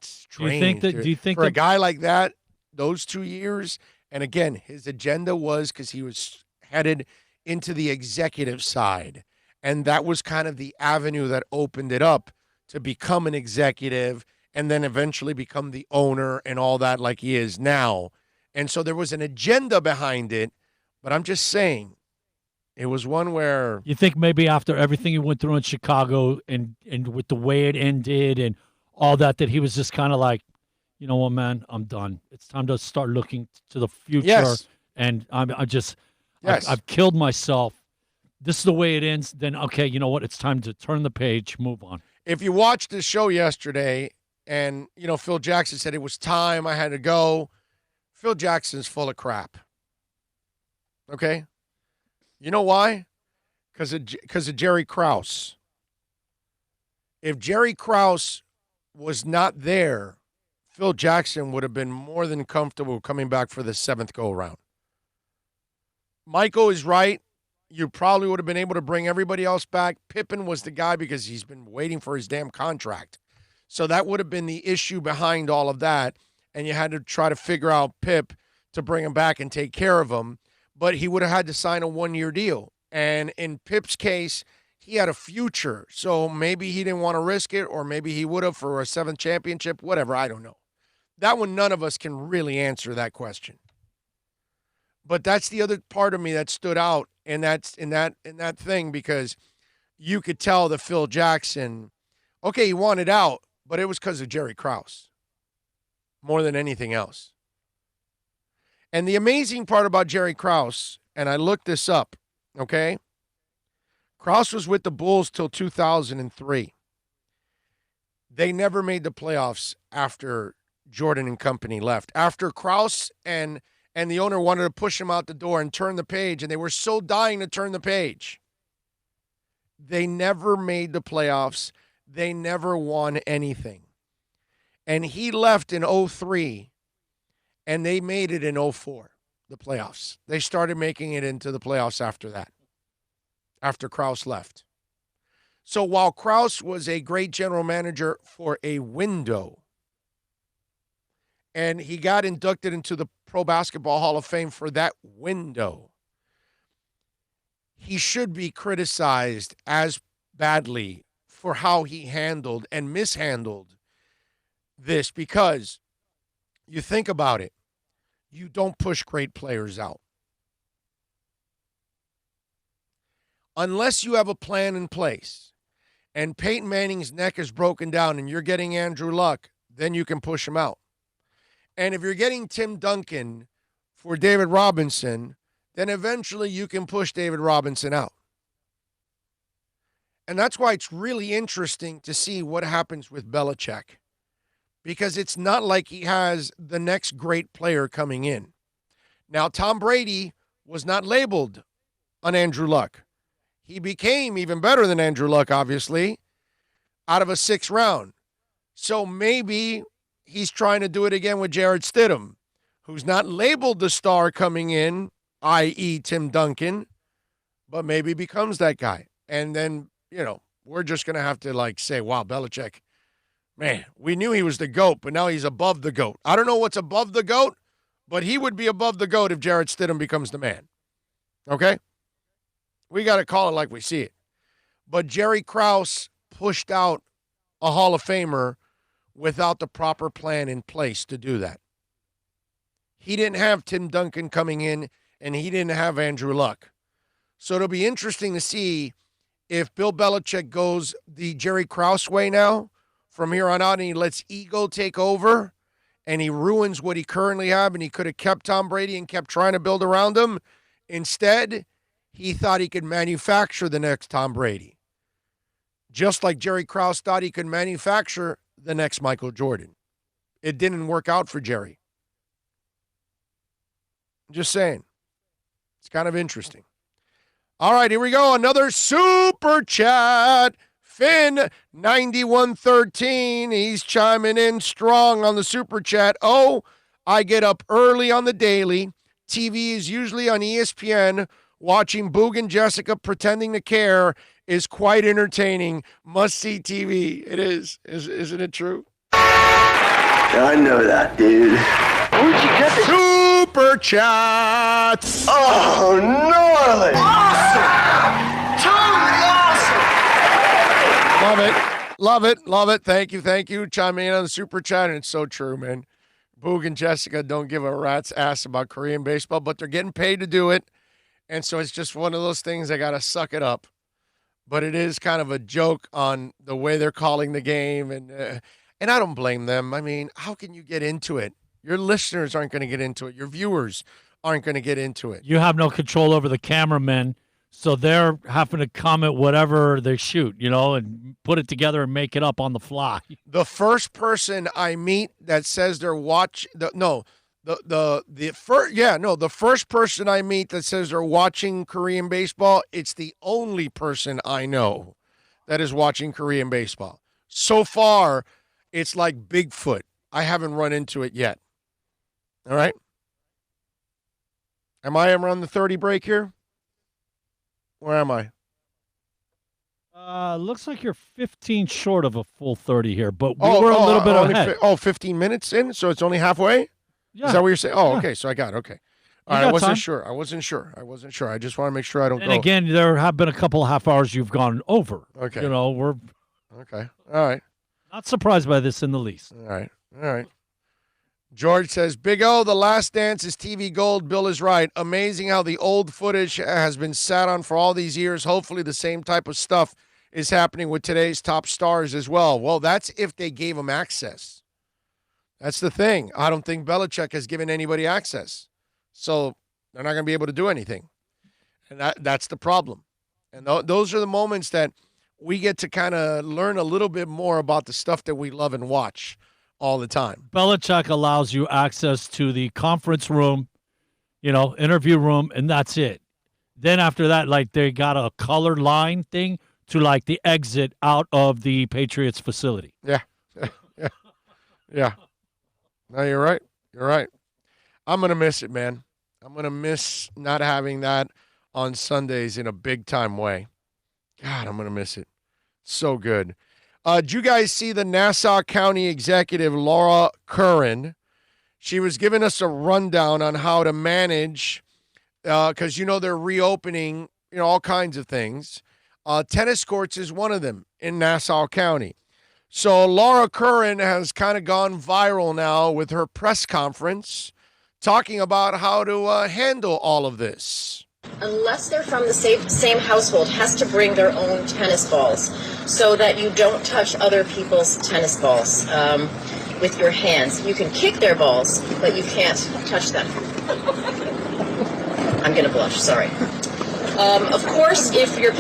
strange. Do you think for a that guy like that, those 2 years, and again, his agenda was because he was headed into the executive side, and that was kind of the avenue that opened it up to become an executive and then eventually become the owner and all that like he is now. And so there was an agenda behind it, but I'm just saying, It was one where You think maybe after everything he went through in Chicago and with the way it ended and all that he was just kind of like, you know what, man, I'm done. It's time to start looking to the future. Yes. And Yes. I've killed myself. This is the way it ends. Then, okay, you know what? It's time to turn the page, move on. if you watched the show yesterday and, Phil Jackson said it was time, I had to go. Phil Jackson's full of crap. Okay? You know why? Because of Jerry Krause. If Jerry Krause was not there, Phil Jackson would have been more than comfortable coming back for the 7th go-around. Michael is right. You probably would have been able to bring everybody else back. Pippen was the guy because he's been waiting for his damn contract. So that would have been the issue behind all of that. And you had to try to figure out Pip to bring him back and take care of him. But he would have had to sign a 1-year deal. And in Pip's case, he had a future. So maybe he didn't want to risk it, or maybe he would have for a 7th championship, whatever. I don't know. That one, none of us can really answer that question. But that's the other part of me that stood out in that thing, because you could tell that Phil Jackson, okay, he wanted out, but it was because of Jerry Krause more than anything else. And the amazing part about Jerry Krause, and I looked this up, okay? Krause was with the Bulls till 2003. They never made the playoffs after Jordan and company left. After Krause and the owner wanted to push him out the door and turn the page, and they were so dying to turn the page, they never made the playoffs. They never won anything. And he left in 2003, and they made it in 2004, the playoffs. They started making it into the playoffs after that, after Krause left. So while Krause was a great general manager for a window, and he got inducted into the Pro Basketball Hall of Fame for that window, he should be criticized as badly for how he handled and mishandled this, because you think about it, you don't push great players out. Unless you have a plan in place and Peyton Manning's neck is broken down and you're getting Andrew Luck, then you can push him out. And if you're getting Tim Duncan for David Robinson, then eventually you can push David Robinson out. And that's why it's really interesting to see what happens with Belichick, because it's not like he has the next great player coming in. Now, Tom Brady was not labeled on Andrew Luck. He became even better than Andrew Luck, obviously, out of a 6th round. So maybe he's trying to do it again with Jarrett Stidham, who's not labeled the star coming in, i.e. Tim Duncan, but maybe becomes that guy. And then, we're just going to have to say, wow, Belichick, man, we knew he was the GOAT, but now he's above the GOAT. I don't know what's above the GOAT, but he would be above the GOAT if Jarrett Stidham becomes the man. Okay? We got to call it like we see it. But Jerry Krause pushed out a Hall of Famer without the proper plan in place to do that. He didn't have Tim Duncan coming in, and he didn't have Andrew Luck. So it'll be interesting to see if Bill Belichick goes the Jerry Krause way now from here on out, and he lets ego take over, and he ruins what he currently have, and he could have kept Tom Brady and kept trying to build around him. Instead, he thought he could manufacture the next Tom Brady, just like Jerry Krause thought he could manufacture the next Michael Jordan. It didn't work out for Jerry. I'm just saying. It's kind of interesting. All right, here we go. Another super chat. Finn, 9113. He's chiming in strong on the super chat. Oh, I get up early on the daily. TV is usually on ESPN. Watching Boog and Jessica pretending to care is quite entertaining. Must-see TV. It is. Isn't it true? I know that, dude. Where'd you get this? Super chats. Oh, gnarly. Love it. Thank you. Chime in on the super chat, and it's so true, man. Boog and Jessica don't give a rat's ass about Korean baseball, but they're getting paid to do it. And so it's just one of those things I got to suck it up. But it is kind of a joke on the way they're calling the game. And I don't blame them. I mean, how can you get into it? Your listeners aren't going to get into it. Your viewers aren't going to get into it. You have no control over the cameramen, so they're having to comment whatever they shoot, and put it together and make it up on the fly. The first person I meet that says they're the first person I meet that says they're watching Korean baseball, it's the only person I know that is watching Korean baseball. So far, it's like Bigfoot. I haven't run into it yet. All right? Am I around the 30 break here? Where am I? Looks like you're 15 short of a full 30 here, but we're a little bit ahead. 15 minutes in, so it's only halfway? Yeah. Is that what you're saying? Oh, Yeah. okay, so I got it. Okay. All right, I wasn't sure. I wasn't sure. I just want to make sure I don't And go. again, there have been a couple of half hours you've gone over. Okay. We're Okay. All right. not surprised by this in the least. All right. George says, Big O, The Last Dance is TV gold. Bill is right. Amazing how the old footage has been sat on for all these years. Hopefully the same type of stuff is happening with today's top stars as well. Well, that's if they gave them access. That's the thing. I don't think Belichick has given anybody access. So they're not going to be able to do anything. And that's the problem. And those are the moments that we get to kind of learn a little bit more about the stuff that we love and watch all the time. Belichick allows you access to the conference room, interview room, and that's it. Then after that, like they got a colored line thing to like the exit out of the Patriots facility. Yeah. No, you're right. I'm going to miss it, man. I'm going to miss not having that on Sundays in a big-time way. God, I'm going to miss it. So good. Did you guys see the Nassau County executive, Laura Curran? She was giving us a rundown on how to manage, because, they're reopening, all kinds of things. Tennis courts is one of them in Nassau County. So Laura Curran has kind of gone viral now with her press conference talking about how to handle all of this. Unless they're from the same household, has to bring their own tennis balls so that you don't touch other people's tennis balls with your hands. You can kick their balls, but you can't touch them. I'm going to blush, sorry. Of course, if you're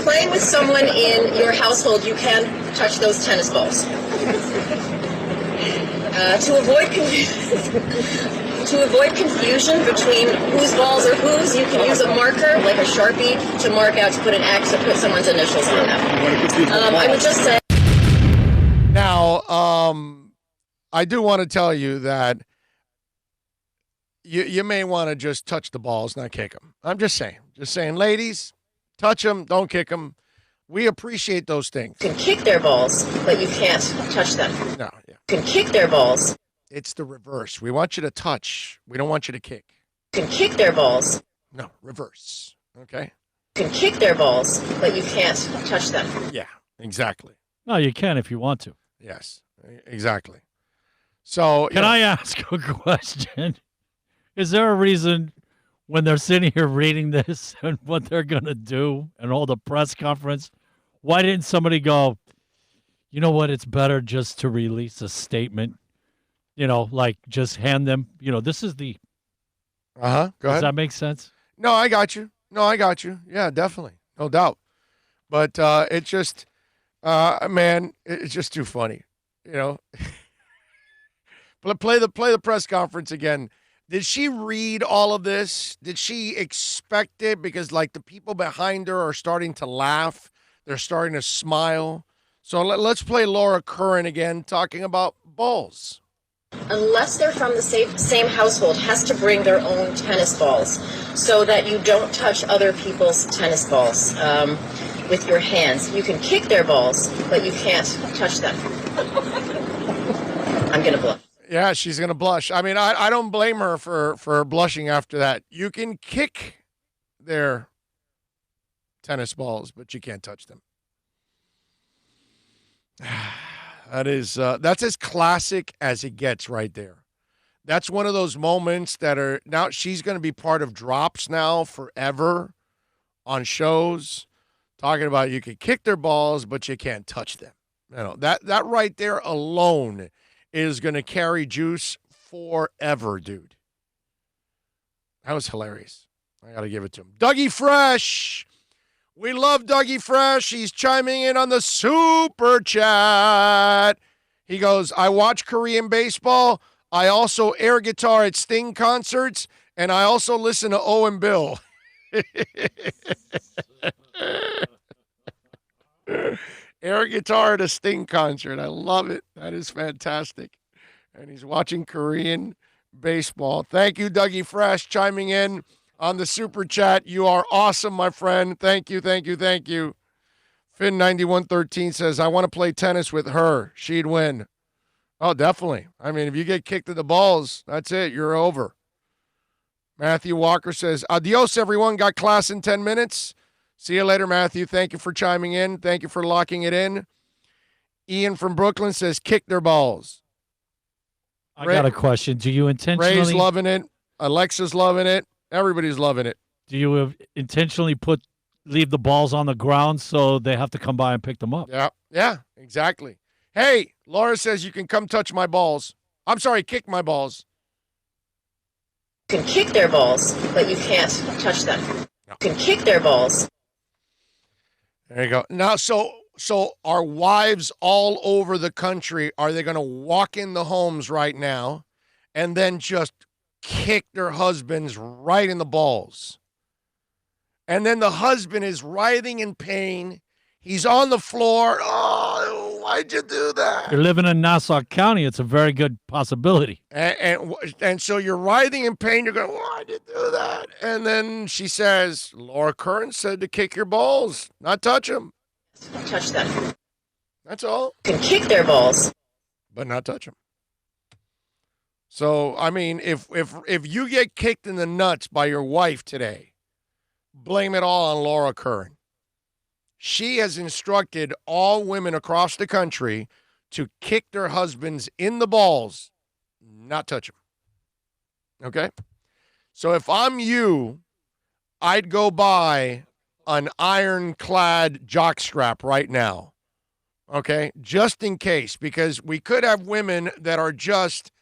playing with someone in your household, you can touch those tennis balls. To avoid confusion between whose balls are whose, you can use a marker, like a Sharpie, to mark out, to put an X, to put someone's initials on them. I would just say... Now, I do want to tell you that you may want to just touch the balls, not kick them. I'm just saying. Ladies, touch them, don't kick them. We appreciate those things. You can kick their balls, but you can't touch them. No, yeah. You can kick their balls. It's the reverse. We want you to touch. We don't want you to kick. You can kick their balls. No, reverse. Okay? You can kick their balls, but you can't touch them. Yeah, exactly. No, you can if you want to. Yes, exactly. So, can I ask a question? Is there a reason when they're sitting here reading this and what they're going to do and all the press conference, why didn't somebody go, you know what, it's better just to release a statement? Like just hand them, this is the... Go ahead. Does that make sense? No, I got you. Yeah, definitely. No doubt. But it just, man, it's just too funny. Play the press conference again. Did she read all of this? Did she expect it? Because, like, the people behind her are starting to laugh. They're starting to smile. So let's play Laura Curran again talking about balls. Unless they're from the same household, has to bring their own tennis balls so that you don't touch other people's tennis balls with your hands. You can kick their balls, but you can't touch them. I'm going to blush. Yeah, she's going to blush. I mean, I don't blame her for blushing after that. You can kick their tennis balls, but you can't touch them. That's as classic as it gets right there. That's one of those moments that are now she's going to be part of drops now forever on shows talking about you can kick their balls, but you can't touch them. That right there alone is going to carry juice forever, dude. That was hilarious. I got to give it to him. Dougie Fresh. We love Dougie Fresh. He's chiming in on the super chat. He goes, I watch Korean baseball. I also air guitar at Sting concerts, and I also listen to Owen Bill. Air guitar at a Sting concert. I love it. That is fantastic. And he's watching Korean baseball. Thank you, Dougie Fresh, chiming in on the super chat. You are awesome, my friend. Thank you, thank you, thank you. Finn9113 says, I want to play tennis with her. She'd win. Oh, definitely. I mean, if you get kicked in the balls, that's it. You're over. Matthew Walker says, adios, everyone. Got class in 10 minutes. See you later, Matthew. Thank you for chiming in. Thank you for locking it in. Ian from Brooklyn says, kick their balls. I got a question. Do you intentionally... Ray's loving it. Alexa's loving it. Everybody's loving it. Do you intentionally leave the balls on the ground so they have to come by and pick them up? Yeah, exactly. Hey, Laura says you can come touch my balls. I'm sorry, kick my balls. You can kick their balls, but you can't touch them. No. You can kick their balls. There you go. Now, so our wives all over the country, are they going to walk in the homes right now and then just kick their husbands right in the balls? And then the husband is writhing in pain. He's on the floor. Oh, why'd you do that? You're living in Nassau County. It's a very good possibility. And so you're writhing in pain. You're going, why'd you do that? And then she says, Laura Curran said to kick your balls, not touch them. Touch them. That's all. You can kick their balls, but not touch them. So, I mean, if you get kicked in the nuts by your wife today, blame it all on Laura Curran. She has instructed all women across the country to kick their husbands in the balls, not touch them. Okay? So if I'm you, I'd go buy an ironclad jockstrap right now. Okay? Just in case, because we could have women that are just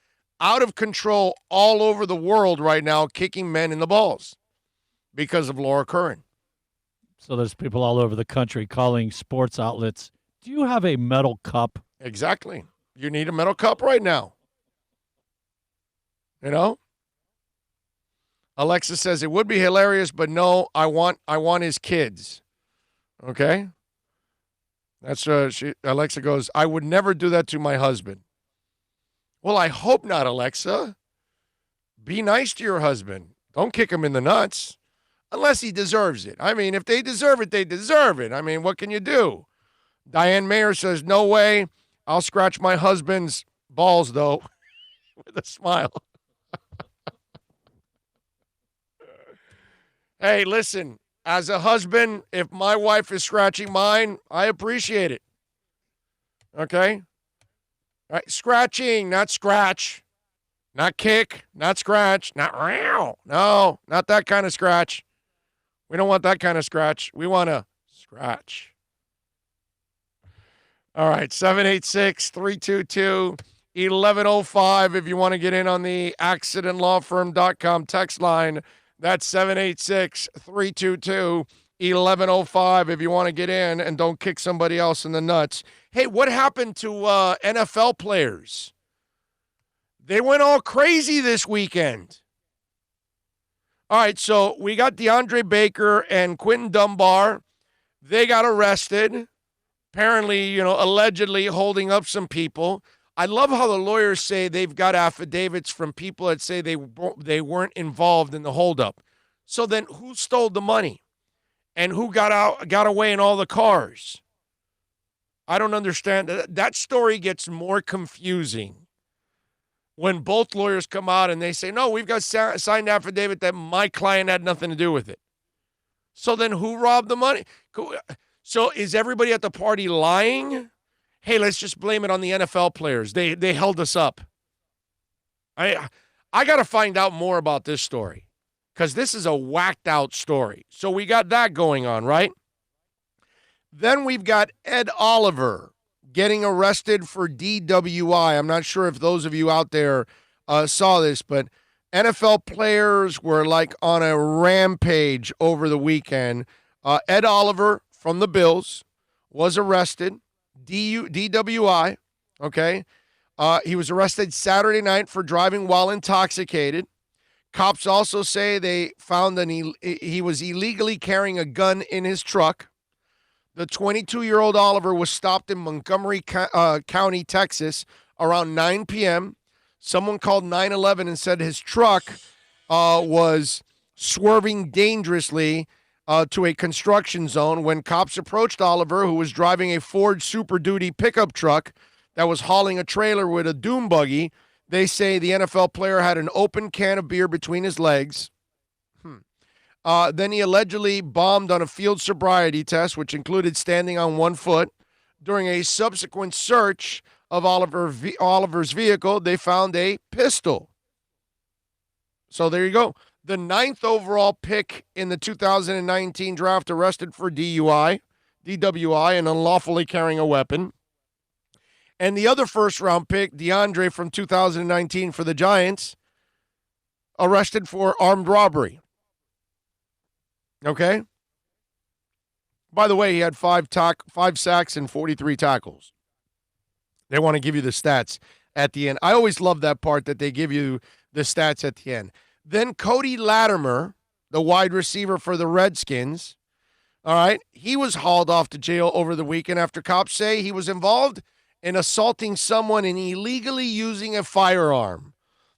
out of control all over the world right now kicking men in the balls because of Laura Curran. So there's people all over the country calling sports outlets, do you have a metal cup? Exactly. You need a metal cup right now. You know? Alexa says it would be hilarious, but no, I want his kids. Okay? That's Alexa goes, I would never do that to my husband. Well, I hope not, Alexa. Be nice to your husband. Don't kick him in the nuts. Unless he deserves it. I mean, if they deserve it, they deserve it. I mean, what can you do? Diane Mayer says, no way. I'll scratch my husband's balls, though, with a smile. Hey, listen, as a husband, if my wife is scratching mine, I appreciate it. Okay? All right, scratching, not scratch. Not kick, not scratch, not row. No, not that kind of scratch. We don't want that kind of scratch. We want to scratch. All right, 786-322-1105 if you want to get in on the accidentlawfirm.com text line. That's 786-322-1105 if you want to get in and don't kick somebody else in the nuts. Hey, what happened to NFL players? They went all crazy this weekend. All right, so we got DeAndre Baker and Quentin Dunbar. They got arrested, apparently, allegedly holding up some people. I love how the lawyers say they've got affidavits from people that say they weren't involved in the holdup. So then who stole the money? And who got away in all the cars? I don't understand. That story gets more confusing when both lawyers come out and they say, no, we've got signed affidavit that my client had nothing to do with it. So then who robbed the money? So is everybody at the party lying? Hey, let's just blame it on the NFL players. They held us up. I I got to find out more about this story because this is a whacked out story. So we got that going on, right? Then we've got Ed Oliver getting arrested for DWI. I'm not sure if those of you out there saw this, but NFL players were like on a rampage over the weekend. Ed Oliver from the Bills was arrested, DWI, okay? He was arrested Saturday night for driving while intoxicated. Cops also say they found he was illegally carrying a gun in his truck. The 22-year-old Oliver was stopped in Montgomery County, Texas, around 9 p.m. Someone called 911 and said his truck was swerving dangerously to a construction zone. When cops approached Oliver, who was driving a Ford Super Duty pickup truck that was hauling a trailer with a dune buggy, they say the NFL player had an open can of beer between his legs. Then he allegedly bombed on a field sobriety test, which included standing on one foot. During a subsequent search of Oliver's vehicle, they found a pistol. So there you go. The 9th overall pick in the 2019 draft arrested for DWI, and unlawfully carrying a weapon. And the other first-round pick, DeAndre from 2019 for the Giants, arrested for armed robbery. Okay? By the way, he had 5 sacks and 43 tackles. They want to give you the stats at the end. I always love that part that they give you the stats at the end. Then Cody Latimer, the wide receiver for the Redskins, all right, he was hauled off to jail over the weekend after cops say he was involved in assaulting someone and illegally using a firearm.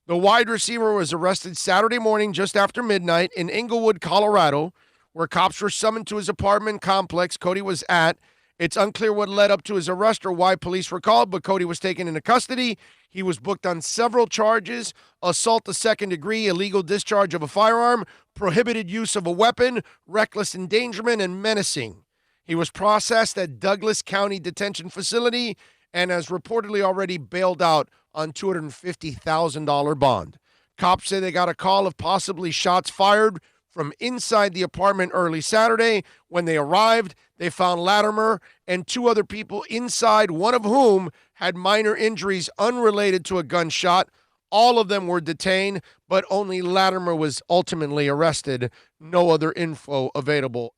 The wide receiver was arrested Saturday morning just after midnight in Inglewood, Colorado, where cops were summoned to his apartment complex Cody was at. It's unclear what led up to his arrest or why police were called, but Cody was taken into custody. He was booked on several charges: assault to second degree, illegal discharge of a firearm, prohibited use of a weapon, reckless endangerment, and menacing. He was processed at Douglas County Detention Facility and has reportedly already bailed out on $250,000 bond. Cops say they got a call of possibly shots fired from inside the apartment early Saturday. When they arrived, they found Latimer and 2 other people inside, one of whom had minor injuries unrelated to a gunshot. All of them were detained, but only Latimer was ultimately arrested. No other info available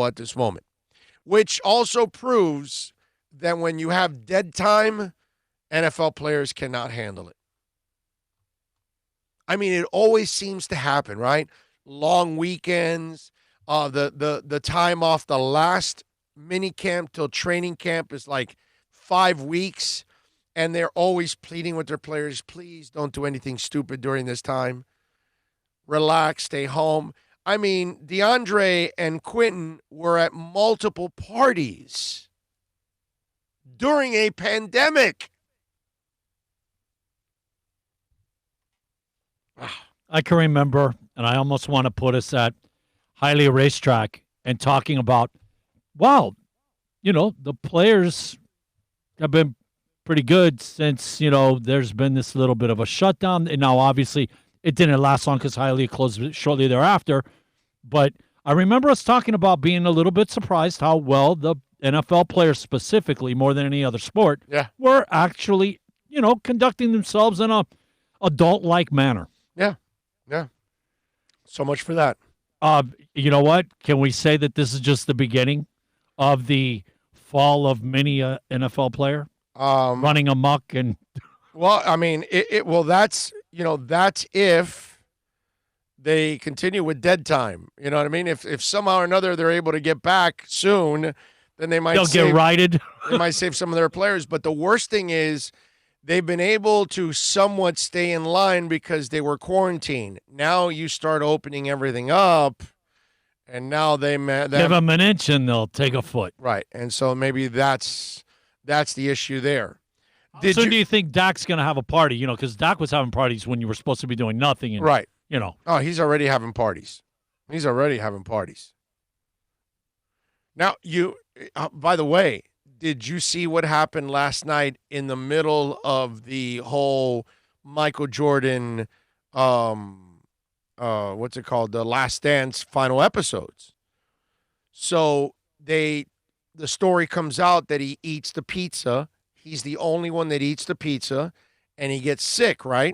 at this moment, which also proves that when you have dead time, NFL players cannot handle it. I mean, it always seems to happen, right? Long weekends, the time off the last mini camp till training camp is like 5 weeks, and they're always pleading with their players, please don't do anything stupid during this time. Relax, stay home. I mean, DeAndre and Quentin were at multiple parties during a pandemic. I can remember, and I almost want to put us at Hialeah Racetrack and talking about, wow, the players have been pretty good since, there's been this little bit of a shutdown. And now, obviously, it didn't last long because Hialeah closed shortly thereafter. But I remember us talking about being a little bit surprised how well the NFL players specifically, more than any other sport, were actually, conducting themselves in a adult-like manner. Yeah. So much for that. You know what? Can we say that this is just the beginning of the fall of many NFL player running amok? And well, I mean, that's if they continue with dead time. You know what I mean? If somehow or another they're able to get back soon, then they'll get righted. They might save some of their players. But the worst thing is, they've been able to somewhat stay in line because they were quarantined. Now you start opening everything up, and now they give them an inch and they'll take a foot. Right, and so maybe that's the issue there. Do you think Dak's going to have a party? Because Dak was having parties when you were supposed to be doing nothing. And, right. Oh, he's already having parties. Now, by the way, did you see what happened last night in the middle of the whole Michael Jordan what's it called? The Last Dance final episodes. So the story comes out that he eats the pizza. He's the only one that eats the pizza, and he gets sick, right?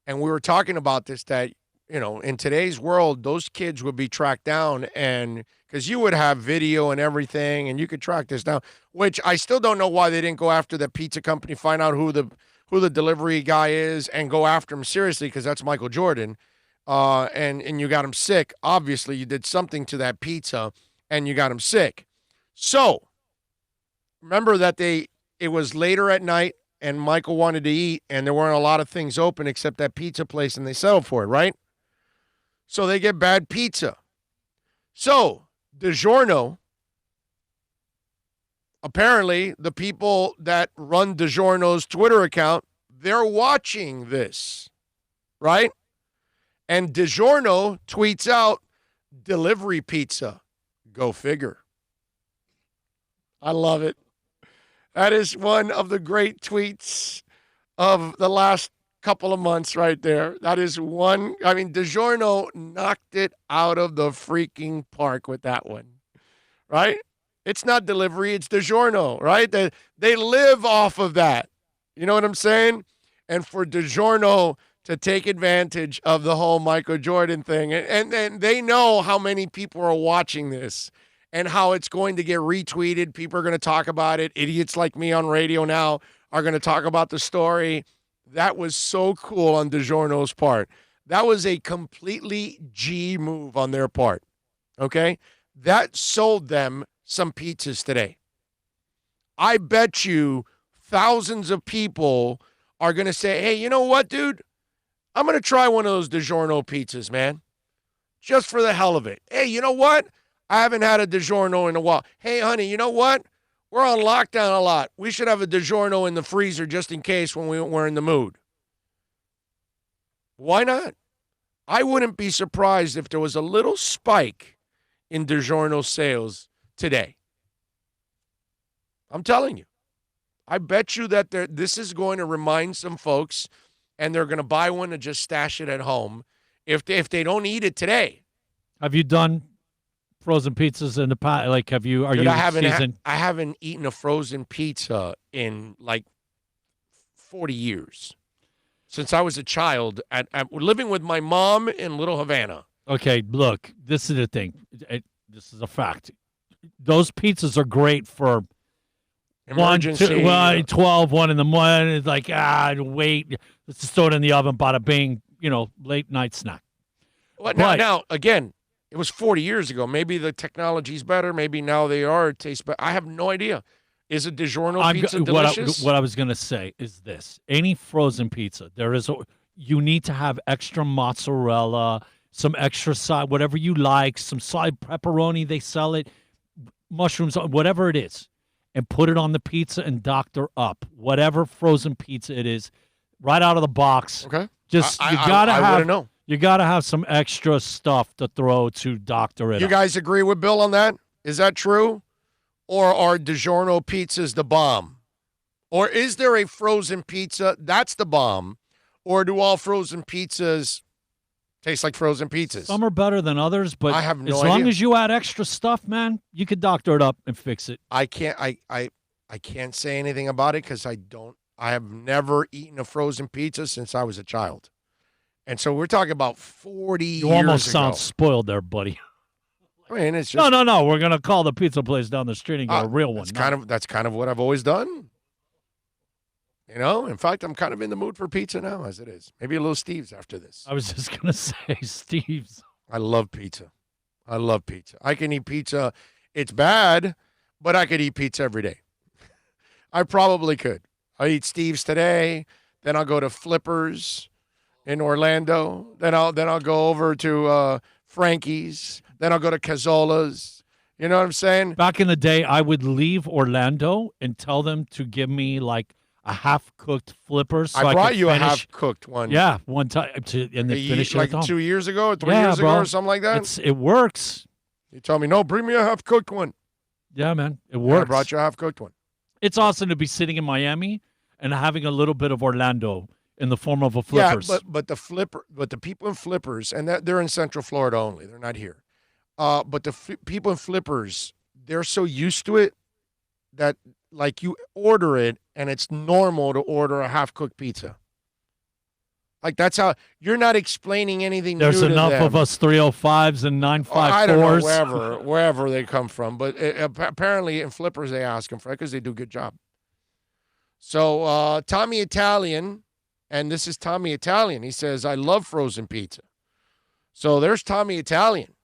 And we were talking about this, that, in today's world, those kids would be tracked down, and because you would have video and everything, and you could track this down, which I still don't know why they didn't go after the pizza company, find out who the delivery guy is, and go after him seriously, because that's Michael Jordan. And you got him sick. Obviously, you did something to that pizza, and you got him sick. So, remember that it was later at night, and Michael wanted to eat, and there weren't a lot of things open except that pizza place, and they settled for it, right? So they get bad pizza. So, DiGiorno, apparently the people that run DiGiorno's Twitter account, they're watching this, right? And DiGiorno tweets out, delivery pizza. Go figure. I love it. That is one of the great tweets of the last couple of months right there. That is one. I mean, DiGiorno knocked it out of the freaking park with that one, right? It's not delivery, it's DiGiorno, right? They live off of that. You know what I'm saying? And for DiGiorno to take advantage of the whole Michael Jordan thing, and they know how many people are watching this and how it's going to get retweeted. People are going to talk about it. Idiots like me on radio now are going to talk about the story. That was so cool on DiGiorno's part. That was a completely G move on their part, okay? That sold them some pizzas today. I bet you thousands of people are going to say, hey, you know what, dude? I'm going to try one of those DiGiorno pizzas, man, just for the hell of it. Hey, you know what? I haven't had a DiGiorno in a while. Hey, honey, you know what? We're on lockdown a lot. We should have a DiGiorno in the freezer just in case when we're in the mood. Why not? I wouldn't be surprised if there was a little spike in DiGiorno sales today. I'm telling you. I bet you that this is going to remind some folks, and they're going to buy one and just stash it at home if they don't eat it today. Have you done frozen pizzas in the past? Like, are you I haven't eaten a frozen pizza in like 40 years. Since I was a child, living with my mom in Little Havana. Okay, look, this is the thing. This is a fact. Those pizzas are great for emergency. 12, 1 in the morning. It's like, wait. Let's just throw it in the oven, bada bing, late night snack. Well, now, again, it was 40 years ago. Maybe the technology's better. Maybe now they are. It tastes better. I have no idea. Is a DiGiorno pizza delicious? What I was going to say is this. Any frozen pizza, you need to have extra mozzarella, some extra side, whatever you like, some side pepperoni, they sell it, mushrooms, whatever it is, and put it on the pizza and doctor up. Whatever frozen pizza it is, right out of the box. Okay. You gotta have some extra stuff to throw to doctor it. You guys agree with Bill on that? Is that true? Or are DiGiorno pizzas the bomb? Or is there a frozen pizza that's the bomb? Or do all frozen pizzas taste like frozen pizzas? Some are better than others, but I have no as idea. long as you add extra stuff, man, you could doctor it up and fix it. I can't say anything about it because I have never eaten a frozen pizza since I was a child. And so we're talking about 40 years ago. You almost sound spoiled there, buddy. I mean, it's just no. We're gonna call the pizza place down the street and get a real one. That's kind of what I've always done. In fact, I'm kind of in the mood for pizza now, as it is. Maybe a little Steve's after this. I was just gonna say Steve's. I love pizza. I can eat pizza. It's bad, but I could eat pizza every day. I probably could. I eat Steve's today. Then I'll go to Flippers in Orlando. Then I'll go over to Frankie's. Then I'll go to Cazzola's. You know what I'm saying? Back in the day, I would leave Orlando and tell them to give me like a half-cooked Flippers. So I brought you a half-cooked one. Yeah, one time, and they finished it like at home. 2 years ago or 3 years ago or something like that? It works. You told me, no, bring me a half-cooked one. Yeah, man, it works. I brought you a half-cooked one. It's awesome to be sitting in Miami and having a little bit of Orlando in the form of a Flippers. Yeah, but the people in Flippers, and they're in Central Florida only. They're not here. But the people in Flippers, they're so used to it that like you order it and it's normal to order a half-cooked pizza. Like that's how you're not explaining anything. There's new to enough them. of us 305s and 954s. I don't know wherever they come from, but apparently in Flippers they ask them for it because they do a good job. So Tommy Italian, and this is Tommy Italian. He says, "I love frozen pizza." So there's Tommy Italian.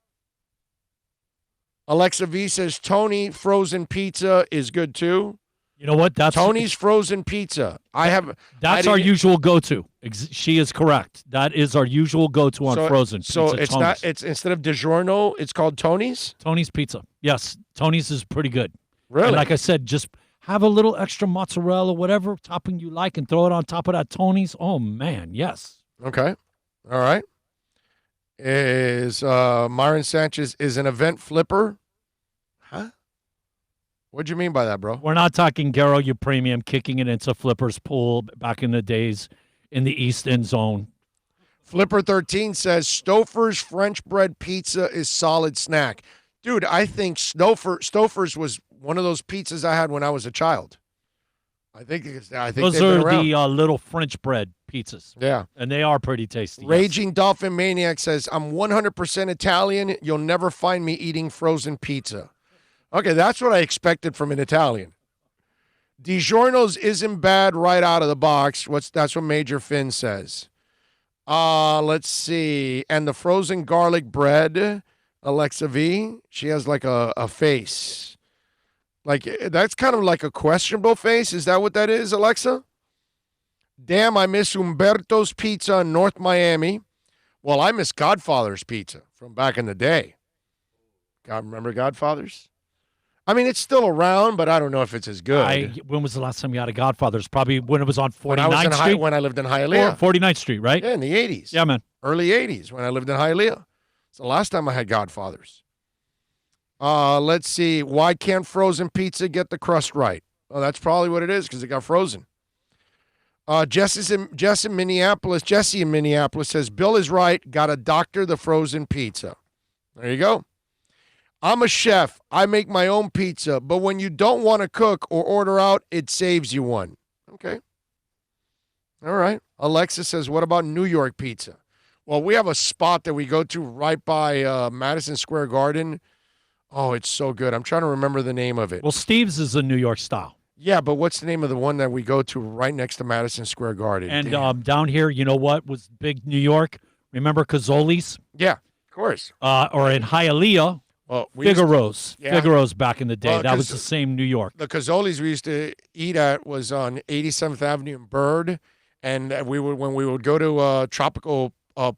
Alexa V says Tony frozen pizza is good too. You know what? That's Tony's frozen pizza. That's our usual go-to. She is correct. That is our usual go-to on frozen pizza. So it's Tony's. not. It's instead of DiGiorno, it's called Tony's. Tony's Pizza. Yes, Tony's is pretty good. Really? And like I said, just have a little extra mozzarella, whatever topping you like, and throw it on top of that Tony's. Oh man, yes. Okay. All right. Is Myron Sanchez is an event flipper? Huh? What'd you mean by that, bro? We're not talking Garo, you premium, kicking it into Flipper's pool back in the days in the East End zone. Flipper 13 says Stouffer's French bread pizza is solid snack. Dude, I think Stouffer's was one of those pizzas I had when I was a child. I think those they've are been around. the little French bread pizzas. Yeah. And they are pretty tasty. Raging Dolphin Maniac says, I'm 100% Italian. You'll never find me eating frozen pizza. Okay, that's what I expected from an Italian. DiGiorno's isn't bad right out of the box. That's what Major Finn says. Let's see. And the frozen garlic bread, Alexa V, she has like a face. Like, that's kind of like a questionable face. Is that what that is, Alexa? Damn, I miss Umberto's Pizza in North Miami. Well, I miss Godfather's Pizza from back in the day. God, remember Godfather's? I mean, it's still around, but I don't know if it's as good. When was the last time you had a Godfather's? Probably when it was on 49th Street? When I lived in Hialeah. 49th Street, right? Yeah, in the 80s. Yeah, man. Early 80s when I lived in Hialeah. It's the last time I had Godfather's. Let's see. Why can't frozen pizza get the crust right? Well, that's probably what it is because it got frozen. Jesse in Minneapolis says, Bill is right. Got to doctor the frozen pizza. There you go. I'm a chef. I make my own pizza. But when you don't want to cook or order out, it saves you one. Okay. All right. Alexa says, what about New York pizza? Well, we have a spot that we go to right by Madison Square Garden. Oh, it's so good. I'm trying to remember the name of it. Well, Steve's is a New York style. Yeah, but what's the name of the one that we go to right next to Madison Square Garden? And down here, you know what was big New York? Remember Cazzoli's? Yeah, of course. Or in Hialeah, Figaro's. Figaro's back in the day. That was the same New York. The Cazzoli's we used to eat at was on 87th Avenue in Bird, and when we would go to Tropical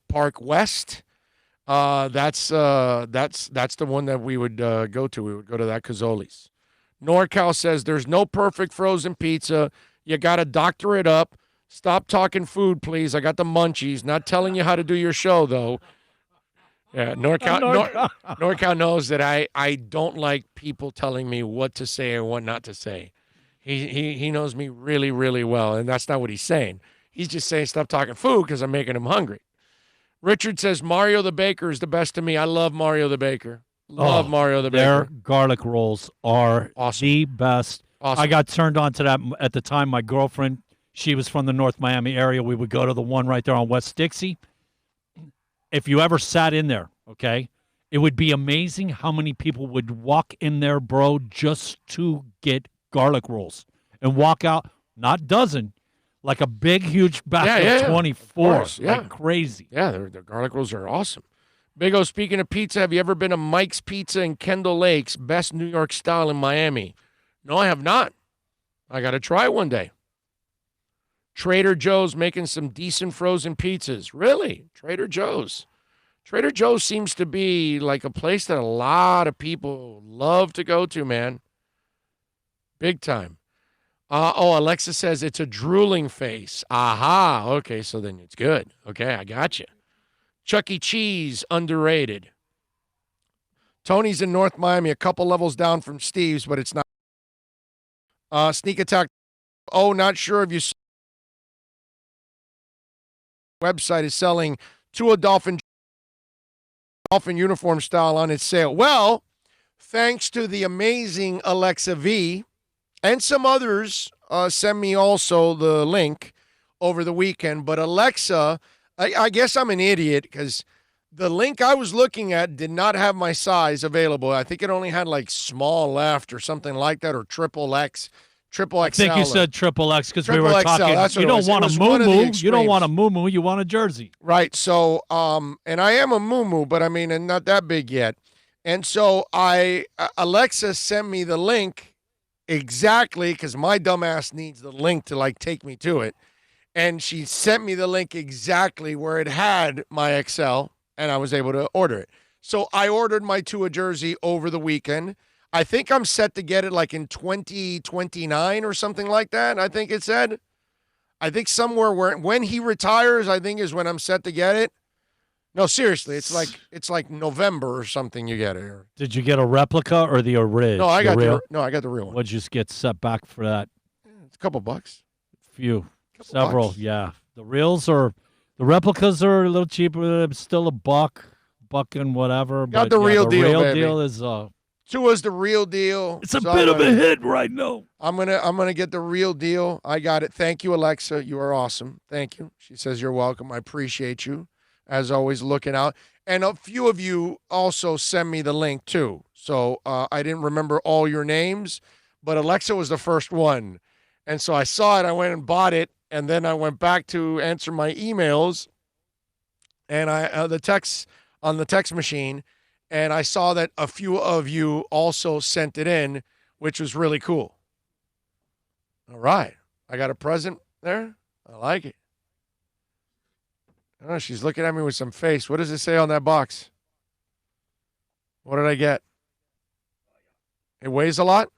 Park West. That's the one that we would go to. We would go to that Cazzoli's. NorCal says there's no perfect frozen pizza. You got to doctor it up. Stop talking food, please. I got the munchies. Not telling you how to do your show, though. Yeah, NorCal knows that I don't like people telling me what to say or what not to say. He knows me really, really well, and that's not what he's saying. He's just saying stop talking food because I'm making him hungry. Richard says Mario the Baker is the best to me. I love Mario the Baker. Love Mario the Baker. Their garlic rolls are awesome. The best. Awesome. I got turned on to that at the time. My girlfriend, she was from the North Miami area. We would go to the one right there on West Dixie. If you ever sat in there, okay, it would be amazing how many people would walk in there, bro, just to get garlic rolls and walk out, not dozen, like a big, huge batch of 24. Like crazy. Yeah, their garlic rolls are awesome. Big O, speaking of pizza, have you ever been to Mike's Pizza in Kendall Lakes? Best New York style in Miami. No, I have not. I got to try it one day. Trader Joe's making some decent frozen pizzas. Really? Trader Joe's. Trader Joe's seems to be like a place that a lot of people love to go to, man. Big time. Alexa says it's a drooling face. Aha. Okay, so then it's good. Okay, I got you. Chuck E. Cheese, underrated. Tony's in North Miami, a couple levels down from Steve's, but it's not. Sneak Attack. Oh, not sure if you website is selling Tua Dolphin uniform style on its sale. Well, thanks to the amazing Alexa V and some others sent me also the link over the weekend. But Alexa, I guess I'm an idiot because the link I was looking at did not have my size available. I think it only had like small left or something like that, or triple X. Triple XL. I think you said triple X because we were XL, talking. You don't want a moo-moo. You don't want a moo-moo. You want a jersey. Right. So, and I am a moo-moo, but I mean, and not that big yet. And so Alexa sent me the link exactly because my dumbass needs the link to like take me to it. And she sent me the link exactly where it had my XL, and I was able to order it. So I ordered my Tua jersey over the weekend. I think I'm set to get it like in 2029 or something like that. I think it said. I think somewhere where when he retires, I think is when I'm set to get it. No, seriously, it's like November or something. You get it. Did you get a replica or the original? No, I got the real one. What'd you just get set back for that? It's a couple bucks. Several. Bucks. Yeah, the replicas are a little cheaper. Still a buck and whatever. Got but the real deal. Real baby. deal is Tua's the real deal. It's a bit of a hit right now. I'm gonna get the real deal. I got it. Thank you, Alexa. You are awesome. Thank you. She says you're welcome. I appreciate you, as always, looking out. And a few of you also send me the link too. So I didn't remember all your names, but Alexa was the first one, and so I saw it. I went and bought it, and then I went back to answer my emails, and the text on the text machine. And I saw that a few of you also sent it in, which was really cool. All right. I got a present there. I like it. Oh, she's looking at me with some face. What does it say on that box? What did I get? It weighs a lot?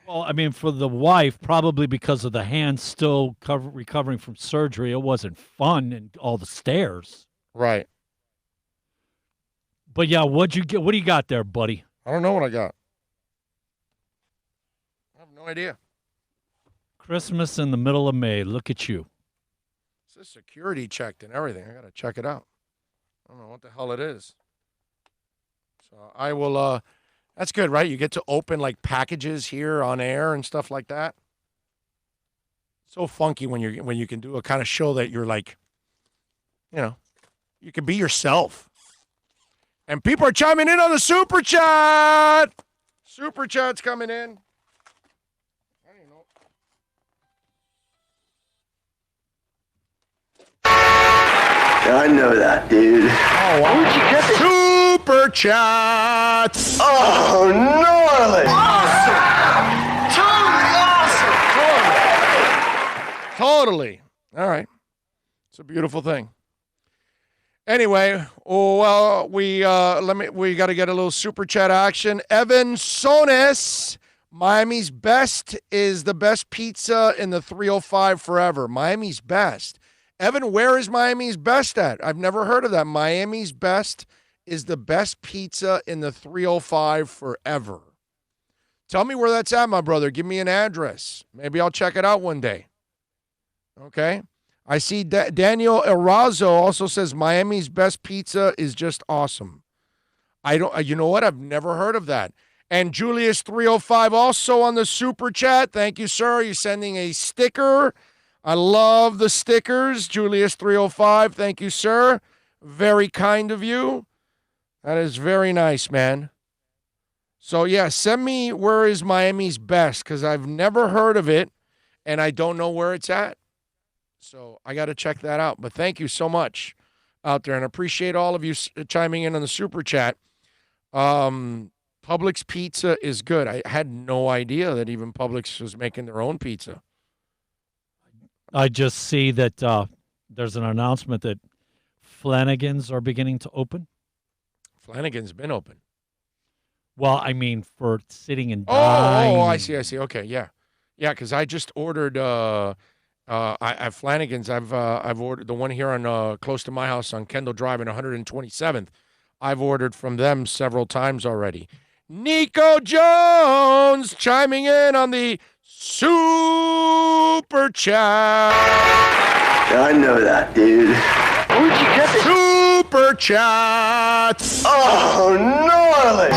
Well, I mean, for the wife, probably because of the hand still recovering from surgery, it wasn't fun and all the stairs. Right. But yeah, what'd you get? What do you got there, buddy? I don't know what I got. I have no idea. Christmas in the middle of May. Look at you. It's security checked and everything. I got to check it out. I don't know what the hell it is. So I will, that's good, right? You get to open like packages here on air and stuff like that. So funky when you can do a kind of show that you're like, you can be yourself. And people are chiming in on the Super Chat. Super Chat's coming in. I don't know. I know that, dude. Oh, wow. Where'd you get this? Super Chats. Oh, gnarly. Awesome. Totally. All right. It's a beautiful thing. Anyway, well, we got to get a little super chat action. Evan Sones, Miami's Best is the best pizza in the 305 forever. Miami's Best. Evan, where is Miami's Best at? I've never heard of that. Miami's Best is the best pizza in the 305 forever. Tell me where that's at, my brother. Give me an address. Maybe I'll check it out one day. Okay? I see Daniel Erazo also says Miami's Best pizza is just awesome. You know what? I've never heard of that. And Julius 305 also on the super chat. Thank you, sir. You're sending a sticker. I love the stickers. Julius 305. Thank you, sir. Very kind of you. That is very nice, man. So yeah, send me where is Miami's Best because I've never heard of it and I don't know where it's at. So I got to check that out. But thank you so much out there. And I appreciate all of you chiming in on the super chat. Publix pizza is good. I had no idea that even Publix was making their own pizza. I just see that there's an announcement that Flanagan's are beginning to open. Flanagan's been open. Well, I mean, for sitting and dining. Oh, I see. Okay, yeah. Yeah, because I just ordered at Flanagan's, I've ordered the one here on close to my house on Kendall Drive in 127th. I've ordered from them several times already. Nico Jones chiming in on the super chat. I know that, dude. Where'd you get this? Super chat. Oh, gnarly!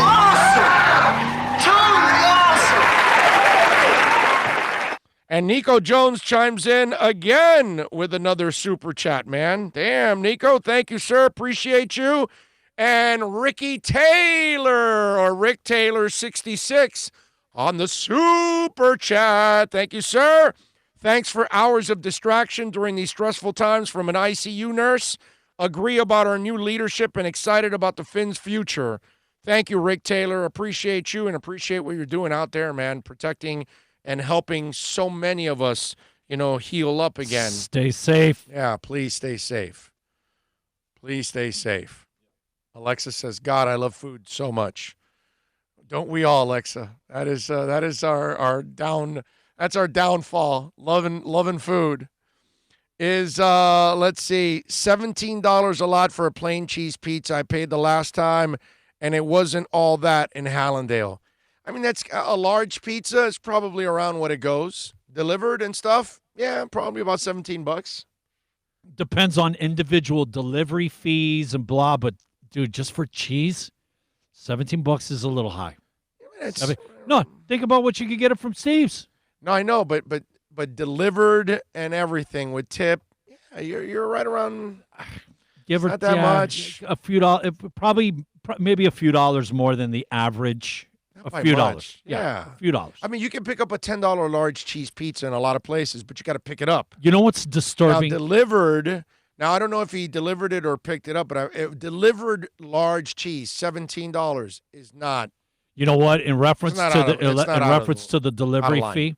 And Nico Jones chimes in again with another super chat, man. Damn, Nico, thank you, sir. Appreciate you. And Ricky Taylor, or Rick Taylor 66, on the super chat. Thank you, sir. Thanks for hours of distraction during these stressful times from an ICU nurse. Agree about our new leadership and excited about the Finns' future. Thank you, Rick Taylor. Appreciate you and appreciate what you're doing out there, man, protecting and helping so many of us, heal up again. Stay safe. Yeah, please stay safe. Please stay safe. Alexa says, God, I love food so much. Don't we all, Alexa? That is our downfall. Loving food. Is let's see, $17 a lot for a plain cheese pizza. I paid the last time, and it wasn't all that in Hallandale. I mean, that's a large pizza is probably around what it goes. Delivered and stuff, yeah, probably about $17. Depends on individual delivery fees and blah, but dude, just for cheese, $17 is a little high. No, think about what you could get it from Steve's. No, I know, but delivered and everything with tip, yeah, you're right around. Give or not that much. A few dollars, maybe a few dollars more than the average. A few dollars. Yeah, a few dollars. I mean, you can pick up a $10 large cheese pizza in a lot of places, but you got to pick it up. You know what's disturbing? Now, delivered. Now, I don't know if he delivered it or picked it up, but delivered large cheese, $17 is not. You know what? In reference to the delivery fee,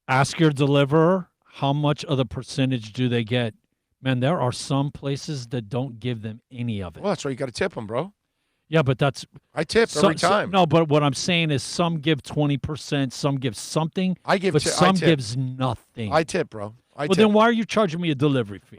ask your deliverer how much of the percentage do they get. Man, there are some places that don't give them any of it. Well, that's why you got to tip them, bro. Yeah, but I tip every time. No, but what I'm saying is some give 20%, some give something. But some gives nothing. I tip, bro. Then why are you charging me a delivery fee?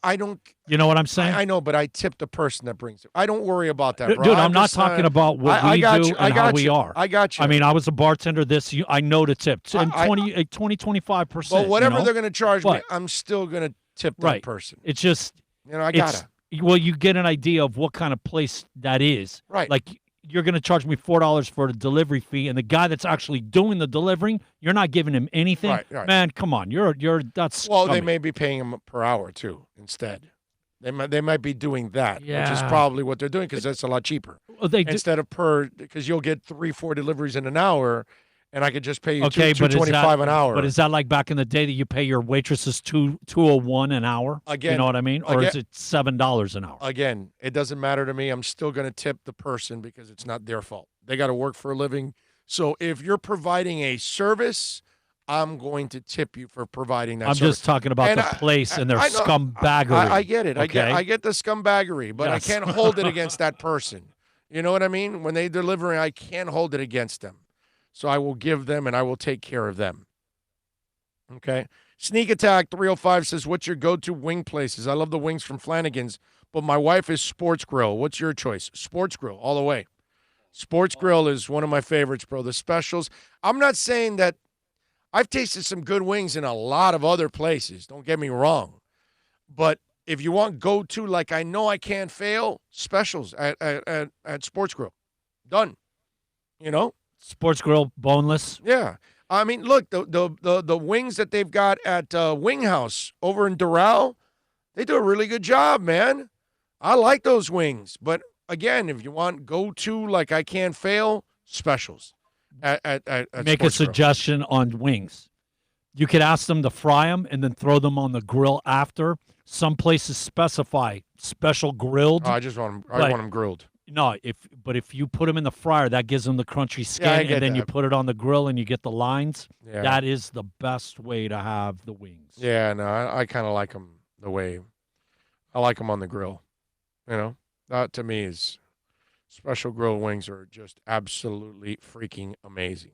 I don't. You know what I'm saying? I know, but I tip the person that brings it. I don't worry about that, bro. Dude, I'm not talking about what we do and how we are. I got you. I mean, I was a bartender. I know to tip. And 25%. But whatever they're going to charge me, I'm still going to tip that person. It's just. I got to. Well, you get an idea of what kind of place that is. Right. Like, you're going to charge me $4 for the delivery fee, and the guy that's actually doing the delivering, you're not giving him anything. Right. Man, come on, that's. Well, they may be paying him per hour too. Instead, they might be doing that, which is probably what they're doing because that's a lot cheaper. Well, instead of because you'll get 3-4 deliveries in an hour. And I could just pay you $2.25 an hour. But is that like back in the day that you pay your waitresses $2.01 an hour? Again, you know what I mean? Or is it $7 an hour? Again, it doesn't matter to me. I'm still going to tip the person because it's not their fault. They got to work for a living. So if you're providing a service, I'm going to tip you for providing that service. I'm just talking about the place and their scumbaggery. I get it. Okay? I get the scumbaggery, but I can't hold it against that person. You know what I mean? When they deliver, I can't hold it against them. So I will give them and I will take care of them. Okay. Sneak Attack 305 says, what's your go-to wing places? I love the wings from Flanagan's, but my wife is Sports Grill. What's your choice? Sports Grill, all the way. Sports Grill is one of my favorites, bro. The specials. I'm not saying that I've tasted some good wings in a lot of other places. Don't get me wrong. But if you want go-to, like I know I can't fail, specials at Sports Grill. Done. Sports Grill, boneless. Yeah. I mean, look, the wings that they've got at Wing House over in Doral, they do a really good job, man. I like those wings. But, again, if you want go-to, like I can't fail, specials at Make a suggestion on wings. You could ask them to fry them and then throw them on the grill after. Some places specify special grilled. Oh, I want them grilled. No, if you put them in the fryer, that gives them the crunchy skin, and then you put it on the grill and you get the lines. Yeah. That is the best way to have the wings. Yeah, no, I kind of like them the way I like them on the grill. That to me is special grilled wings are just absolutely freaking amazing.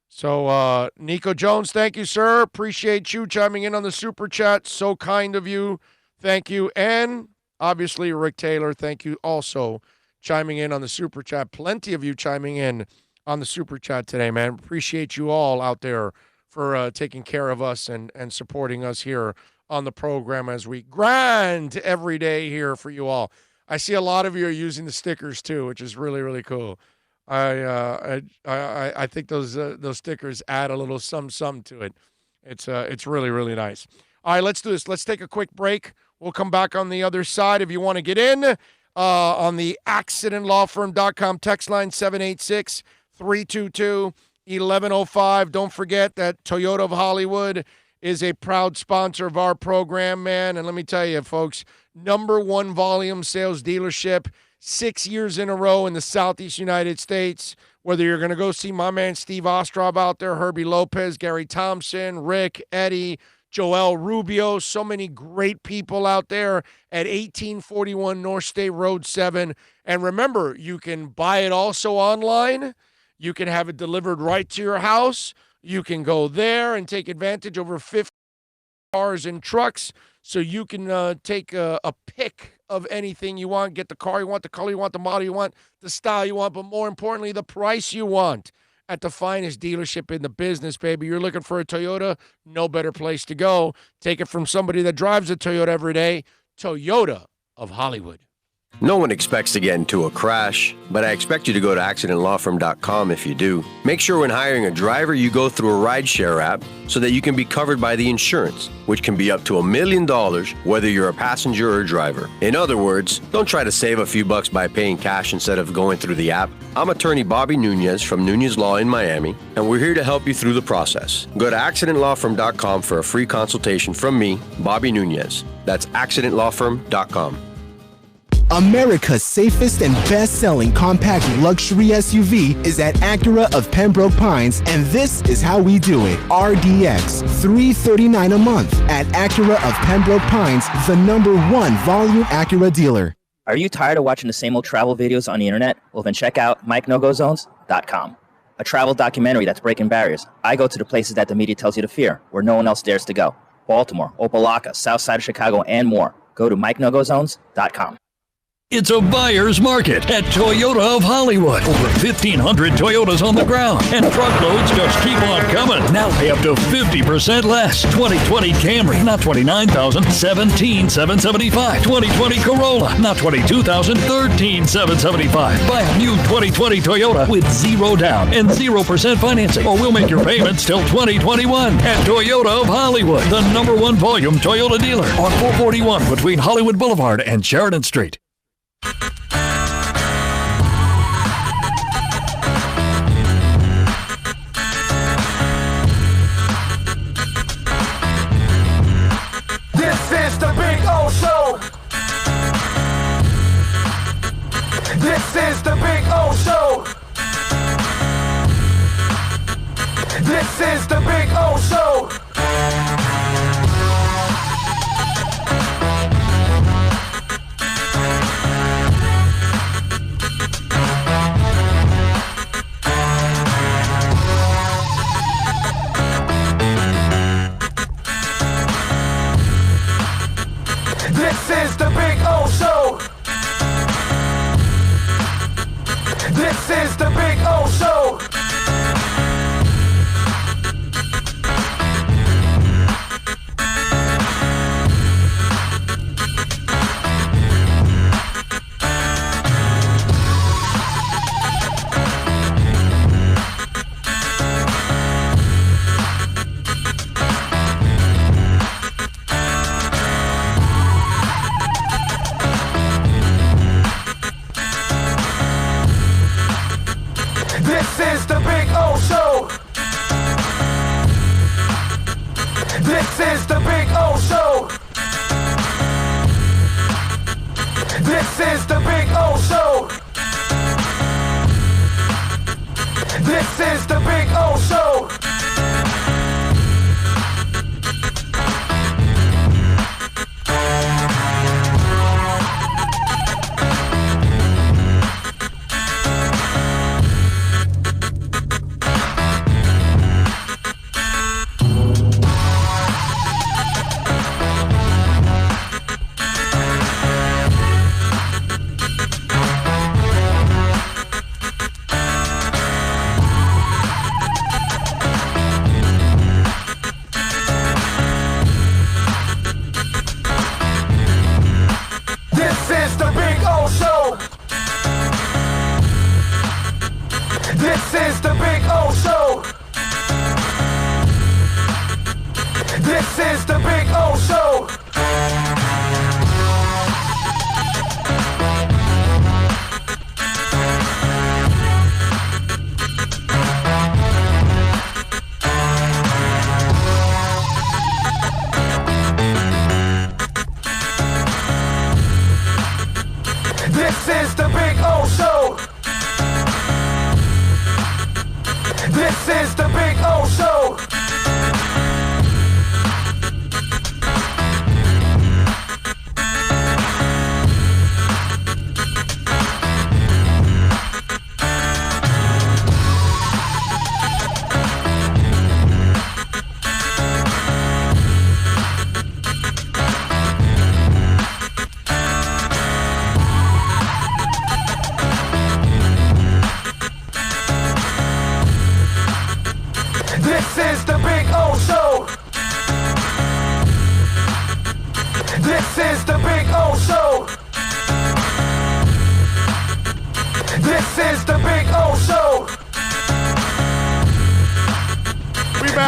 So, Nico Jones, thank you, sir. Appreciate you chiming in on the super chat. So kind of you. Thank you. And obviously, Rick Taylor, thank you also chiming in on the super chat. Plenty of you chiming in on the Super Chat today, man. Appreciate you all out there for taking care of us and supporting us here on the program as we grind every day here for you all. I see a lot of you are using the stickers too, which is really, really cool. I think those stickers add a little some to it. It's really, really nice. All right, let's do this. Let's take a quick break. We'll come back on the other side. If you want to get in on the accidentlawfirm.com text line 786-322-1105. Don't forget that Toyota of Hollywood is a proud sponsor of our program, man. And let me tell you, folks, #1 volume sales dealership, 6 years in a row in the Southeast United States. Whether you're going to go see my man Steve Ostrov out there, Herbie Lopez, Gary Thompson, Rick, Eddie, Joel Rubio, so many great people out there at 1841 North State Road 7. And remember, you can buy it also online. You can have it delivered right to your house. You can go there and take advantage over 50 cars and trucks. So you can take a pick of anything you want, get the car you want, the color you want, the model you want, the style you want, but more importantly, the price you want at the finest dealership in the business, baby. You're looking for a Toyota, no better place to go. Take it from somebody that drives a Toyota every day, Toyota of Hollywood. No one expects to get into a crash, but I expect you to go to accidentlawfirm.com if you do. Make sure when hiring a driver, you go through a rideshare app so that you can be covered by the insurance, which can be up to $1 million, whether you're a passenger or a driver. In other words, don't try to save a few bucks by paying cash instead of going through the app. I'm attorney Bobby Nunez from Nunez Law in Miami, and we're here to help you through the process. Go to accidentlawfirm.com for a free consultation from me, Bobby Nunez. That's accidentlawfirm.com. America's safest and best-selling compact luxury SUV is at Acura of Pembroke Pines, and this is how we do it. RDX, $339 a month at Acura of Pembroke Pines, the #1 volume Acura dealer. Are you tired of watching the same old travel videos on the internet? Well, then check out MikeNoGoZones.com, a travel documentary that's breaking barriers. I go to the places that the media tells you to fear, where no one else dares to go. Baltimore, Opelika, South Side of Chicago, and more. Go to MikeNoGoZones.com. It's a buyer's market at Toyota of Hollywood. Over 1,500 Toyotas on the ground, and truckloads just keep on coming. Now pay up to 50% less. 2020 Camry, not $29,000, $17,775. 2020 Corolla, not $22,000, $13,775. Buy a new 2020 Toyota with 0 down and 0% financing, or we'll make your payments till 2021 at Toyota of Hollywood, the #1 volume Toyota dealer on 441 between Hollywood Boulevard and Sheridan Street. This is the Big O Show. This is the Big O Show. This is the Big O Show. This is the Big O Show. This is the Big O Show. This is the Big O Show. This is the Big O Show. This is the Big O Show. This is the Big O Show.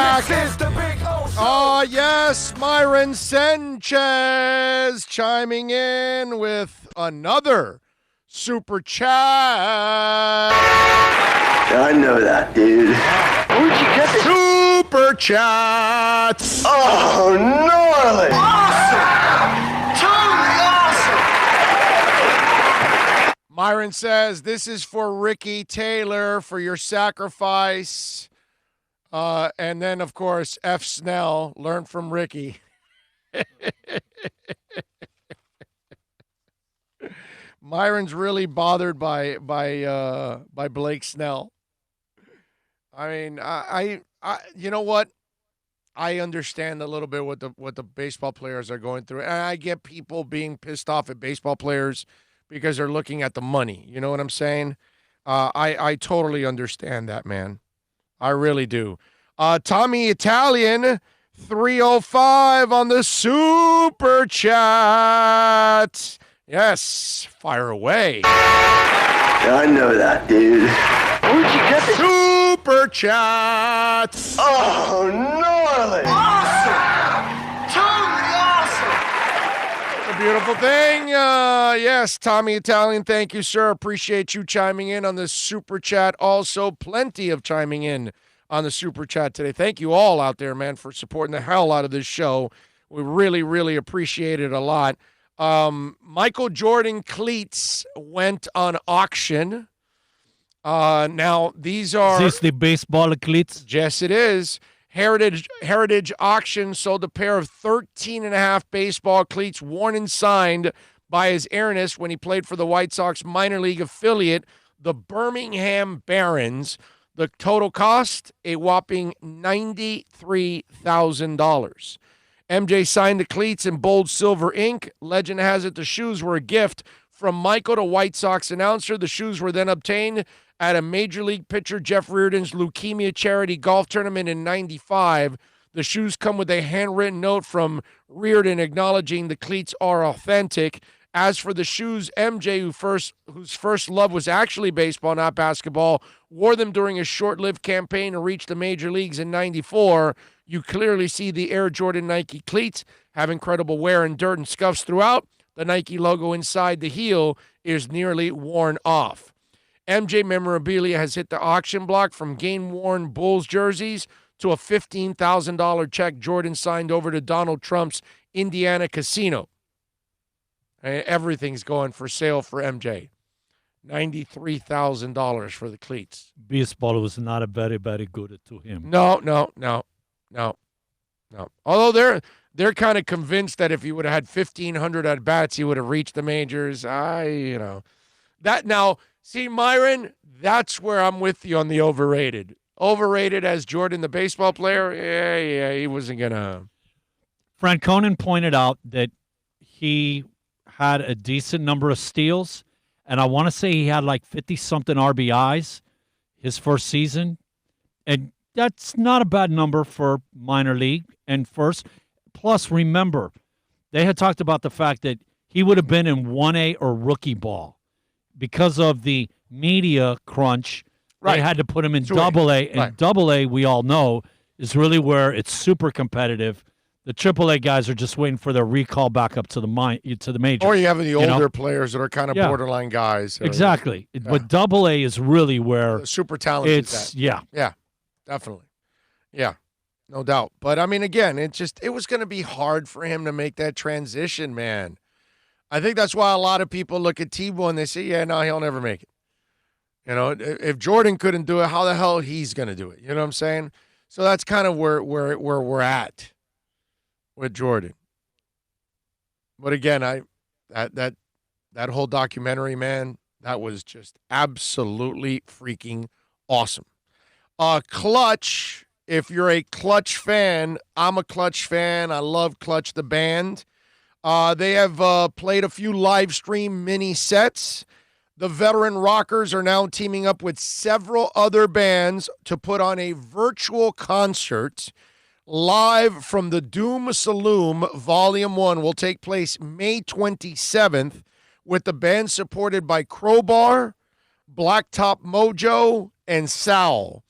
back. This is the Big O Show. Oh, yes, Myron Sanchez chiming in with another super chat. I know that, dude. Where'd you get this? Super chat. Oh, gnarly! Myron says, this is for Ricky Taylor for your sacrifice. And then, of course, F. Snell, learn from Ricky. Myron's really bothered by Blake Snell. I mean, I you know what? I understand a little bit what the baseball players are going through, and I get people being pissed off at baseball players because they're looking at the money. You know what I'm saying? I totally understand that, man. I really do. Tommy Italian, 305 on the super chat. Yes, fire away. I know that, dude. Where'd you get this? Super chat. Oh, gnarly! A beautiful thing. Yes, Tommy Italian, thank you, sir. Appreciate you chiming in on the super chat. Also, plenty of chiming in on the super chat today. Thank you all out there, man, for supporting the hell out of this show. We really, really appreciate it a lot. Michael Jordan cleats went on auction. Now, these are... Is this the baseball cleats? Yes, it is. Heritage Auction sold a pair of 13.5 baseball cleats worn and signed by His Airness when he played for the White Sox minor league affiliate, the Birmingham Barons. The total cost, a whopping $93,000. MJ signed the cleats in bold silver ink. Legend has it the shoes were a gift from Michael to White Sox announcer. The shoes were then obtained at a Major League pitcher Jeff Reardon's leukemia charity golf tournament in '95. The shoes come with a handwritten note from Reardon acknowledging the cleats are authentic. As for the shoes, MJ, whose first love was actually baseball, not basketball, wore them during a short-lived campaign to reach the major leagues in '94. You clearly see the Air Jordan Nike cleats have incredible wear and dirt and scuffs throughout. The Nike logo inside the heel is nearly worn off. MJ memorabilia has hit the auction block, from game-worn Bulls jerseys to a $15,000 check Jordan signed over to Donald Trump's Indiana casino. Everything's going for sale for MJ. $93,000 for the cleats. Baseball was not a very, very good to him. No. Although they're kind of convinced that if he would have had 1,500 at bats, he would have reached the majors. See, Myron, that's where I'm with you on the overrated. Overrated as Jordan, the baseball player. Yeah, he wasn't gonna. Franconin pointed out that he had a decent number of steals, and I want to say he had like 50-something RBIs his first season, and that's not a bad number for minor league and first. Plus, remember, they had talked about the fact that he would have been in 1A or rookie ball because of the media crunch. Right. They had to put him in AA, and right. AA, we all know, is really where it's super competitive. The AAA guys are just waiting for their recall back up to the majors. Or you have the older players that are kind of borderline guys. Exactly. But AA is really where super talented. It's Yeah, definitely. Yeah, no doubt. But I mean, again, it was going to be hard for him to make that transition, man. I think that's why a lot of people look at Tebow and they say, "Yeah, no, he'll never make it." If Jordan couldn't do it, how the hell he's going to do it? You know what I'm saying? So that's kind of where we're at with Jordan. But again, that whole documentary, man, that was just absolutely freaking awesome. Clutch, if you're a Clutch fan, I'm a Clutch fan. I love Clutch the band. They have played a few live stream mini sets. The veteran rockers are now teaming up with several other bands to put on a virtual concert live from the Doom Saloon. Volume 1 will take place May 27th with the band supported by Crowbar, Blacktop Mojo, and Sal.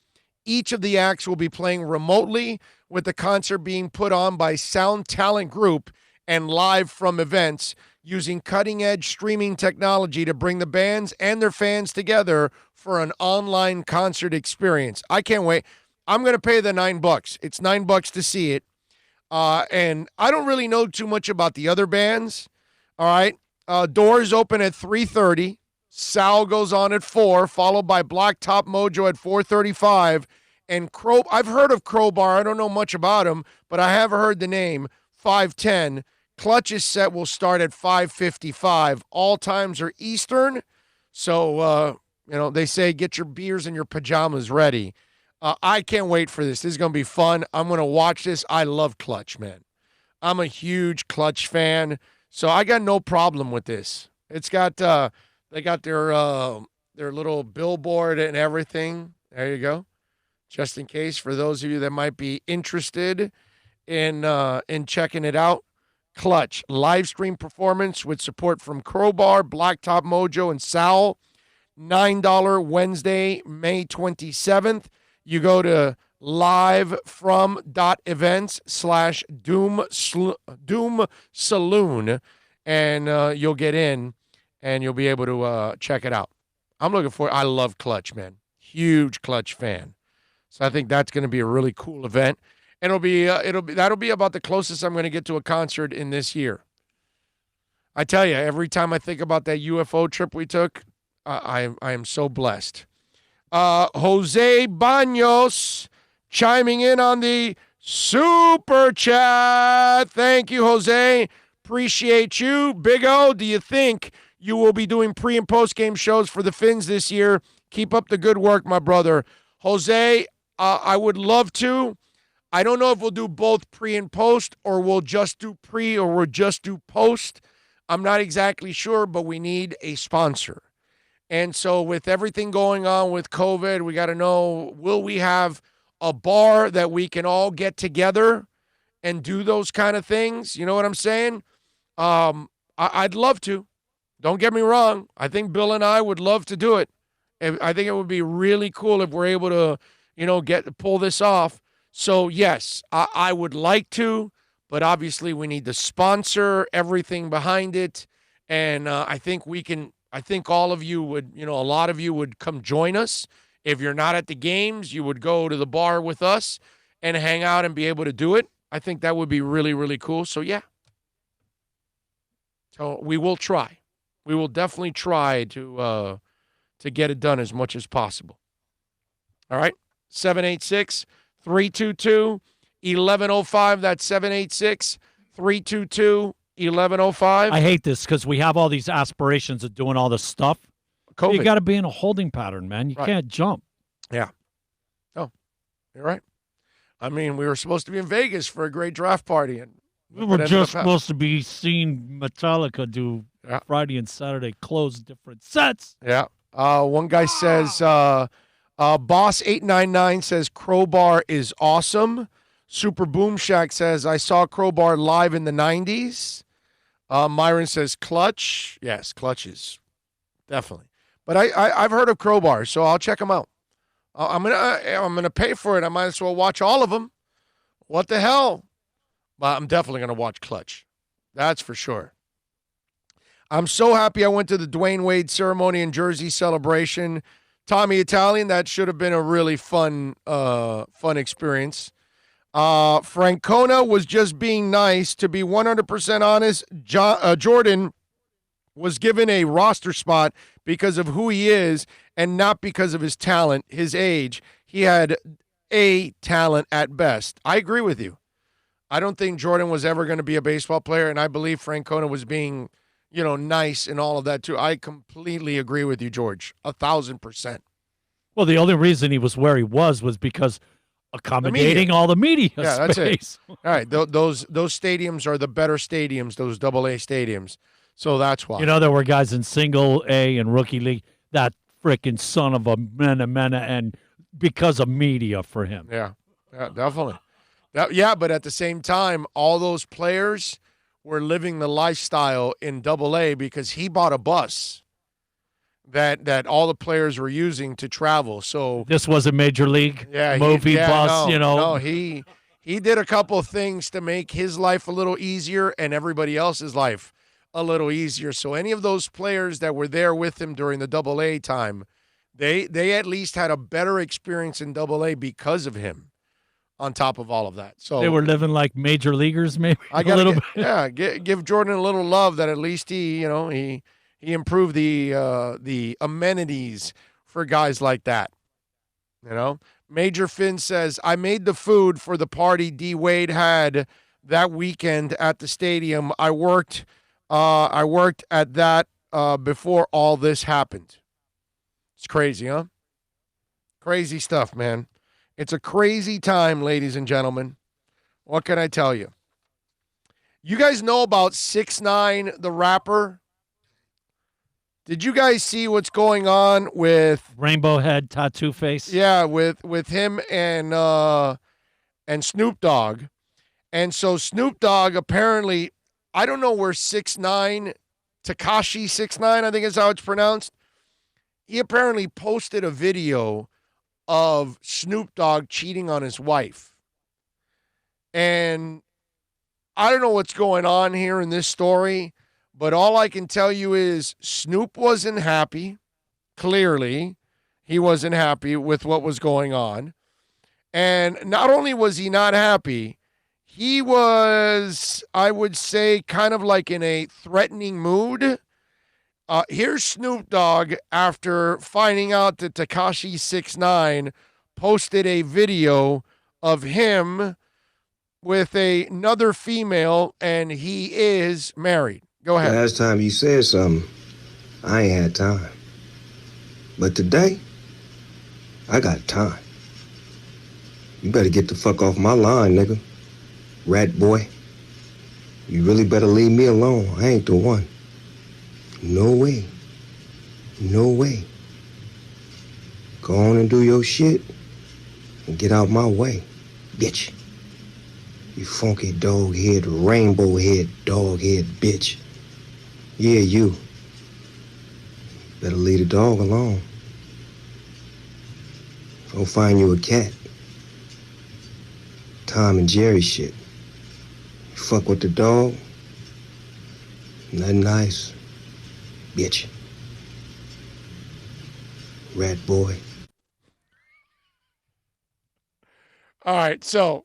Each of the acts will be playing remotely, with the concert being put on by Sound Talent Group and live from events, using cutting-edge streaming technology to bring the bands and their fans together for an online concert experience. I can't wait. I'm going to pay the $9. It's $9 to see it. And I don't really know too much about the other bands. All right. Doors open at 3:30. Sal goes on at 4, followed by Blacktop Mojo at 4:35. And I've heard of Crowbar. I don't know much about them, but I have heard the name, 5:10. Clutch's set will start at 5:55. All times are Eastern. So, they say get your beers and your pajamas ready. I can't wait for this. This is going to be fun. I'm going to watch this. I love Clutch, man. I'm a huge Clutch fan, so I got no problem with this. It's got they got their little billboard and everything. There you go. Just in case for those of you that might be interested in checking it out. Clutch live stream performance with support from Crowbar, Blacktop Mojo, and Sal. $9 Wednesday, May 27th. You go to livefrom.events/Doom Saloon, and you'll get in, and you'll be able to check it out. I'm looking for it. I love Clutch, man. Huge Clutch fan. So I think that's going to be a really cool event, and that'll be about the closest I'm going to get to a concert in this year. I tell you, every time I think about that UFO trip we took, I am so blessed. Jose Banos chiming in on the super chat. Thank you, Jose. Appreciate you. Big O, do you think you will be doing pre- and post-game shows for the Finns this year? Keep up the good work, my brother. Jose, I would love to. I don't know if we'll do both pre and post, or we'll just do pre, or we'll just do post. I'm not exactly sure, but we need a sponsor. And so with everything going on with COVID, we got to know, will we have a bar that we can all get together and do those kind of things? You know what I'm saying? I'd love to. Don't get me wrong. I think Bill and I would love to do it. I think it would be really cool if we're able to, pull this off. So, yes, I would like to, but obviously we need to sponsor everything behind it. And I think all of you would, a lot of you would come join us. If you're not at the games, you would go to the bar with us and hang out and be able to do it. I think that would be really, really cool. So, yeah. So we will try. We will definitely try to get it done as much as possible. All right. 786-322-1105. That's 786-322-1105. I hate this because we have all these aspirations of doing all this stuff. COVID. You got to be in a holding pattern, man. You can't jump. Yeah. Oh, you're right. I mean, we were supposed to be in Vegas for a great draft party. And we were just supposed to be seeing Metallica do Friday and Saturday close different sets. Yeah. One guy says, Boss899 says, Crowbar is awesome. Super Boom Shack says, I saw Crowbar live in the 90s. Myron says, Clutch. Yes, Clutch is definitely. But I've heard of Crowbar, so I'll check them out. I'm gonna pay for it. I might as well watch all of them. What the hell? But I'm definitely gonna watch Clutch. That's for sure. I'm so happy I went to the Dwayne Wade ceremony and jersey celebration. Tommy Italian, that should have been a really fun experience. Francona was just being nice. To be 100% honest, Jordan was given a roster spot because of who he is and not because of his talent, his age. He had a talent at best. I agree with you. I don't think Jordan was ever going to be a baseball player, and I believe Francona was being, nice and all of that too. I completely agree with you, George, 1,000%. Well, the only reason he was where he was because accommodating all the media that's space. It. All right, those stadiums are the better stadiums, those AA stadiums. So that's why. There were guys in single A and rookie league, that freaking son of a mena, and because of media for him. Yeah, definitely. But at the same time, all those players were living the lifestyle in AA because he bought a bus. that all the players were using to travel. So This was a major league movie bus, No, he did a couple of things to make his life a little easier and everybody else's life a little easier. So any of those players that were there with him during the Double-A time, they at least had a better experience in Double-A because of him. On top of all of that, so they were living like major leaguers, maybe I got a little bit. Yeah, give Jordan a little love that at least he improved the amenities for guys like that. Major Finn says, I made the food for the party D Wade had that weekend at the stadium. I worked at that before all this happened. It's crazy, huh? Crazy stuff, man. It's a crazy time, ladies and gentlemen. What can I tell you? You guys know about 6ix9ine, the rapper? Did you guys see what's going on with Rainbow Head Tattoo Face? Yeah, with him and Snoop Dogg. And so Snoop Dogg apparently, I don't know where 6ix9ine, Tekashi 6ix9ine, I think is how it's pronounced. He apparently posted a video of Snoop Dogg cheating on his wife. And I don't know what's going on here in this story, but all I can tell you is Snoop wasn't happy. Clearly, he wasn't happy with what was going on. And not only was he not happy, he was, I would say, kind of like in a threatening mood. Here's Snoop Dogg after finding out that Tekashi 6ix9ine posted a video of him with another female, and he is married. Go ahead. Last time you said something, I ain't had time. But today, I got time. You better get the fuck off my line, nigga. Rat boy. You really better leave me alone. I ain't the one. No way. No way. Go on and do your shit and get out my way, bitch. You funky dog head, rainbow head, dog head bitch. Yeah, you. Better leave the dog alone. Go find you a cat. Tom and Jerry shit. You fuck with the dog. Nothing nice. Bitch. Rat boy. All right, so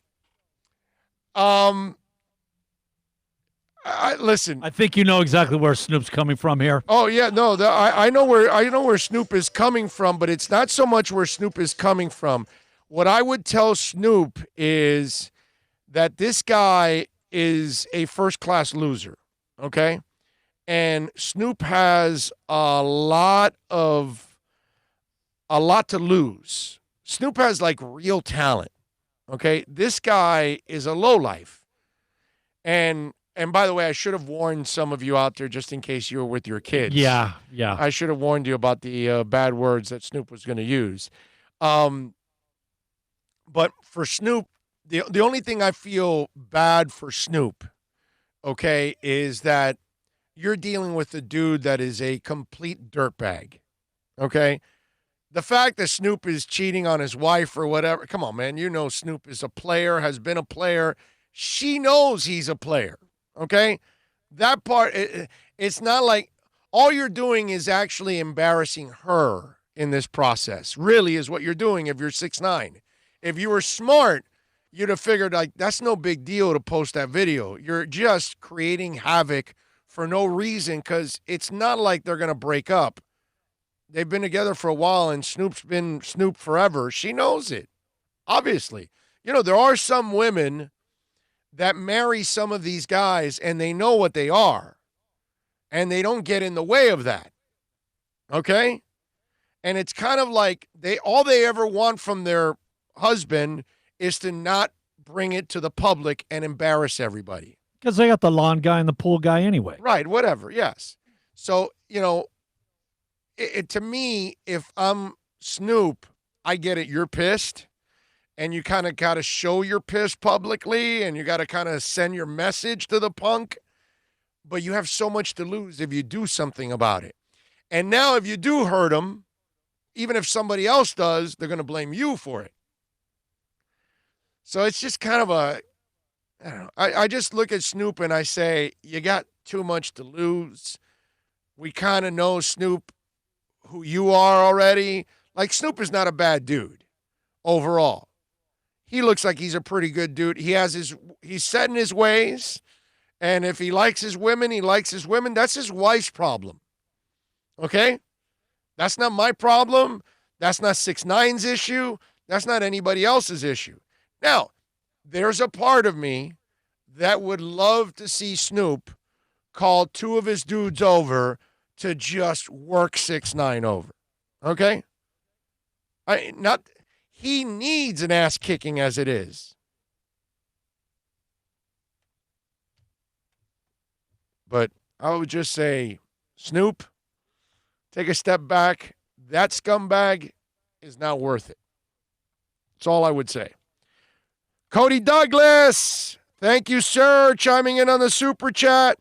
listen. I think you know exactly where Snoop's coming from here. Oh yeah, no, I know where Snoop is coming from, but it's not so much where Snoop is coming from. What I would tell Snoop is that this guy is a first-class loser, okay? And Snoop has a lot to lose. Snoop has like real talent, okay? This guy is a lowlife. And by the way, I should have warned some of you out there just in case you were with your kids. Yeah. I should have warned you about the bad words that Snoop was going to use. But for Snoop, the only thing I feel bad for Snoop, okay, is that you're dealing with a dude that is a complete dirtbag, okay? The fact that Snoop is cheating on his wife or whatever, come on, man. You know Snoop is a player, has been a player. She knows he's a player, okay? That part, it's not like all you're doing is actually embarrassing her in this process, really is what you're doing if you're 6ix9ine. If you were smart, you'd have figured, like, that's no big deal to post that video. You're just creating havoc for no reason because it's not like they're going to break up. They've been together for a while, and Snoop's been Snoop forever. She knows it, obviously. You know, there are some women that marry some of these guys, and they know what they are, and they don't get in the way of that, okay? And it's kind of like all they ever want from their husband is to not bring it to the public and embarrass everybody. Because they got the lawn guy and the pool guy anyway. Right, whatever, yes. So, you know, to me, if I'm Snoop, I get it, you're pissed, and you kind of got to show you're pissed publicly, and you got to kind of send your message to the punk, but you have so much to lose if you do something about it. And now if you do hurt him, even if somebody else does, they're going to blame you for it. So it's just kind of I don't know. I just look at Snoop and I say, you got too much to lose. We kind of know, Snoop, who you are already. Like, Snoop is not a bad dude overall. He looks like he's a pretty good dude. He's set in his ways, and if he likes his women, he likes his women. That's his wife's problem. Okay? That's not my problem. That's not 6ix9ine's issue. That's not anybody else's issue. Now, there's a part of me that would love to see Snoop call 2 of his dudes over to just work 6ix9ine over. Okay? He needs an ass kicking as it is. But I would just say, Snoop, take a step back. That scumbag is not worth it. That's all I would say. Cody Douglas, thank you, sir, chiming in on the super chat.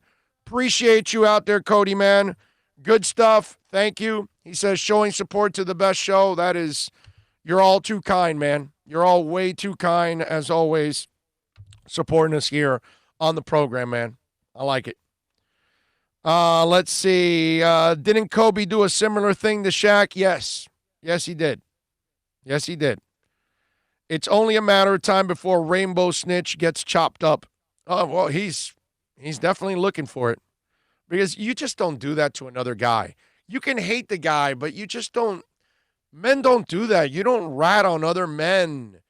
Appreciate you out there, Cody, man. Good stuff. Thank you. He says, showing support to the best show. That is, you're all too kind, man. You're all way too kind, as always, supporting us here on the program, man. I like it. Let's see. Didn't Kobe do a similar thing to Shaq? Yes. Yes, he did. Yes, he did. It's only a matter of time before Rainbow Snitch gets chopped up. Oh, well, he's definitely looking for it. Because you just don't do that to another guy. You can hate the guy, but you just don't. Men don't do that. You don't rat on other men,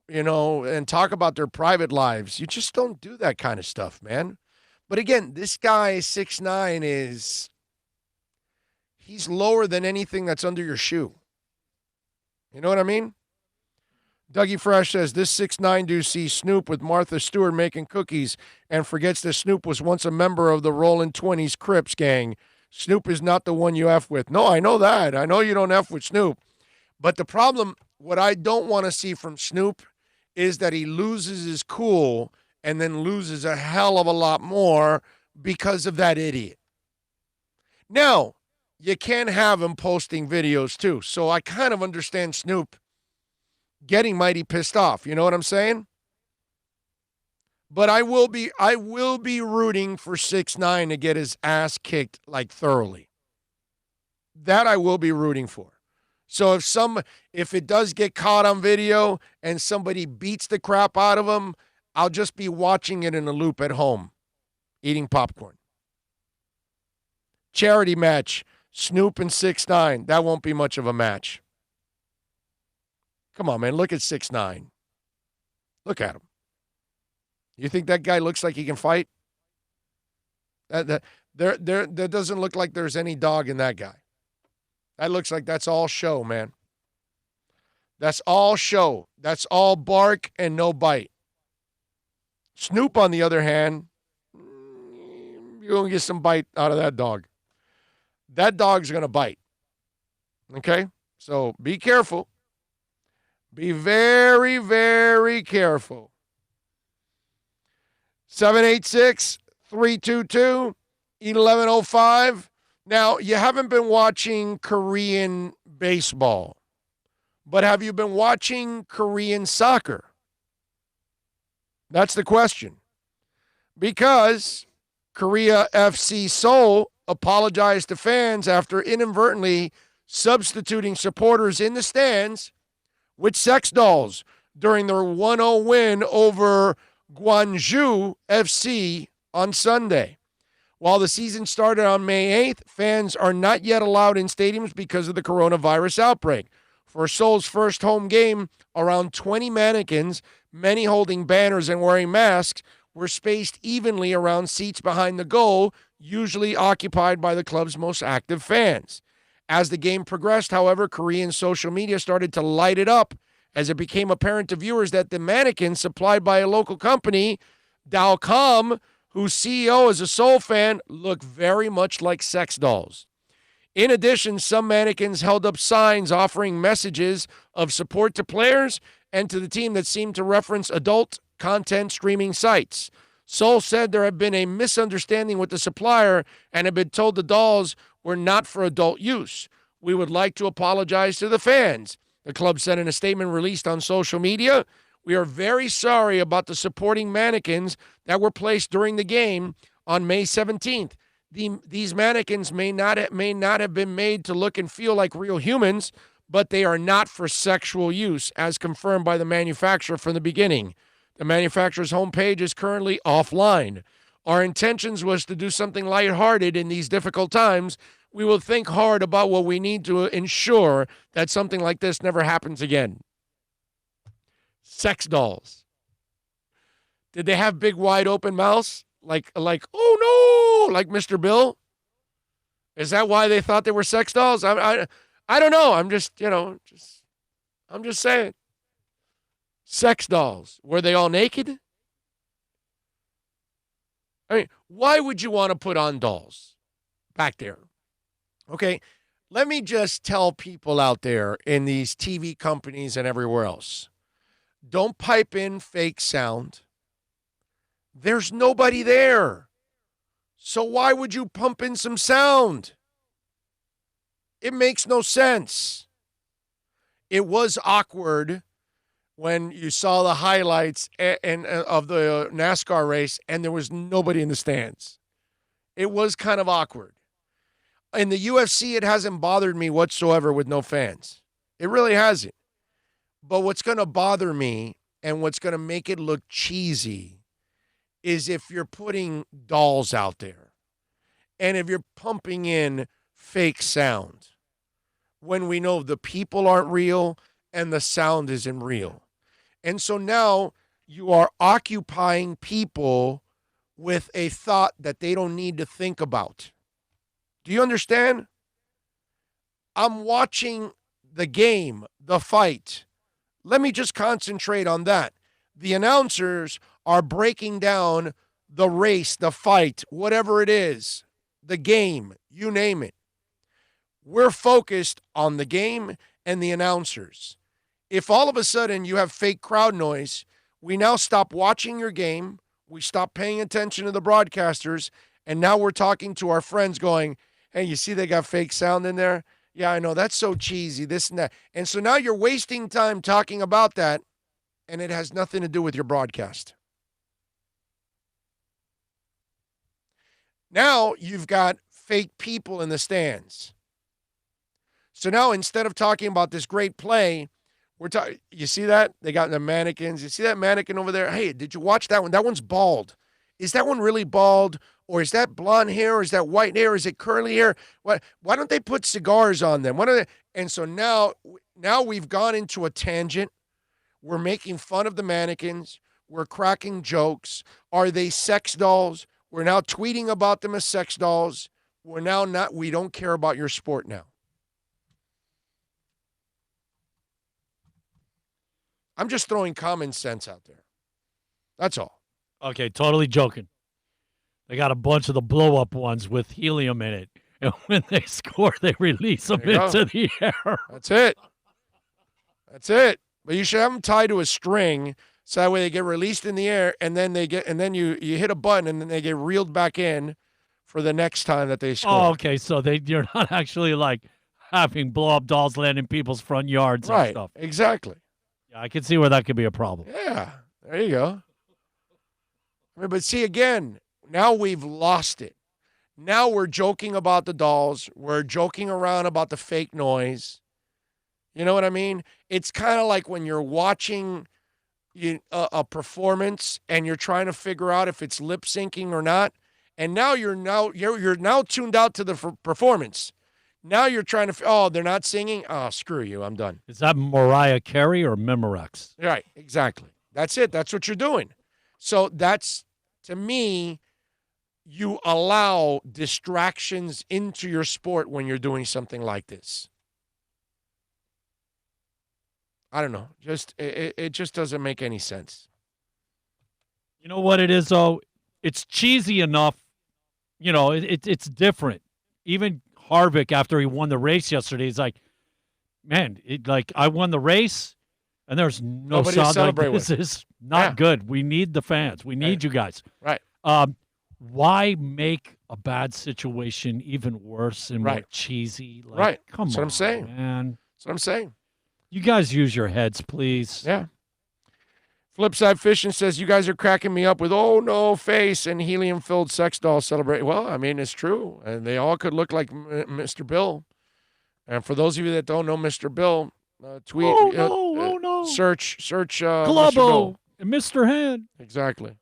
and talk about their private lives. You just don't do that kind of stuff, man. But again, this guy, 6ix9ine, he's lower than anything that's under your shoe. You know what I mean? Dougie Fresh says, this 6ix9ine dude sees Snoop with Martha Stewart making cookies and forgets that Snoop was once a member of the Rollin' 20s Crips gang. Snoop is not the one you F with. No, I know that. I know you don't F with Snoop. But the problem, what I don't want to see from Snoop is that he loses his cool and then loses a hell of a lot more because of that idiot. Now, you can't have him posting videos too. So I kind of understand Snoop getting mighty pissed off. You know what I'm saying? But I will be rooting for 6ix9ine to get his ass kicked like thoroughly. That I will be rooting for. So if it does get caught on video and somebody beats the crap out of him, I'll just be watching it in a loop at home, eating popcorn. Charity match, Snoop and 6ix9ine. That won't be much of a match. Come on, man. Look at 6ix9ine. Look at him. You think that guy looks like he can fight? There doesn't look like there's any dog in that guy. That looks like that's all show, man. That's all show. That's all bark and no bite. Snoop, on the other hand, you're going to get some bite out of that dog. That dog's going to bite. Okay? So be careful. Be very, very careful. 786-322-1105. Now, you haven't been watching Korean baseball, but have you been watching Korean soccer? That's the question. Because Korea FC Seoul apologized to fans after inadvertently substituting supporters in the stands with sex dolls during their 1-0 win over Gwangju FC on Sunday. While the season started on May 8th, fans are not yet allowed in stadiums because of the coronavirus outbreak. For Seoul's first home game, around 20 mannequins, many holding banners and wearing masks, were spaced evenly around seats behind the goal, usually occupied by the club's most active fans. As the game progressed, however, Korean social media started to light it up as it became apparent to viewers that the mannequins supplied by a local company, Dalcom, whose CEO is a Seoul fan, look very much like sex dolls. In addition, some mannequins held up signs offering messages of support to players and to the team that seemed to reference adult content streaming sites. Seoul said there had been a misunderstanding with the supplier and had been told the dolls were not for adult use. We would like to apologize to the fans. The club said in a statement released on social media, we are very sorry about the supporting mannequins that were placed during the game on May 17th. These mannequins may not have been made to look and feel like real humans, but they are not for sexual use, as confirmed by the manufacturer from the beginning. The manufacturer's homepage is currently offline. Our intentions was to do something lighthearted in these difficult times. We will think hard about what we need to ensure that something like this never happens again. Sex dolls. Did they have big, wide open mouths? Like, oh no, like Mr. Bill? Is that why they thought they were sex dolls? I don't know. I'm just saying. Sex dolls. Were they all naked? I mean, why would you want to put on dolls back there? Okay, let me just tell people out there in these TV companies and everywhere else, don't pipe in fake sound. There's nobody there. So why would you pump in some sound? It makes no sense. It was awkward when you saw the highlights of the NASCAR race and there was nobody in the stands. It was kind of awkward. In the UFC, it hasn't bothered me whatsoever with no fans. It really hasn't. But what's going to bother me and what's going to make it look cheesy is if you're putting dolls out there and if you're pumping in fake sound when we know the people aren't real and the sound isn't real. And so now you are occupying people with a thought that they don't need to think about. Do you understand? I'm watching the game, the fight. Let me just concentrate on that. The announcers are breaking down the race, the fight, whatever it is, the game, you name it. We're focused on the game and the announcers. If all of a sudden you have fake crowd noise, we now stop watching your game, we stop paying attention to the broadcasters, and now we're talking to our friends going, hey, you see they got fake sound in there? Yeah, I know, that's so cheesy, this and that. And so now you're wasting time talking about that, and it has nothing to do with your broadcast. Now you've got fake people in the stands. So now instead of talking about this great play, we're talking, you see that? They got the mannequins. You see that mannequin over there? Hey, did you watch that one? That one's bald. Is that one really bald? Or is that blonde hair? Or is that white hair? Is it curly hair? Why don't they put cigars on them? And so now we've gone into a tangent. We're making fun of the mannequins. We're cracking jokes. Are they sex dolls? We're now tweeting about them as sex dolls. We don't care about your sport now. I'm just throwing common sense out there. That's all. Okay, totally joking. They got a bunch of the blow-up ones with helium in it. And when they score, they release them into the air. That's it. That's it. But you should have them tied to a string so that way they get released in the air and then you hit a button and then they get reeled back in for the next time that they score. Oh, okay. So you're not actually like having blow-up dolls land in people's front yards and stuff. Exactly. Yeah, I can see where that could be a problem. Yeah, there you go. I mean, but see, again, now we've lost it. Now we're joking about the dolls. We're joking around about the fake noise. You know what I mean? It's kind of like when you're watching a performance and you're trying to figure out if it's lip syncing or not. And now you're now tuned out to the performance. Now you're trying to, they're not singing? Oh, screw you. I'm done. Is that Mariah Carey or Memorex? Right, exactly. That's it. That's what you're doing. So that's, to me, you allow distractions into your sport when you're doing something like this. I don't know. It just doesn't make any sense. You know what it is, though? It's cheesy enough. You know, it's different. Even Harvick, after he won the race yesterday, he's like, man, I won the race, and there's no sound. Like, this is not good. We need the fans. We need you guys. Right. Why make a bad situation even worse and more Right. cheesy. Like, Right. Come That's on, what I'm saying. man. That's what I'm saying. You guys use your heads, please. Yeah. Flipside Fishing says, you guys are cracking me up with, oh, no, face and helium-filled sex doll celebrate. Well, I mean, it's true. And they all could look like Mr. Bill. And for those of you that don't know Mr. Bill, tweet, no. search Mr. Globo Bill. and Mr. Hand. Exactly.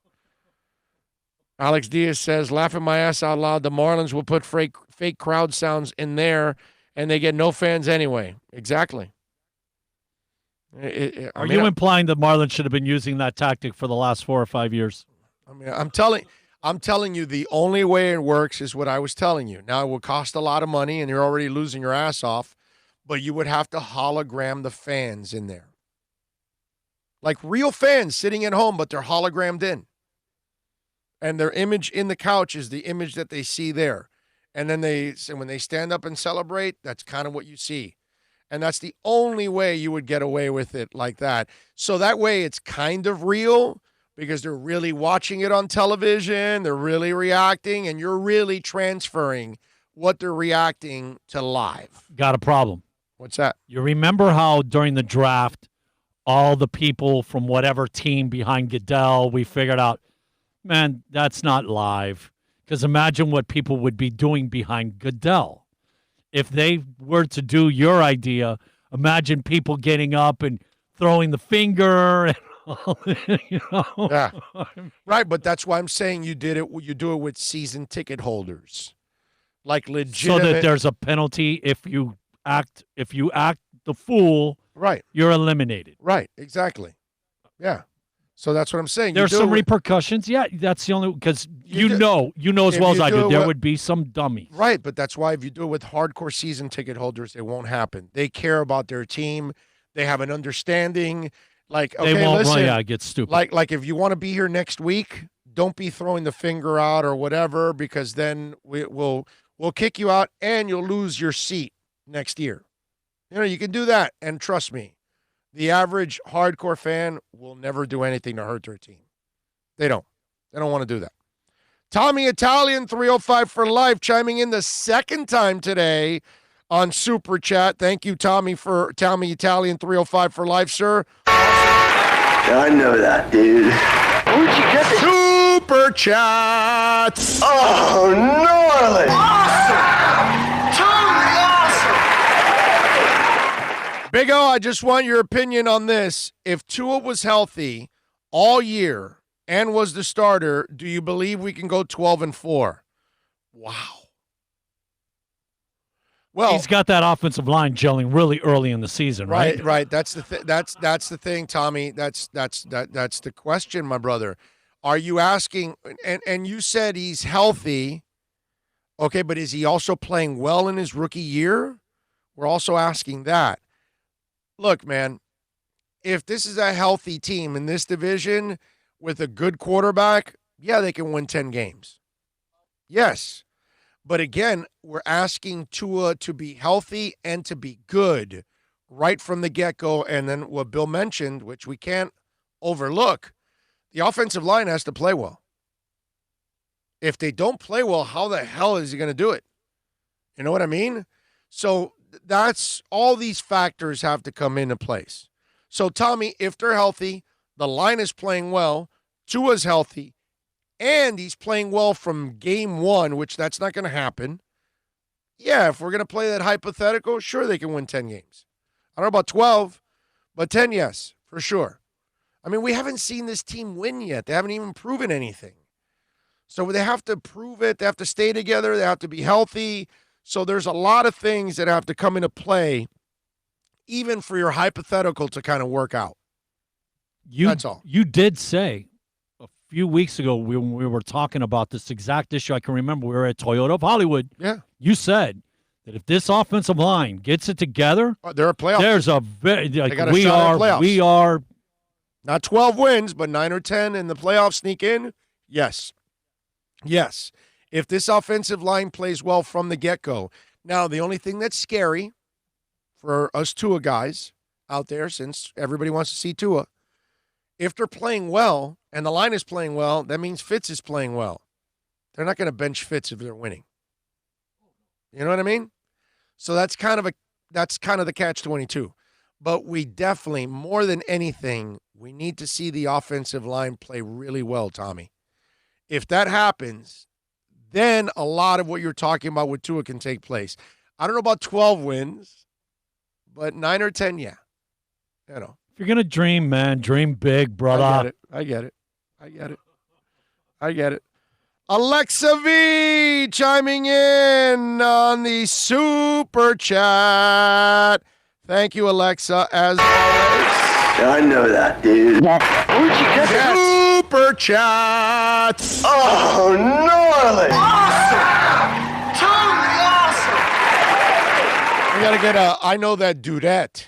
Alex Diaz says, laughing my ass out loud, the Marlins will put fake crowd sounds in there, and they get no fans anyway. Exactly. Are you implying that Marlins should have been using that tactic for the last 4 or 5 years? I mean, I'm telling you, the only way it works is what I was telling you. Now, it will cost a lot of money, and you're already losing your ass off, but you would have to hologram the fans in there. Like real fans sitting at home, but they're hologrammed in. And their image in the couch is the image that they see there. And then when they stand up and celebrate, that's kind of what you see. And that's the only way you would get away with it like that. So that way it's kind of real because they're really watching it on television. They're really reacting, and you're really transferring what they're reacting to live. Got a problem. What's that? You remember how during the draft, all the people from whatever team behind Goodell, we figured out, man, that's not live. Because imagine what people would be doing behind Goodell. If they were to do your idea, imagine people getting up and throwing the finger and all, you know. Yeah. Right, but that's why I'm saying you do it with season ticket holders. Like legitimate. So that there's a penalty if you act the fool. Right. You're eliminated. Right, exactly. Yeah. So that's what I'm saying. There's some repercussions. Yeah, that's the only, because you know as well as I do, there would be some dummies. Right, but that's why if you do it with hardcore season ticket holders, it won't happen. They care about their team. They have an understanding. Like, okay, they won't listen, it gets stupid. Like if you want to be here next week, don't be throwing the finger out or whatever, because then we'll kick you out and you'll lose your seat next year. You know, you can do that, and trust me, the average hardcore fan will never do anything to hurt their team. They don't. They don't want to do that. Tommy Italian, 305 for life, chiming in the second time today on Super Chat. Thank you, Tommy Italian, 305 for life, sir. I know that, dude. Where'd you get this? Super Chat. Oh, gnarly. Big O, I just want your opinion on this. If Tua was healthy all year and was the starter, do you believe we can go 12-4? Wow. Well, he's got that offensive line gelling really early in the season, right? Right. That's the that's the thing, Tommy. That's the question, my brother. Are you asking? And you said he's healthy. Okay, but is he also playing well in his rookie year? We're also asking that. Look, man, if this is a healthy team in this division with a good quarterback, yeah, they can win 10 games. Yes. But again, we're asking Tua to be healthy and to be good right from the get-go. And then what Bill mentioned, which we can't overlook, the offensive line has to play well. If they don't play well, how the hell is he going to do it? You know what I mean? So that's all these factors have to come into place. So, Tommy, if they're healthy, the line is playing well, Tua's healthy, and he's playing well from game one, which that's not going to happen. Yeah, if we're going to play that hypothetical, sure, they can win 10 games. I don't know about 12, but 10, yes, for sure. I mean, we haven't seen this team win yet. They haven't even proven anything. So they have to prove it. They have to stay together. They have to be healthy. So there's a lot of things that have to come into play, even for your hypothetical to kind of work out. That's all. You did say a few weeks ago when we were talking about this exact issue, I can remember we were at Toyota of Hollywood. Yeah. You said that if this offensive line gets it together, they're a playoff. There's a very we are not 12 wins, but 9 or 10 in the playoffs sneak in. Yes. Yes. If this offensive line plays well from the get-go. Now, the only thing that's scary for us Tua guys out there, since everybody wants to see Tua, if they're playing well and the line is playing well, that means Fitz is playing well. They're not going to bench Fitz if they're winning. You know what I mean? So that's kind of the catch-22. But we definitely, more than anything, we need to see the offensive line play really well, Tommy. If that happens, then a lot of what you're talking about with Tua can take place. I don't know about 12 wins, but 9 or 10, yeah. You know. If you're going to dream, man, dream big, brother. I get it. Alexa V chiming in on the super chat. Thank you, Alexa, as always. I know that, dude. Where'd you get that? Super chat. Oh, gnarly. We got to get I know that dudette.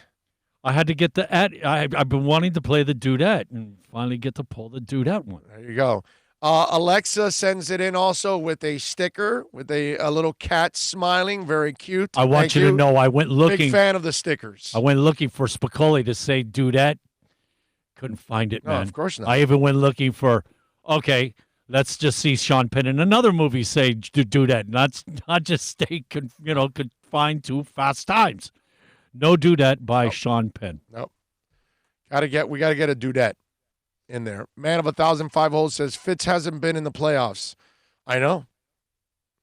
I had to get the I've been wanting to play the dudette and finally get to pull the dudette one. There you go. Alexa sends it in also with a sticker with a little cat smiling, very cute. I want you to know I went looking. Big fan of the stickers. I went looking for Spicoli to say dudette. Couldn't find it, man. No, of course not. I even went looking for, okay, let's just see Sean Penn in another movie say dudette, not just stay confined to Fast Times. No dudette by Sean Penn. Nope. We gotta get a dudette in there. Man of 1,005 holes says Fitz hasn't been in the playoffs. I know.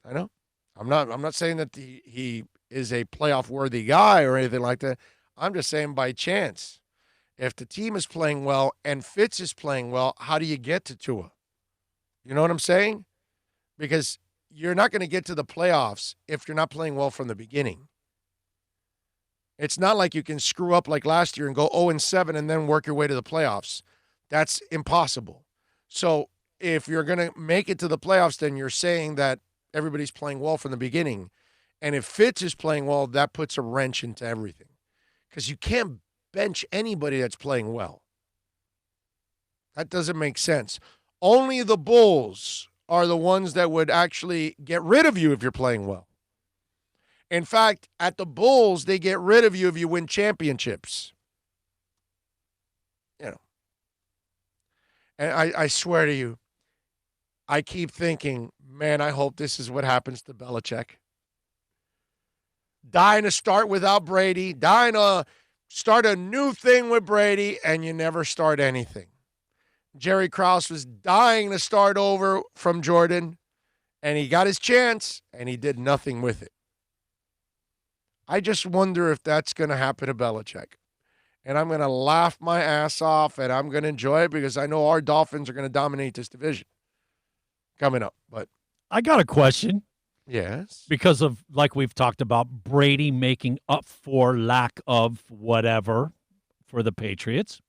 I'm not saying that he is a playoff worthy guy or anything like that. I'm just saying by chance. If the team is playing well and Fitz is playing well, how do you get to Tua? You know what I'm saying? Because you're not going to get to the playoffs if you're not playing well from the beginning. It's not like you can screw up like last year and go 0-7 and then work your way to the playoffs. That's impossible. So if you're going to make it to the playoffs, then you're saying that everybody's playing well from the beginning. And if Fitz is playing well, that puts a wrench into everything. Because you can't bench anybody that's playing well. That doesn't make sense. Only the Bulls are the ones that would actually get rid of you if you're playing well. In fact, at the Bulls, they get rid of you if you win championships. You know. And I swear to you, I keep thinking, man, I hope this is what happens to Belichick. Dying to start without Brady, dying to start a new thing with Brady, and you never start anything. Jerry Krause was dying to start over from Jordan, and he got his chance, and he did nothing with it. I just wonder if that's going to happen to Belichick. And I'm going to laugh my ass off, and I'm going to enjoy it because I know our Dolphins are going to dominate this division coming up. But I got a question. Yes. Because of, like we've talked about, Brady making up for lack of whatever for the Patriots.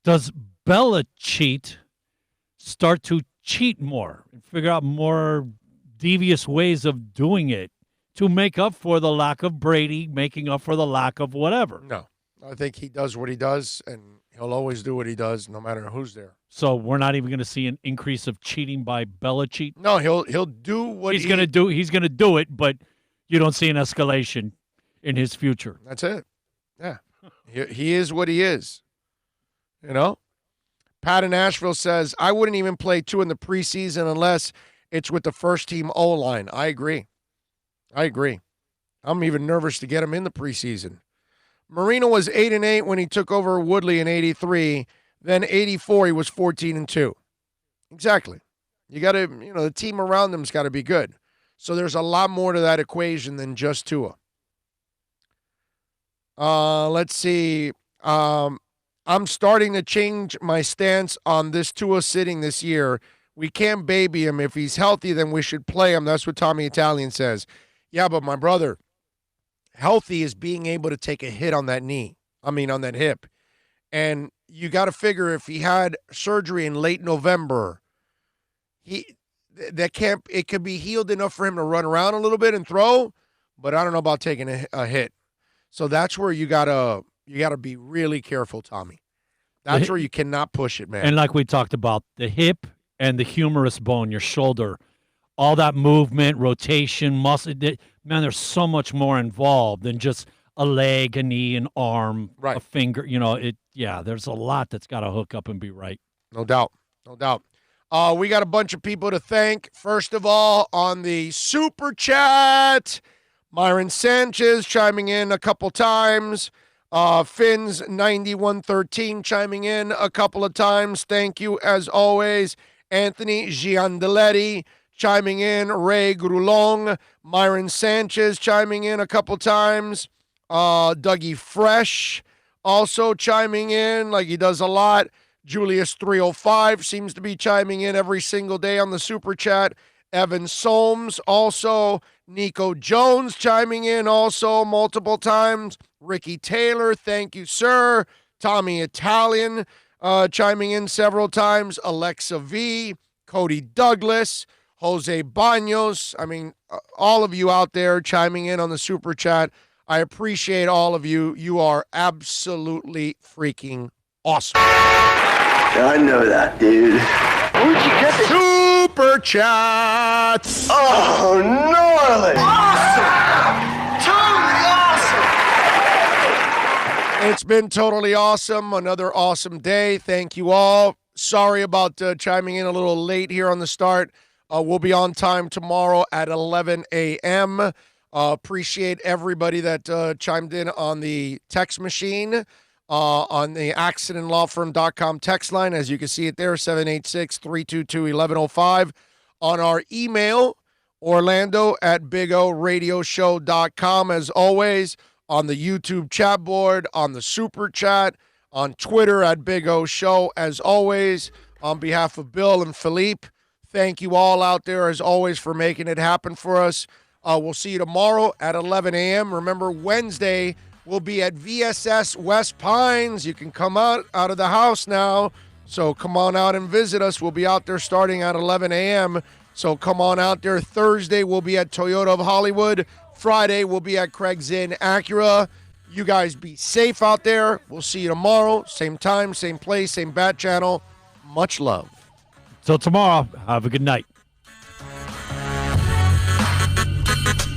Does Belichick start to cheat more and figure out more devious ways of doing it to make up for the lack of Brady, making up for the lack of whatever? No. I think he does what he does, and he'll always do what he does no matter who's there. So we're not even going to see an increase of cheating by Belichick? No, he'll do what he's going to do. He's going to do it, but you don't see an escalation in his future. That's it. Yeah. He is what he is. You know? Pat in Nashville says, I wouldn't even play Tua in the preseason unless it's with the first-team O-line. I agree. I'm even nervous to get him in the preseason. Marino was 8-8 when he took over Woodley in 83. Then 84, he was 14-2. Exactly. You got to, the team around them's got to be good. So there's a lot more to that equation than just Tua. Let's see. I'm starting to change my stance on this Tua sitting this year. We can't baby him. If he's healthy, then we should play him. That's what Tommy Italian says. Yeah, but my brother, healthy is being able to take a hit on that on that hip. And you got to figure if he had surgery in late November, it could be healed enough for him to run around a little bit and throw, but I don't know about taking a hit. So that's where you gotta be really careful, Tommy. That's where you cannot push it, man. And like we talked about, the hip and the humerus bone, your shoulder, all that movement, rotation, muscle, man, there's so much more involved than just a leg, a knee, an arm, a finger. There's a lot that's got to hook up and be right. No doubt. We got a bunch of people to thank. First of all, on the Super Chat, Myron Sanchez chiming in a couple times. Finn's 9113 chiming in a couple of times. Thank you, as always. Anthony Giandelletti chiming in. Ray Grulong. Myron Sanchez chiming in a couple times. Dougie Fresh also chiming in like he does a lot. Julius 305 seems to be chiming in every single day on the Super Chat. Evan Solms also. Nico Jones chiming in also multiple times. Ricky Taylor, thank you, sir. Tommy Italian chiming in several times. Alexa V. Cody Douglas. Jose Banos. I mean, all of you out there chiming in on the Super Chat. I appreciate all of you. You are absolutely freaking awesome. I know that, dude. Where'd you get this? Super Chats. Oh, gnarly. It's been totally awesome. Another awesome day. Thank you all. Sorry about chiming in a little late here on the start. We'll be on time tomorrow at 11 a.m. Appreciate everybody that chimed in on the text machine, on the accidentlawfirm.com text line. As you can see it there, 786-322-1105. On our email, orlando@bigoradioshow.com. As always, on the YouTube chat board, on the Super Chat, on Twitter @BigOShow. As always, on behalf of Bill and Philippe, thank you all out there, as always, for making it happen for us. We'll see you tomorrow at 11 a.m. Remember, Wednesday, we'll be at VSS West Pines. You can come out of the house now, so come on out and visit us. We'll be out there starting at 11 a.m., so come on out there. Thursday, we'll be at Toyota of Hollywood. Friday, we'll be at Craig Zinn Acura. You guys be safe out there. We'll see you tomorrow. Same time, same place, same bat channel. Much love. Till tomorrow. Have a good night.